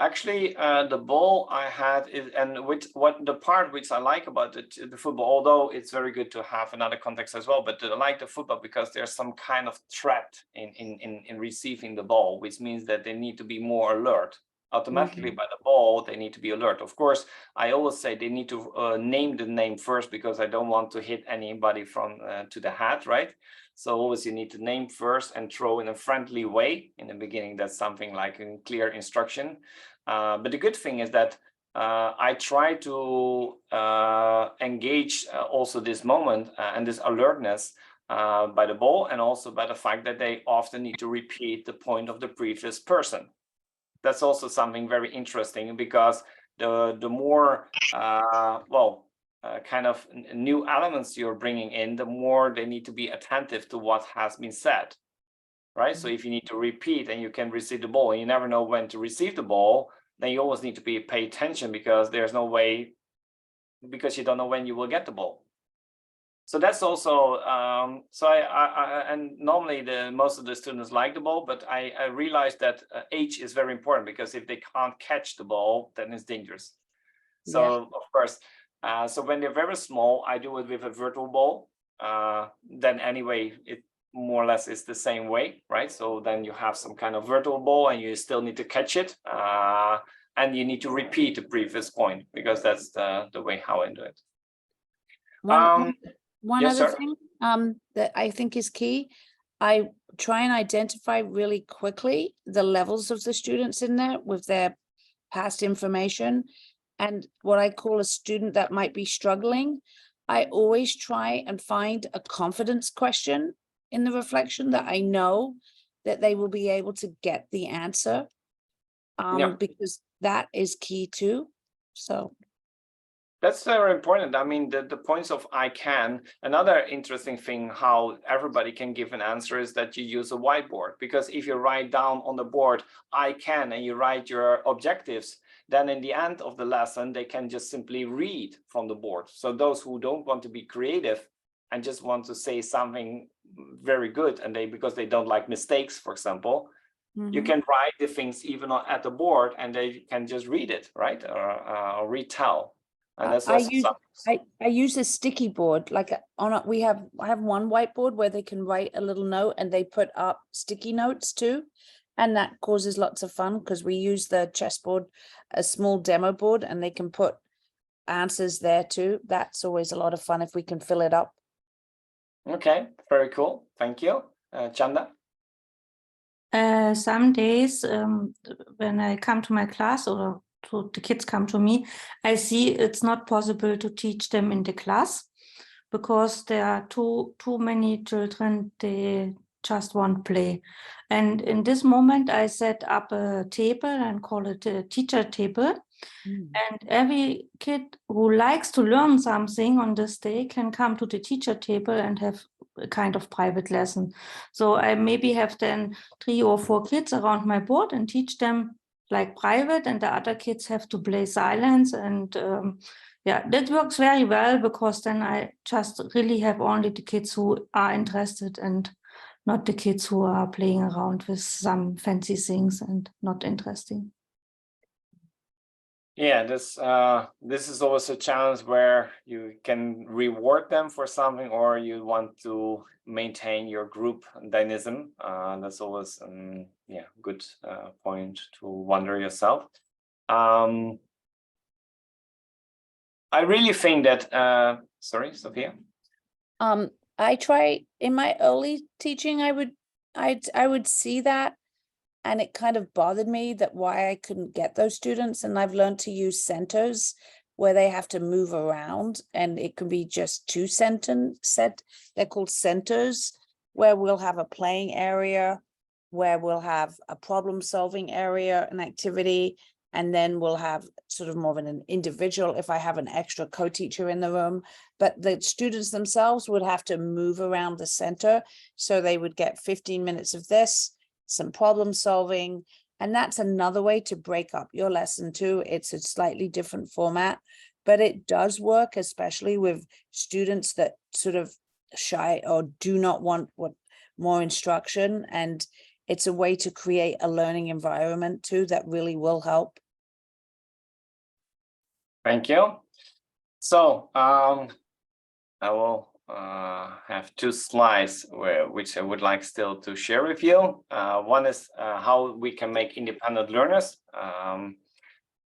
Actually, the ball I had is, and what the part which I like about the football, although it's very good to have another context as well, but I like the football because there's some kind of threat in receiving the ball, which means that they need to be more alert. Automatically by the ball, they need to be alert. Of course, I always say they need to name the name first, because I don't want to hit anybody from to the head, right? So always you need to name first and throw in a friendly way in the beginning. That's something like a clear instruction. But the good thing is that I try to engage also this moment and this alertness by the ball, and also by the fact that they often need to repeat the point of the previous person. That's also something very interesting, because the more kind of new elements you're bringing in, the more they need to be attentive to what has been said, right? So if you need to repeat and you can receive the ball and you never know when to receive the ball, then you always need to pay attention, because there's no way, because you don't know when you will get the ball. So that's also, so and normally most of the students like the ball, but I realized that age is very important, because if they can't catch the ball, then it's dangerous. So yeah. Of course, so when they're very small, I do it with a virtual ball. Then anyway, it more or less is the same way, right? So then you have some kind of virtual ball, and you still need to catch it. And you need to repeat the previous point, because that's the way how I do it. One yes, other sir. thing that I think is key, I try and identify really quickly the levels of the students in there with their past information. And what I call a student that might be struggling, I always try and find a confidence question in the reflection that I know that they will be able to get the answer, because that is key too. So that's very important. I mean, the points of I can. Another interesting thing how everybody can give an answer is that you use a whiteboard, because if you write down on the board I can, and you write your objectives, then in the end of the lesson they can just simply read from the board. So those who don't want to be creative and just want to say something very good, and because they don't like mistakes, for example, you can write the things even at the board, and they can just read it, right, or retell. And that's also I use a sticky board, like I have one whiteboard where they can write a little note, and they put up sticky notes too. And that causes lots of fun because we use the chessboard, a small demo board, and they can put answers there too. That's always a lot of fun if we can fill it up. Okay, very cool. Thank you. Chanda? Some days when I come to my class or the kids come to me, I see it's not possible to teach them in the class because there are too many children, they just want play. And in this moment, I set up a table and call it a teacher table. And every kid who likes to learn something on this day can come to the teacher table and have a kind of private lesson. So I maybe have then 3 or 4 kids around my board and teach them like private, and the other kids have to play silence. And yeah, that works very well because then I just really have only the kids who are interested and not the kids who are playing around with some fancy things and not interesting. Yeah, this is always a challenge where you can reward them for something, or you want to maintain your group dynamism. That's always yeah, good point to wonder yourself. I really think that sorry, Sophia. I try in my early teaching, I would see that. And it kind of bothered me that why I couldn't get those students. And I've learned to use centers where they have to move around, and it can be just 2 they're called centers, where we'll have a playing area, where we'll have a problem solving area, an activity, and then we'll have sort of more of an individual if I have an extra co-teacher in the room. But the students themselves would have to move around the center. So they would get 15 minutes of this, some problem solving, and that's another way to break up your lesson too. It's a slightly different format, but it does work, especially with students that sort of shy or do not want more instruction. And it's a way to create a learning environment too that really will help. Thank you. So I will have 2 slides which I would like still to share with you. One is how we can make independent learners.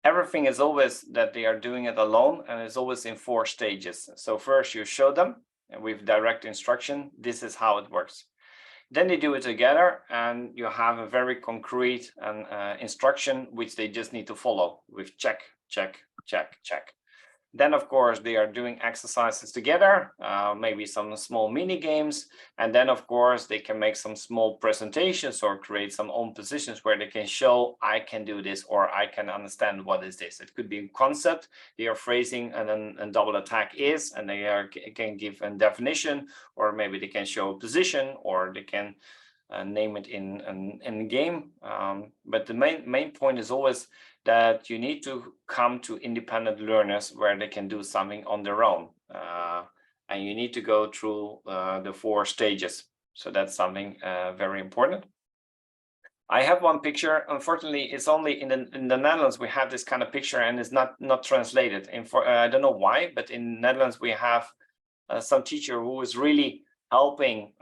Everything is always that they are doing it alone, and it's always in 4 stages. So first you show them with direct instruction, this is how it works. Then they do it together, and you have a very concrete instruction which they just need to follow with check, check, check, check. Then, of course, they are doing exercises together, maybe some small mini games. And then, of course, they can make some small presentations or create some own positions where they can show, I can do this, or I can understand what is this. It could be a concept they are phrasing, and then a double attack is, and they can give a definition, or maybe they can show a position, or they can name it in the game. But the main point is always that you need to come to independent learners where they can do something on their own. And you need to go through the 4 stages. So that's something very important. I have one picture. Unfortunately, it's only in the Netherlands we have this kind of picture, and it's not translated. I don't know why, but in Netherlands we have some teacher who is really helping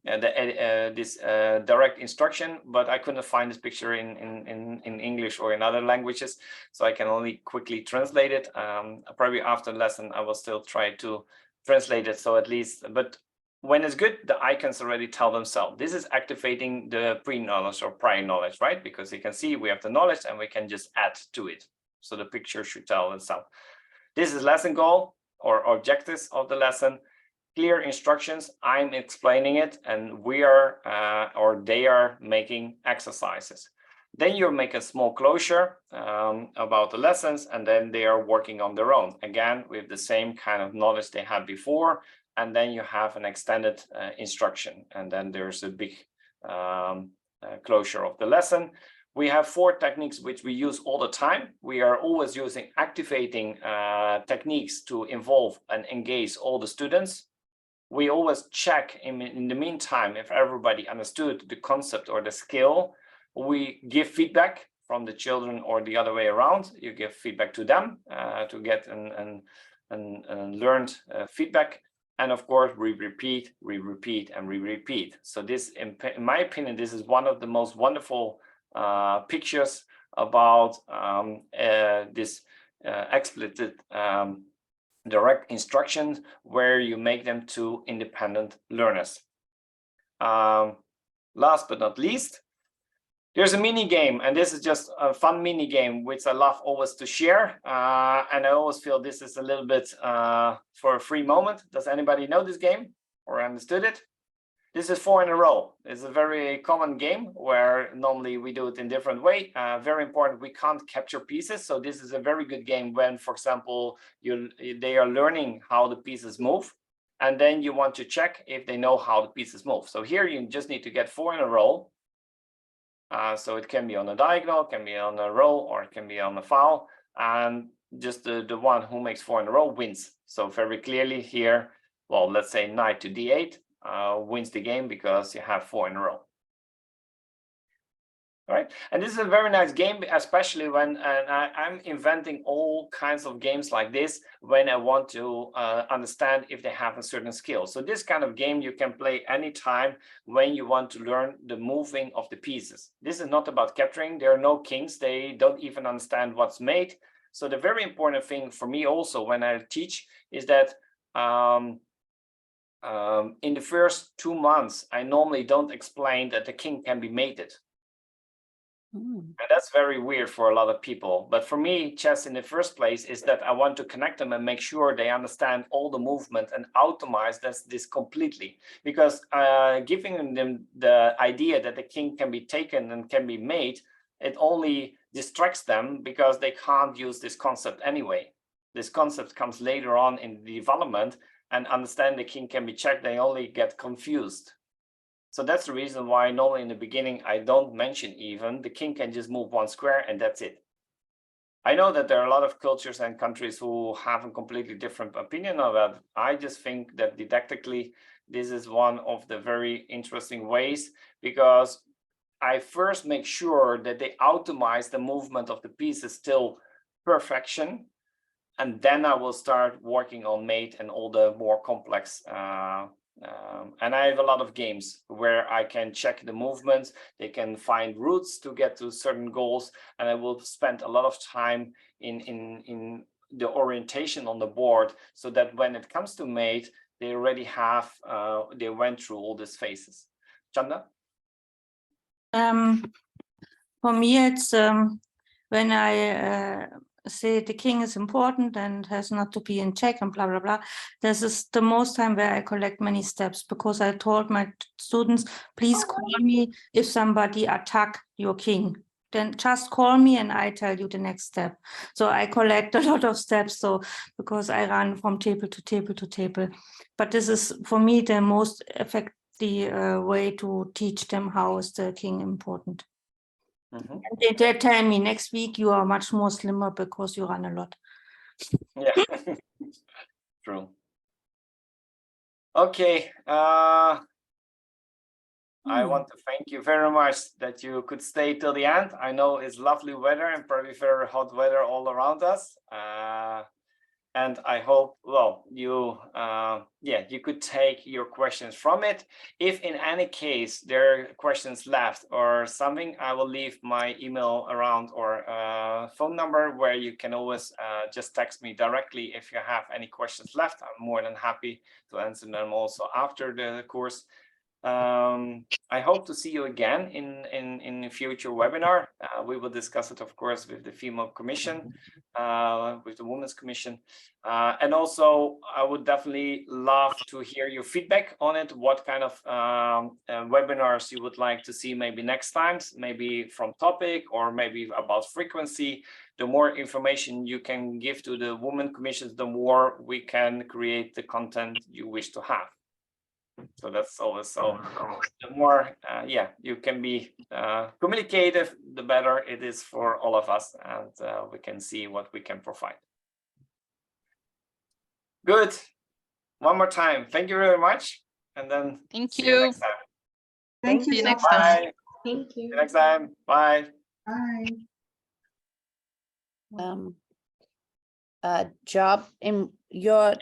this direct instruction, but I couldn't find this picture in English or in other languages, so I can only quickly translate it. Probably after the lesson I will still try to translate it, so at least, but when it's good, the icons already tell themselves. This is activating the pre-knowledge or prior knowledge, right? Because you can see we have the knowledge and we can just add to it. So the picture should tell itself. This is lesson goal or objectives of the lesson. Clear instructions, I'm explaining it, and we are or they are making exercises. Then you make a small closure about the lessons, and then they are working on their own, again with the same kind of knowledge they had before, and then you have an extended instruction, and then there's a big closure of the lesson. We have 4 techniques which we use all the time. We are always using activating techniques to involve and engage all the students. We always check in the meantime if everybody understood the concept or the skill. We give feedback from the children, or the other way around. You give feedback to them to get and learned feedback. And of course, we repeat, and we repeat. So this, in my opinion, this is one of the most wonderful pictures about this explicit direct instructions where you make them to independent learners. Last but not least, there's a mini game, and this is just a fun mini game which I love always to share, and I always feel this is a little bit for a free moment. Does anybody know this game or understood it? This is 4 in a row. It's a very common game where normally we do it in different way. Very important, we can't capture pieces, so this is a very good game when, for example, they are learning how the pieces move, and then you want to check if they know how the pieces move. So here you just need to get 4 in a row. So it can be on a diagonal, can be on a row, or it can be on a file, and just the one who makes 4 in a row wins. So very clearly here, well, let's say knight to d8 wins the game because you have 4 in a row. All right, and this is a very nice game, especially when I'm inventing all kinds of games like this when I want to understand if they have a certain skill. So this kind of game you can play anytime when you want to learn the moving of the pieces. This is not about capturing. There are no kings. They don't even understand what's made. So the very important thing for me also when I teach is that in the first 2 months, I normally don't explain that the king can be mated. And that's very weird for a lot of people. But for me, chess in the first place is that I want to connect them and make sure they understand all the movement and automate this completely. Because giving them the idea that the king can be taken and can be made, it only distracts them because they can't use this concept anyway. This concept comes later on in the development, and understand the king can be checked, they only get confused. So that's the reason why normally in the beginning, I don't mention even, the king can just move 1 square and that's it. I know that there are a lot of cultures and countries who have a completely different opinion of that. I just think that didactically, this is one of the very interesting ways, because I first make sure that they automate the movement of the pieces till perfection. And then I will start working on mate and all the more complex and I have a lot of games where I can check the movements, they can find routes to get to certain goals, and I will spend a lot of time in the orientation on the board, so that when it comes to mate, they already have, they went through all these phases. Chanda? For me, it's when I say the king is important and has not to be in check and blah, blah, blah. This is the most time where I collect many steps, because I told my students, please call me if somebody attack your king. Then just call me and I tell you the next step. So I collect a lot of steps, so because I run from table to table to table. But this is, for me, the most effective way to teach them how is the king important. Mm-hmm. And they tell me next week you are much more slimmer because you run a lot. Yeah, true. Okay, I want to thank you very much that you could stay till the end. I know it's lovely weather and probably very hot weather all around us. And I hope, well, you you could take your questions from it. If in any case there are questions left or something, I will leave my email around or phone number where you can always just text me directly if you have any questions left. I'm more than happy to answer them also after the course. I hope to see you again in a future webinar. We will discuss it, of course, with the Female Commission, with the Women's Commission. And also, I would definitely love to hear your feedback on it. What kind of webinars you would like to see maybe next times, maybe from topic or maybe about frequency. The more information you can give to the Women Commissions, the more we can create the content you wish to have. So that's always so. The more, you can be communicative, the better it is for all of us, and we can see what we can provide. Good. One more time. Thank you very much, and then see you next time. Thank you See you so next much. time. Thank See you. you next time. Bye. Job in your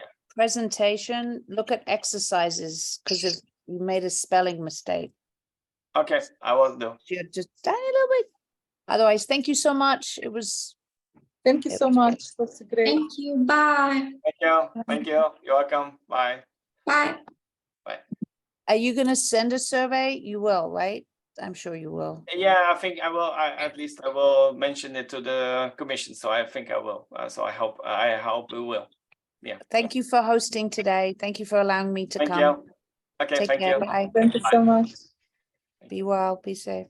presentation, look at exercises, because if you made a spelling mistake, Okay, I will do. you're just tiny little bit. Otherwise, thank you so much. It was. Thank you it so was much. great. That's great. Thank you. Bye. Thank you. Thank you. You're welcome. Bye. Bye. Bye. Are you going to send a survey? You will, right? I'm sure you will. Yeah, I think I will. At least I will mention it to the commission. So I think I will. So I hope we will. Yeah. Thank you for hosting today. Thank you for allowing me to Thank come. you. Okay. Take Thank care. you. Bye. Thank you so much. Be well. Be safe.